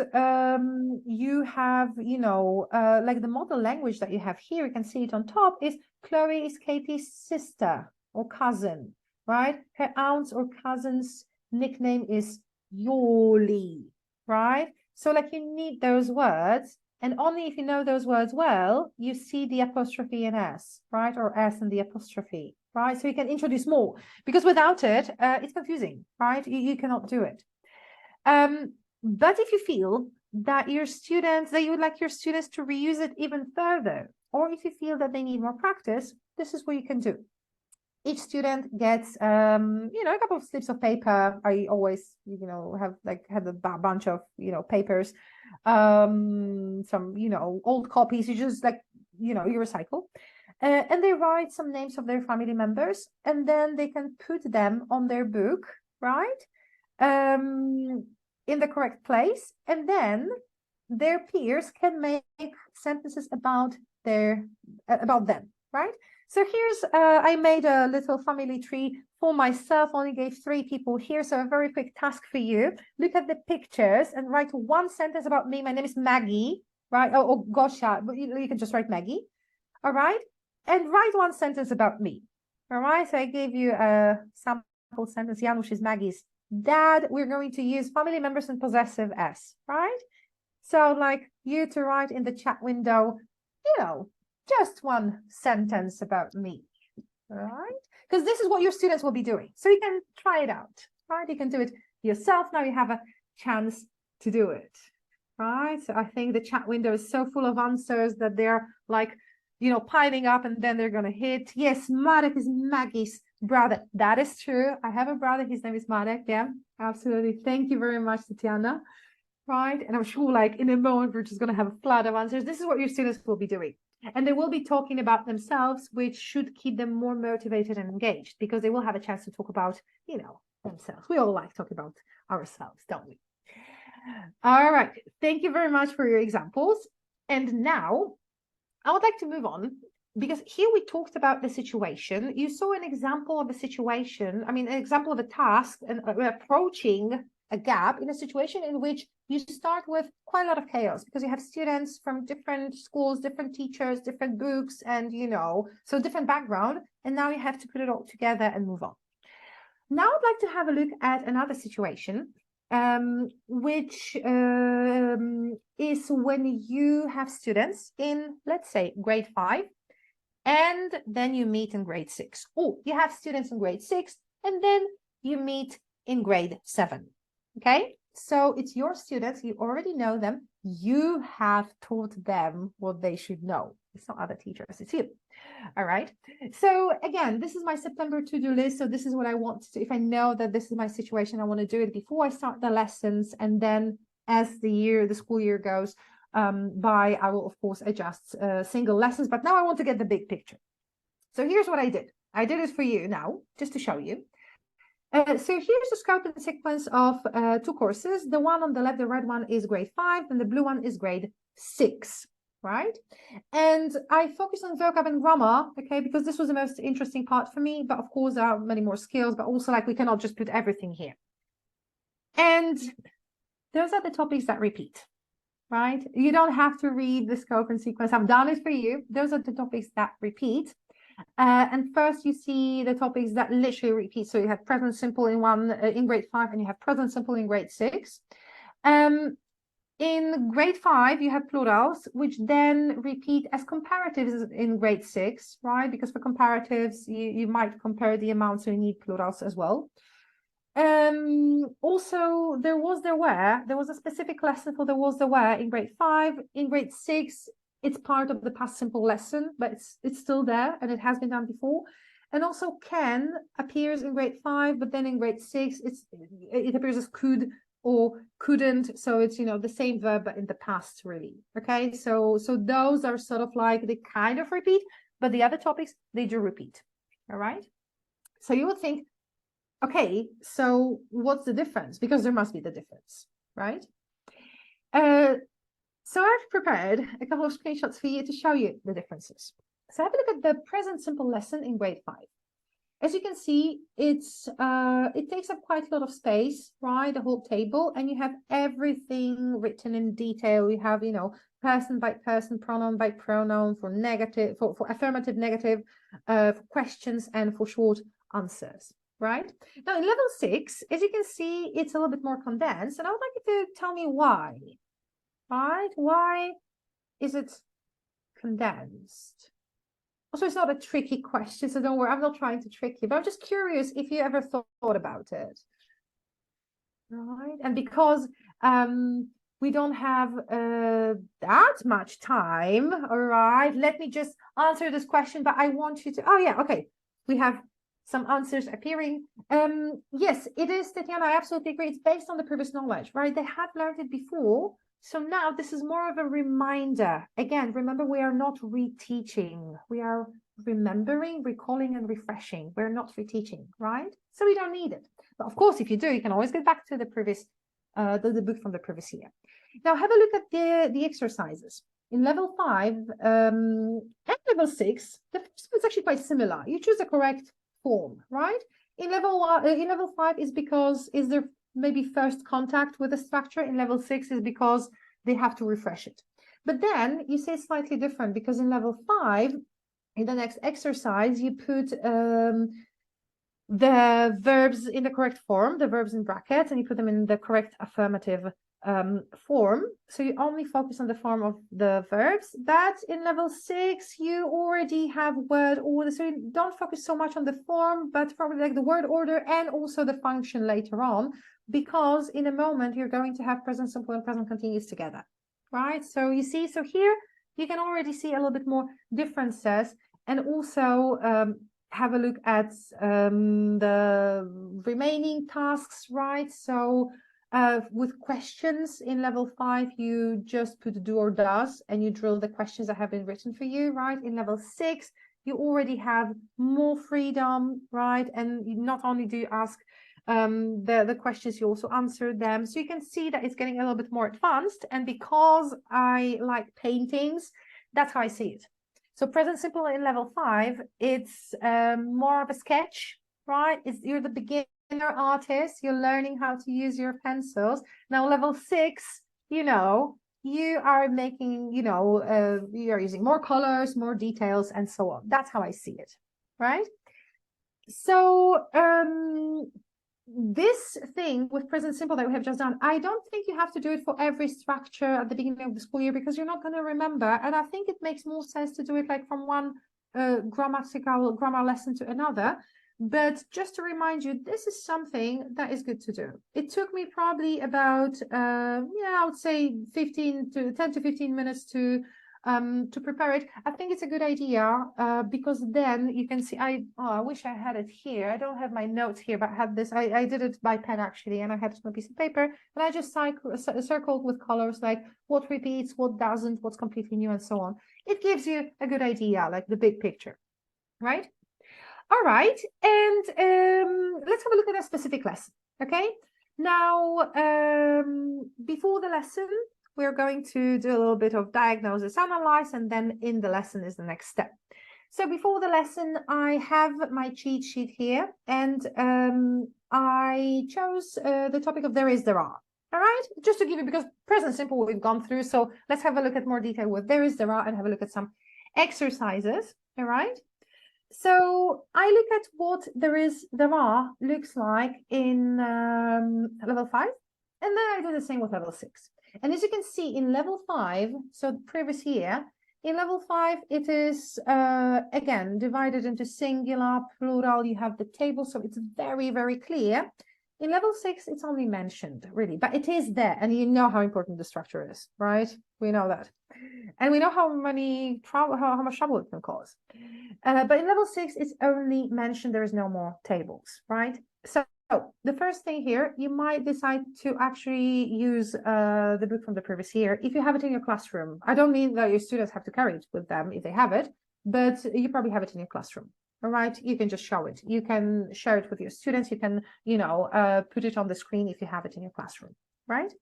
you have, like the model language that you have here, you can see it on top, is Chloe is Katie's sister or cousin, right? Her aunt's or cousin's nickname is Yoli, right? So like you need those words, and only if you know those words well, you see the apostrophe in S, right? Or S and the apostrophe, right? So you can introduce more, because without it, it's confusing, right? You cannot do it. But if you feel that you would like your students to reuse it even further, or if you feel that they need more practice, this is what you can do. Each student gets, a couple of slips of paper. I always, have a bunch of, papers, some, old copies. You just you recycle. And they write some names of their family members, and then they can put them on their book, right? In the correct place, and then their peers can make sentences about them, right? So here's, I made a little family tree for myself, only gave 3 people here. So a very quick task for you. Look at the pictures and write one sentence about me. My name is Maggie, right? Oh Gosha, but you can just write Maggie, all right? And write one sentence about me, all right? So I gave you a sample sentence. Janusz is Maggie's dad. We're going to use family members and possessive S, right? So like you to write in the chat window, just one sentence about me, all right? Because this is what your students will be doing. So you can try it out, right? You can do it yourself. Now you have a chance to do it, right? So I think the chat window is so full of answers that they're like, piling up, and then they're going to hit. Yes, Marek is Maggie's brother. That is true. I have a brother. His name is Marek. Yeah, absolutely. Thank you very much, Tatiana. Right. And I'm sure like in a moment, we're just going to have a flood of answers. This is what your students will be doing. And they will be talking about themselves, which should keep them more motivated and engaged, because they will have a chance to talk about, themselves. We all like talking about ourselves, don't we? All right. Thank you very much for your examples. And now I would like to move on, because here we talked about the situation. You saw an example of a situation, an example of a task, and approaching a gap in a situation in which you start with quite a lot of chaos because you have students from different schools, different teachers, different books, and so different background, and now you have to put it all together and move on. Now I'd like to have a look at another situation, which is when you have students in, let's say, grade 5, and then you meet in grade 6. Oh, you have students in grade 6, and then you meet in grade 7. Okay, so it's your students, you already know them, you have taught them what they should know. It's not other teachers, it's you. All right, so again, this is my September to-do list. So this is what I want to, if I know that this is my situation, I want to do it before I start the lessons, and then as the school year goes by, I will of course adjust single lessons, but now I want to get the big picture. So here's what I did it for you now, just to show you. So here's the scope and sequence of 2 courses. The one on the left, the red one, is grade 5, and the blue one is grade 6, right? And I focused on vocab and grammar, okay, because this was the most interesting part for me. But of course, there are many more skills, but also we cannot just put everything here. And those are the topics that repeat, right? You don't have to read the scope and sequence. I've done it for you. Those are the topics that repeat. And first you see the topics that literally repeat. So you have present simple in grade 5, and you have present simple in grade 6. In grade 5, you have plurals, which then repeat as comparatives in grade 6, right? Because for comparatives, you might compare the amounts, so you need plurals as well. Also, there was a specific lesson for there was, there were in grade 5. In grade 6, it's part of the past simple lesson, but it's still there, and it has been done before. And also can appears in grade 5, but then in grade 6, it appears as could or couldn't. So it's, the same verb, but in the past, really. Okay, so those are sort of they kind of repeat, but the other topics, they do repeat. All right. So you would think, okay, so what's the difference? Because there must be the difference, right? So I've prepared a couple of screenshots for you to show you the differences. So have a look at the present simple lesson in grade 5. As you can see, it takes up quite a lot of space, right? The whole table, and you have everything written in detail. You have, person by person, pronoun by pronoun, for negative, for affirmative, negative, for questions, and for short answers, right? Now in level 6, as you can see, it's a little bit more condensed, and I would like you to tell me why. Right? Why is it condensed? Also, it's not a tricky question, so don't worry, I'm not trying to trick you, but I'm just curious if you ever thought about it. Right? And because we don't have that much time, all right, let me just answer this question, but I want you to, oh yeah, okay, we have some answers appearing. Yes, it is, Tatiana, I absolutely agree. It's based on the previous knowledge, right? They had learned it before. So now this is more of a reminder. Again, remember, we are not reteaching. We are remembering, recalling, and refreshing. We're not reteaching, right? So we don't need it. But of course, if you do, you can always get back to the previous, the book from the previous year. Now have a look at the exercises. In level 5 and level 6, the first one is actually quite similar. You choose the correct form, right? In level 5 is because there maybe first contact with the structure. In level 6 is because they have to refresh it. But then you say slightly different, because in level 5, in the next exercise, you put the verbs in the correct form, the verbs in brackets, and you put them in the correct affirmative form. So you only focus on the form of the verbs. But in level 6, you already have word order, so you don't focus so much on the form, but probably the word order and also the function later on, because in a moment you're going to have present simple and present continuous together, right? So you see, so here you can already see a little bit more differences, and also have a look at the remaining tasks, right? So with questions in level 5, you just put do or does, and you drill the questions that have been written for you, right? In level 6, you already have more freedom, right? And you not only do you ask the questions, you also answer them. So you can see that it's getting a little bit more advanced. And because I like paintings, that's how I see it. So present simple in level 5, it's more of a sketch, right? You're the beginner, artist, you're learning how to use your pencils. Now, level 6, you know, you are making, you're using more colors, more details, and so on. That's how I see it, right? So, this thing with present simple that we have just done, I don't think you have to do it for every structure at the beginning of the school year, because you're not going to remember. And I think it makes more sense to do it like from one grammar lesson to another. But just to remind you, this is something that is good to do. It took me probably about, I would say 10 to 15 minutes to prepare it. I think it's a good idea because then you can see, I wish I had it here. I don't have my notes here, but I had this. I did it by pen actually, and I had it on a piece of paper, and I just circled with colors like what repeats, what doesn't, what's completely new, and so on. It gives you a good idea, like the big picture, right? All right, and let's have a look at a specific lesson, okay? Now, before the lesson, we're going to do a little bit of diagnosis, analyze, and then in the lesson is the next step. So before the lesson, I have my cheat sheet here, and I chose the topic of there is, there are. All right, just to give you, because present simple we've gone through, so let's have a look at more detail with there is, there are, and have a look at some exercises, all right? So I look at what there is, there are looks like in level 5, and then I do the same with level 6. And as you can see in level 5, so the previous year, in level 5, it is, again, divided into singular, plural, you have the table, so it's very, very clear. In level 6, it's only mentioned, really, but it is there, and you know how important the structure is, right? We know that. And we know how much trouble it can cause. But in level 6, it's only mentioned, there is no more tables, right? So the first thing here, you might decide to actually use the book from the previous year if you have it in your classroom. I don't mean that your students have to carry it with them if they have it, but you probably have it in your classroom. All right, you can just show it. You can share it with your students. You can, put it on the screen if you have it in your classroom, right?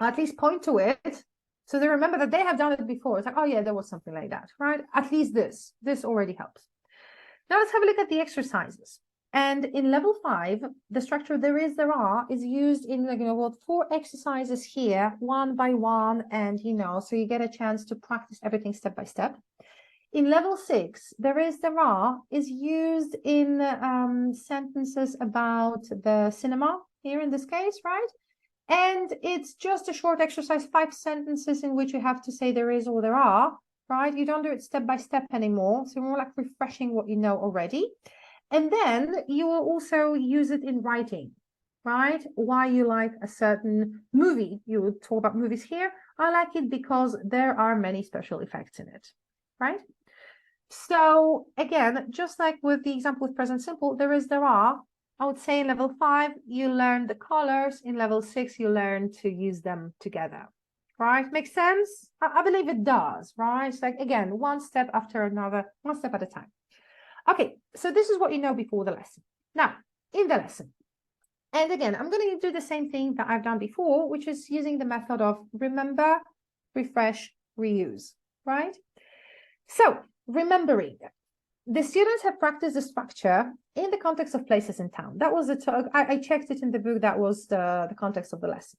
At least point to it so they remember that they have done it before. It's like, oh yeah, there was something like that, right? At least this already helps. Now let's have a look at the exercises. And in level 5, the structure there is, there are is used in 4 exercises here, one by one, and so you get a chance to practice everything step by step. In level 6, there is, there are is used in sentences about the cinema here in this case, right? And it's just a short exercise, 5 sentences in which you have to say there is or there are, right? You don't do it step by step anymore. So more like refreshing what you know already. And then you will also use it in writing, right? Why you like a certain movie. You will talk about movies here. I like it because there are many special effects in it, right? So again, just like with the example with present simple, there is, there are. I would say in level 5, you learn the colors. In level 6, you learn to use them together, right? Makes sense? I believe it does, right? It's like, again, one step after another, one step at a time. Okay, so this is what you know before the lesson. Now, in the lesson, and again, I'm going to do the same thing that I've done before, which is using the method of remember, refresh, reuse, right? So, remembering. The students have practiced the structure in the context of places in town. That was I checked it in the book. That was the context of the lesson.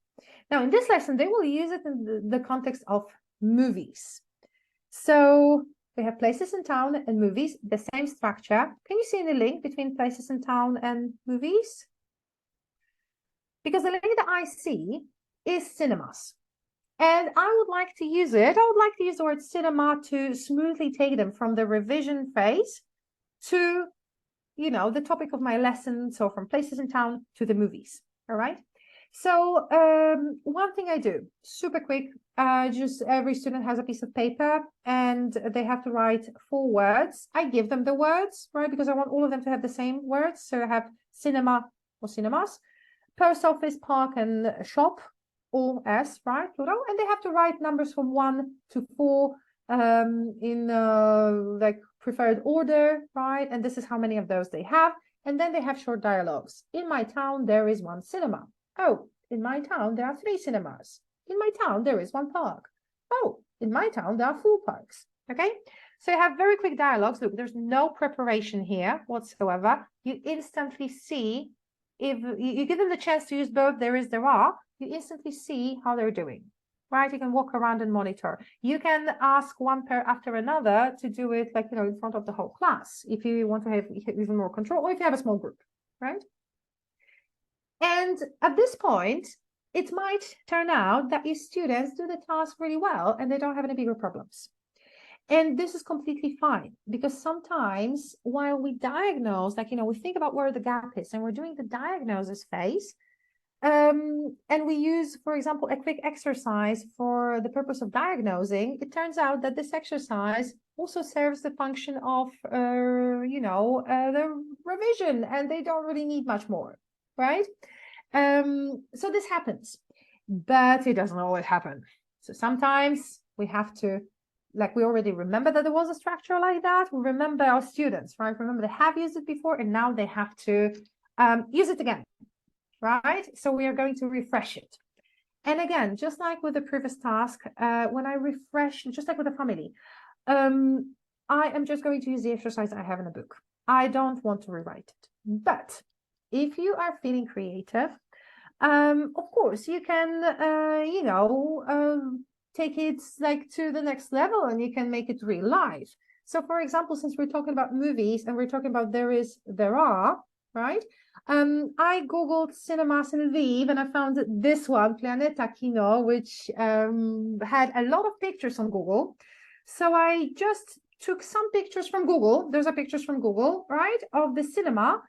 Now, in this lesson, they will use it in the context of movies. So we have places in town and movies, the same structure. Can you see the link between places in town and movies? Because the link that I see is cinemas. And I would like to use it. I would like to use the word cinema to smoothly take them from the revision phase to, the topic of my lesson. So from places in town to the movies. All right. So one thing I do super quick, just every student has a piece of paper and they have to write 4 words. I give them the words, right? Because I want all of them to have the same words. So I have cinema or cinemas, post office, park, and shop. All S, right, plural, and they have to write numbers from 1 to 4 in like preferred order, right? And this is how many of those they have. And then they have short dialogues. In my town, there is 1 cinema. Oh, in my town, there are 3 cinemas. In my town, there is 1 park. Oh, in my town, there are 4 parks. Okay, so you have very quick dialogues. Look, there's no preparation here whatsoever. You instantly see if you give them the chance to use both there is, there are, you instantly see how they're doing, right? You can walk around and monitor. You can ask one pair after another to do it, like, you know, in front of the whole class, if you want to have even more control, or if you have a small group, right? And at this point, it might turn out that your students do the task really well and they don't have any bigger problems. And this is completely fine, because sometimes while we diagnose, like, you know, we think about where the gap is and we're doing the diagnosis phase, and we use, for example, a quick exercise for the purpose of diagnosing, it turns out that this exercise also serves the function of, the revision, and they don't really need much more, right? So this happens, but it doesn't always happen. So sometimes we have to, like, we already remember that there was a structure like that. We remember our students, right? Remember they have used it before and now they have to use it again, right? So we are going to refresh it. And again, just like with the previous task, when I refresh, just like with the family, I am just going to use the exercise I have in the book. I don't want to rewrite it. But if you are feeling creative, of course, you can, take it like to the next level and you can make it real life. So for example, since we're talking about movies and we're talking about there are, right? I Googled cinemas in Lviv and I found this one, Planeta Kino, which had a lot of pictures on Google. So I just took some pictures from Google. Those are pictures from Google, right? Of the cinema.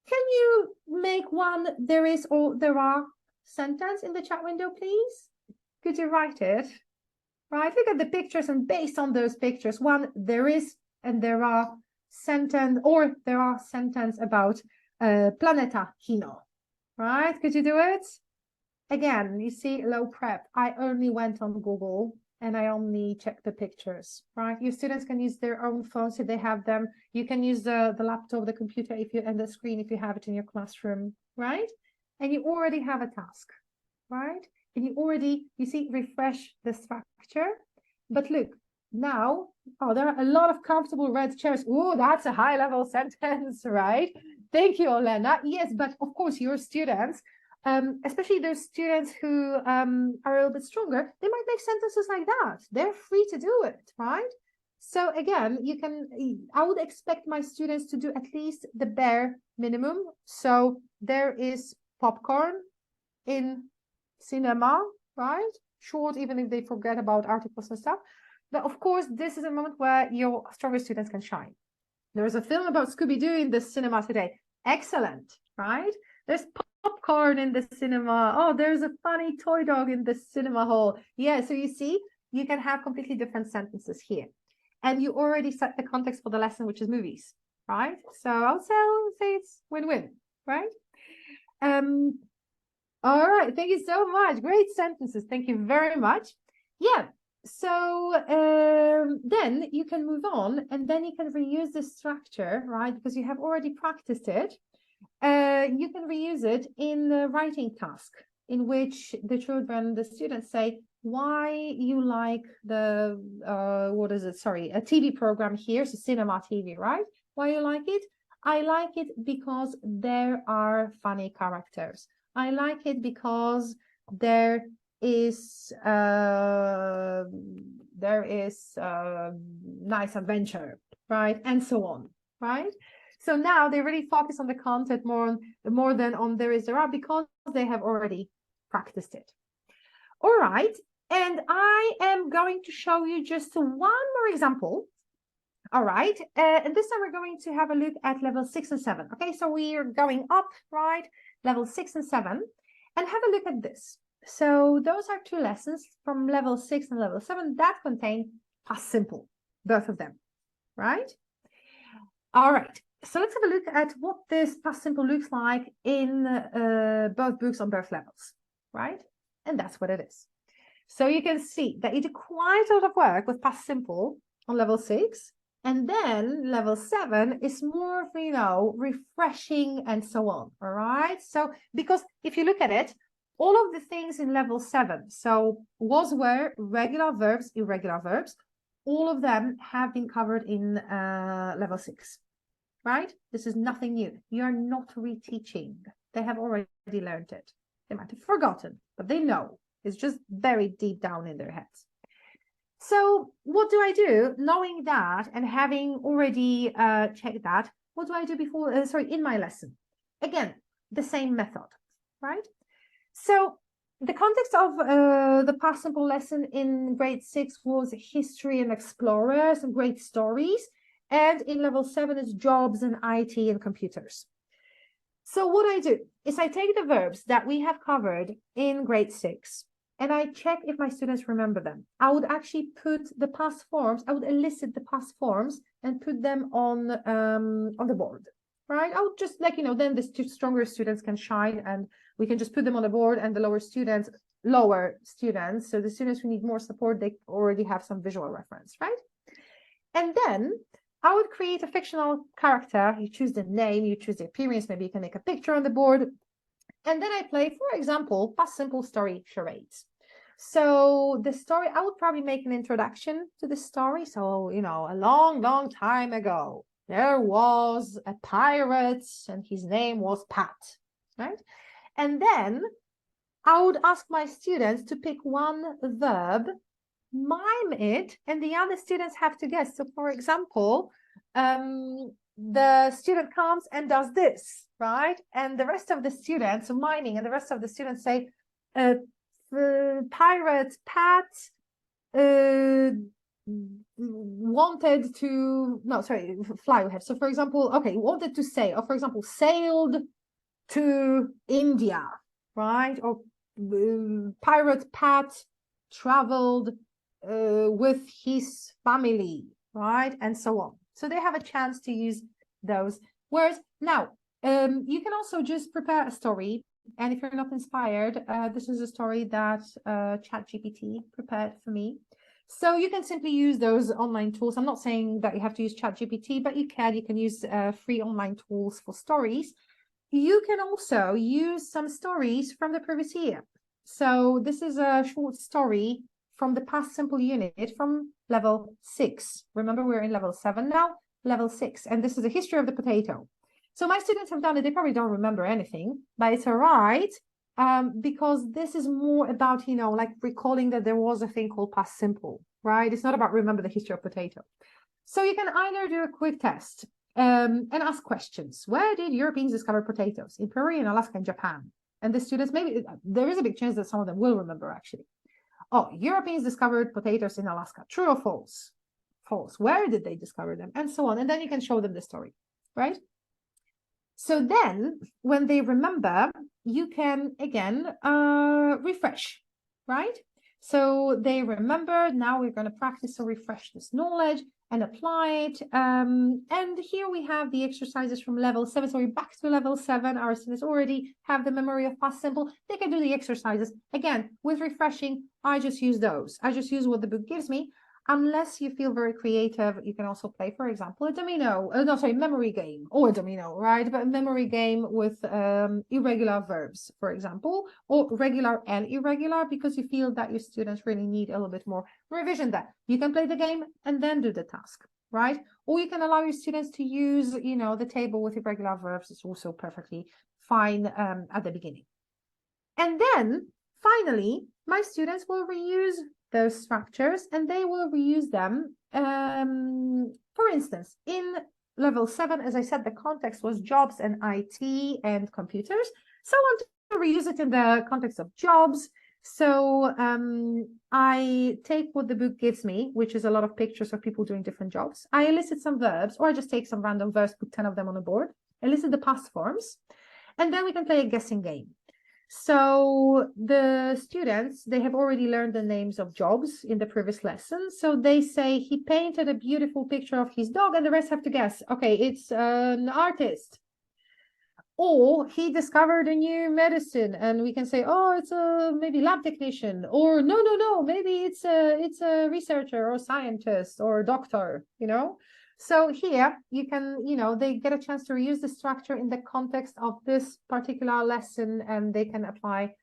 Can you make one there is or there are sentence in the chat window, please? Could you write it? Right, look at the pictures, and based on those pictures, one there is and there are sentence, or there are sentence about Planeta Kino, right? Could you do it? Again, you see, low prep. I only went on Google and I only checked the pictures, right? Your students can use their own phones if they have them. You can use the laptop, the computer, if you, and the screen if you have it in your classroom, right? And you already have a task, right? And you see, refresh the structure. But look, now, oh, there are a lot of comfortable red chairs. Oh, that's a high level sentence, right? Thank you, Olena. Yes, but of course, your students, especially those students who are a little bit stronger, they might make sentences like that. They're free to do it, right? So again, I would expect my students to do at least the bare minimum. So there is popcorn in cinema, right? Short, even if they forget about articles and stuff. But of course, this is a moment where your stronger students can shine. There's a film about Scooby-Doo in the cinema today. Excellent, right? There's popcorn in the cinema. Oh, there's a funny toy dog in the cinema hall. Yeah, so you see, you can have completely different sentences here. And you already set the context for the lesson, which is movies, right? So I would say it's win-win, right? All right, thank you so much. Great sentences. Thank you very much. Yeah, so then you can move on and then you can reuse the structure, right? Because you have already practiced it. You can reuse it in the writing task, in which the children, the students say why you like the, a TV program here, so cinema TV, right? Why you like it? I like it because there are funny characters. I like it because there is nice adventure, right? And so on, right? So now they really focus on the content more than on there are, because they have already practiced it. All right, and I am going to show you just one more example. All right, and this time we're going to have a look at level 6 and 7. Okay, so we are going up, right? Level 6 and 7, and have a look at this. So those are two lessons from level 6 and level 7 that contain past simple, both of them, right? All right, so let's have a look at what this past simple looks like in both books on both levels, right? And that's what it is. So you can see that you do quite a lot of work with past simple on level 6, and then level 7 is more, refreshing and so on, all right? So, because if you look at it, all of the things in level 7, so was, were, regular verbs, irregular verbs, all of them have been covered in level 6, right? This is nothing new. You're not reteaching. They have already learned it. They might have forgotten, but they know. It's just very deep down in their heads. So what do I do? Knowing that and having already checked that, what do I do before, in my lesson? Again, the same method, right? So the context of the past simple lesson in grade 6 was history and explorers and great stories. And in level 7 is jobs and IT and computers. So what I do is I take the verbs that we have covered in grade 6 and I check if my students remember them. I would actually put the past forms, I would elicit the past forms and put them on the board, right? I would just then the stronger students can shine and we can just put them on the board, and the lower students, so the students who need more support, they already have some visual reference, right? And then I would create a fictional character. You choose the name, you choose the appearance, maybe you can make a picture on the board. And then I play, for example, past simple story charades. So the story, I would probably make an introduction to the story. So, a long, long time ago, there was a pirate and his name was Pat, right? And then I would ask my students to pick one verb, mime it, and the other students have to guess. So for example, the student comes and does this, right? And the rest of the students, so miming, and the rest of the students say, pirate Pat wanted to, no, sorry, fly ahead. So for example, okay, wanted to say, or for example, sailed to India, right? Or pirate Pat traveled with his family, right? And so on. So they have a chance to use those words. Now, you can also just prepare a story. And if you're not inspired, this is a story that ChatGPT prepared for me. So you can simply use those online tools. I'm not saying that you have to use ChatGPT, but you can use free online tools for stories. You can also use some stories from the previous year. So this is a short story from the past simple unit from level 6. Remember, we're in level 7 now, level 6. And this is the history of the potato. So my students have done it. They probably don't remember anything, but it's all right. Because this is more about, like recalling that there was a thing called past simple, right? It's not about remember the history of potato. So you can either do a quick test and ask questions. Where did Europeans discover potatoes? In Peru, in Alaska, and Japan. And the students, maybe there is a big chance that some of them will remember actually. Oh, Europeans discovered potatoes in Alaska. True or false? False. Where did they discover them? And so on. And then you can show them the story, right? So then when they remember, you can again refresh, right? So they remember. Now we're going to practice to refresh this knowledge and apply it. And here we have the exercises from level 7. So we're back to level 7. Our students already have the memory of past simple. They can do the exercises. Again, with refreshing, I just use those. I just use what the book gives me. Unless you feel very creative, you can also play, for example, a memory game, or a domino, right? But a memory game with irregular verbs, for example, or regular and irregular, because you feel that your students really need a little bit more revision there. You can play the game and then do the task, right? Or you can allow your students to use, the table with irregular verbs. It's also perfectly fine at the beginning. And then finally, my students will reuse those structures and they will reuse them. For instance, in level 7, as I said, the context was jobs and IT and computers. So I want to reuse it in the context of jobs. So I take what the book gives me, which is a lot of pictures of people doing different jobs. I elicit some verbs, or I just take some random verbs, put 10 of them on a board, elicit the past forms, and then we can play a guessing game. So the students, they have already learned the names of jobs in the previous lesson. So they say he painted a beautiful picture of his dog, and the rest have to guess. Okay, it's an artist. Or he discovered a new medicine, and we can say, oh, it's a maybe lab technician. Or no, maybe it's a researcher or scientist or doctor, So here you can, they get a chance to reuse the structure in the context of this particular lesson, and they can apply,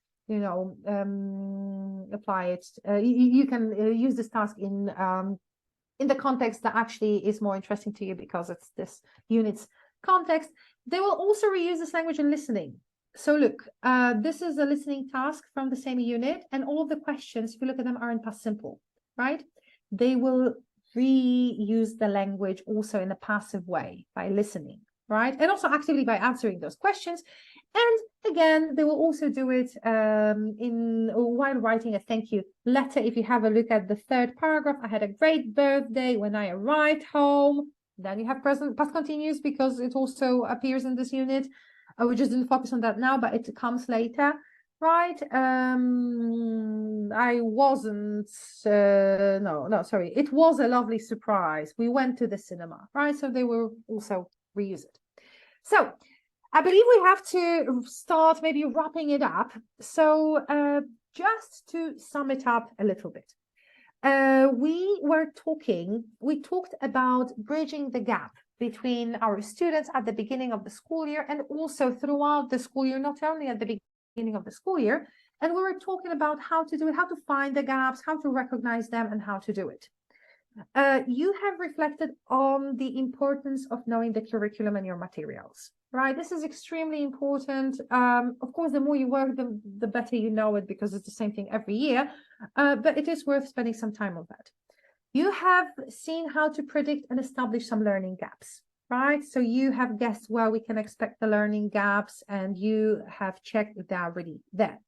apply it. You can use this task in the context that actually is more interesting to you because it's this unit's context. They will also reuse this language and listening. So look, this is a listening task from the same unit, and all of the questions, if you look at them, are in past simple, right? They will reuse the language also in a passive way by listening, right? And also actively by answering those questions. And again, they will also do it while writing a thank you letter. If you have a look at the third paragraph, I had a great birthday when I arrived home. Then you have present past continuous because it also appears in this unit. We just didn't focus on that now, but it comes later, right? I wasn't, sorry. It was a lovely surprise. We went to the cinema, right? So they will also reuse it. So I believe we have to start maybe wrapping it up. So just to sum it up a little bit. We talked about bridging the gap between our students at the beginning of the school year and also throughout the school year, not only at the beginning of the school year. And we were talking about how to do it, how to find the gaps, how to recognize them, and how to do it. You have reflected on the importance of knowing the curriculum and your materials, right? This is extremely important. Of course, the more you work, the better you know it, because it's the same thing every year, but it is worth spending some time on that. You have seen how to predict and establish some learning gaps, right? So you have guessed where we can expect the learning gaps, and you have checked if they are already there.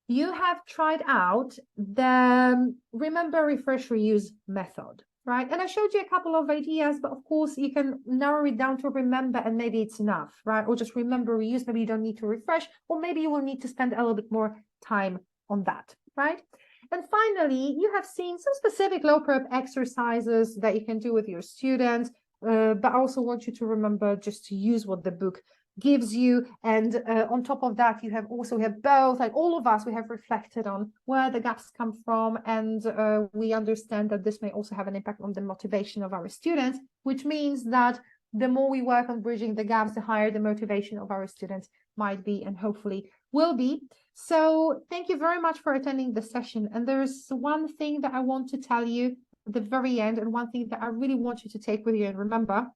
You have tried out the remember, refresh, reuse method, right? And I showed you a couple of ideas, but of course you can narrow it down to remember, and maybe it's enough, right? Or just remember, reuse, maybe you don't need to refresh, or maybe you will need to spend a little bit more time on that, right? And finally, you have seen some specific low prep exercises that you can do with your students, but I also want you to remember just to use what the book gives you. And on top of that, you have both, like all of us, we have reflected on where the gaps come from, and we understand that this may also have an impact on the motivation of our students, which means that the more we work on bridging the gaps, the higher the motivation of our students might be, and hopefully will be. So thank you very much for attending the session. And there's one thing that I want to tell you at the very end, and one thing that I really want you to take with you and remember: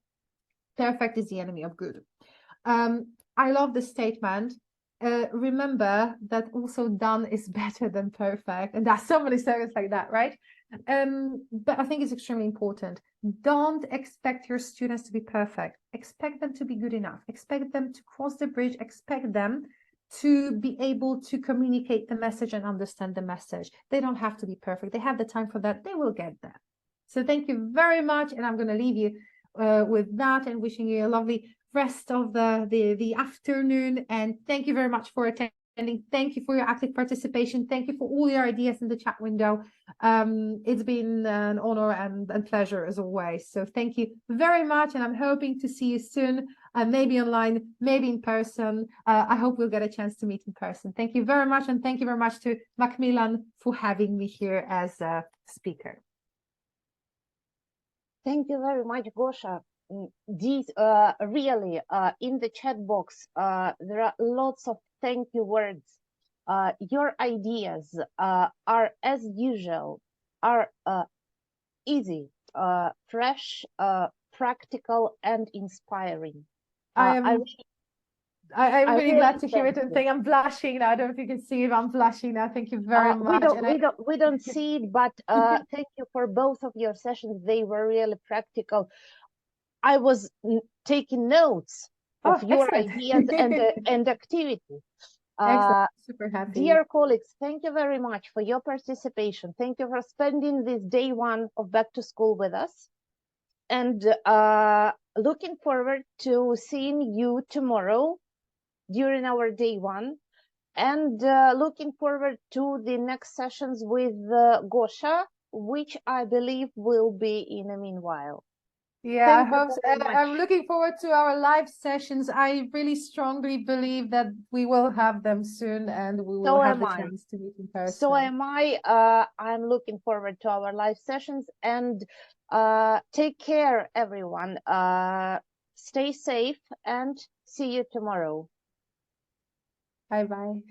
perfect is the enemy of good. I love this statement. Remember that also done is better than perfect. And there's so many slogans like that, right? But I think it's extremely important. Don't expect your students to be perfect. Expect them to be good enough. Expect them to cross the bridge. Expect them to be able to communicate the message and understand the message. They don't have to be perfect. They have the time for that. They will get there. So thank you very much. And I'm going to leave you with that, and wishing you a lovely rest of the afternoon. And thank you very much for attending. Thank you for your active participation. Thank you for all your ideas in the chat window. It's been an honor and pleasure as always. So thank you very much, and I'm hoping to see you soon, maybe online, maybe in person. I hope we'll get a chance to meet in person. Thank you very much, and thank you very much to Macmillan for having me here as a speaker. Thank you very much, Gosha. These really in the chat box there are lots of thank you words. Your ideas are, as usual, are easy, fresh, practical, and inspiring. I'm really glad to hear it, and think I'm blushing now. I don't know if you can see it. I'm blushing now. Thank you very much. We don't see it, but thank you for both of your sessions. They were really practical. I was taking notes of your ideas and activities. Super happy. Dear colleagues, thank you very much for your participation. Thank you for spending this day one of back to school with us. And looking forward to seeing you tomorrow during our day one. And looking forward to the next sessions with Gosha, which I believe will be in a meanwhile. Yeah, I hope so. And I'm looking forward to our live sessions. I really strongly believe that we will have them soon, and we will have the chance to meet in person. So am I. I'm looking forward to our live sessions, and take care, everyone. Stay safe, and see you tomorrow. Bye-bye.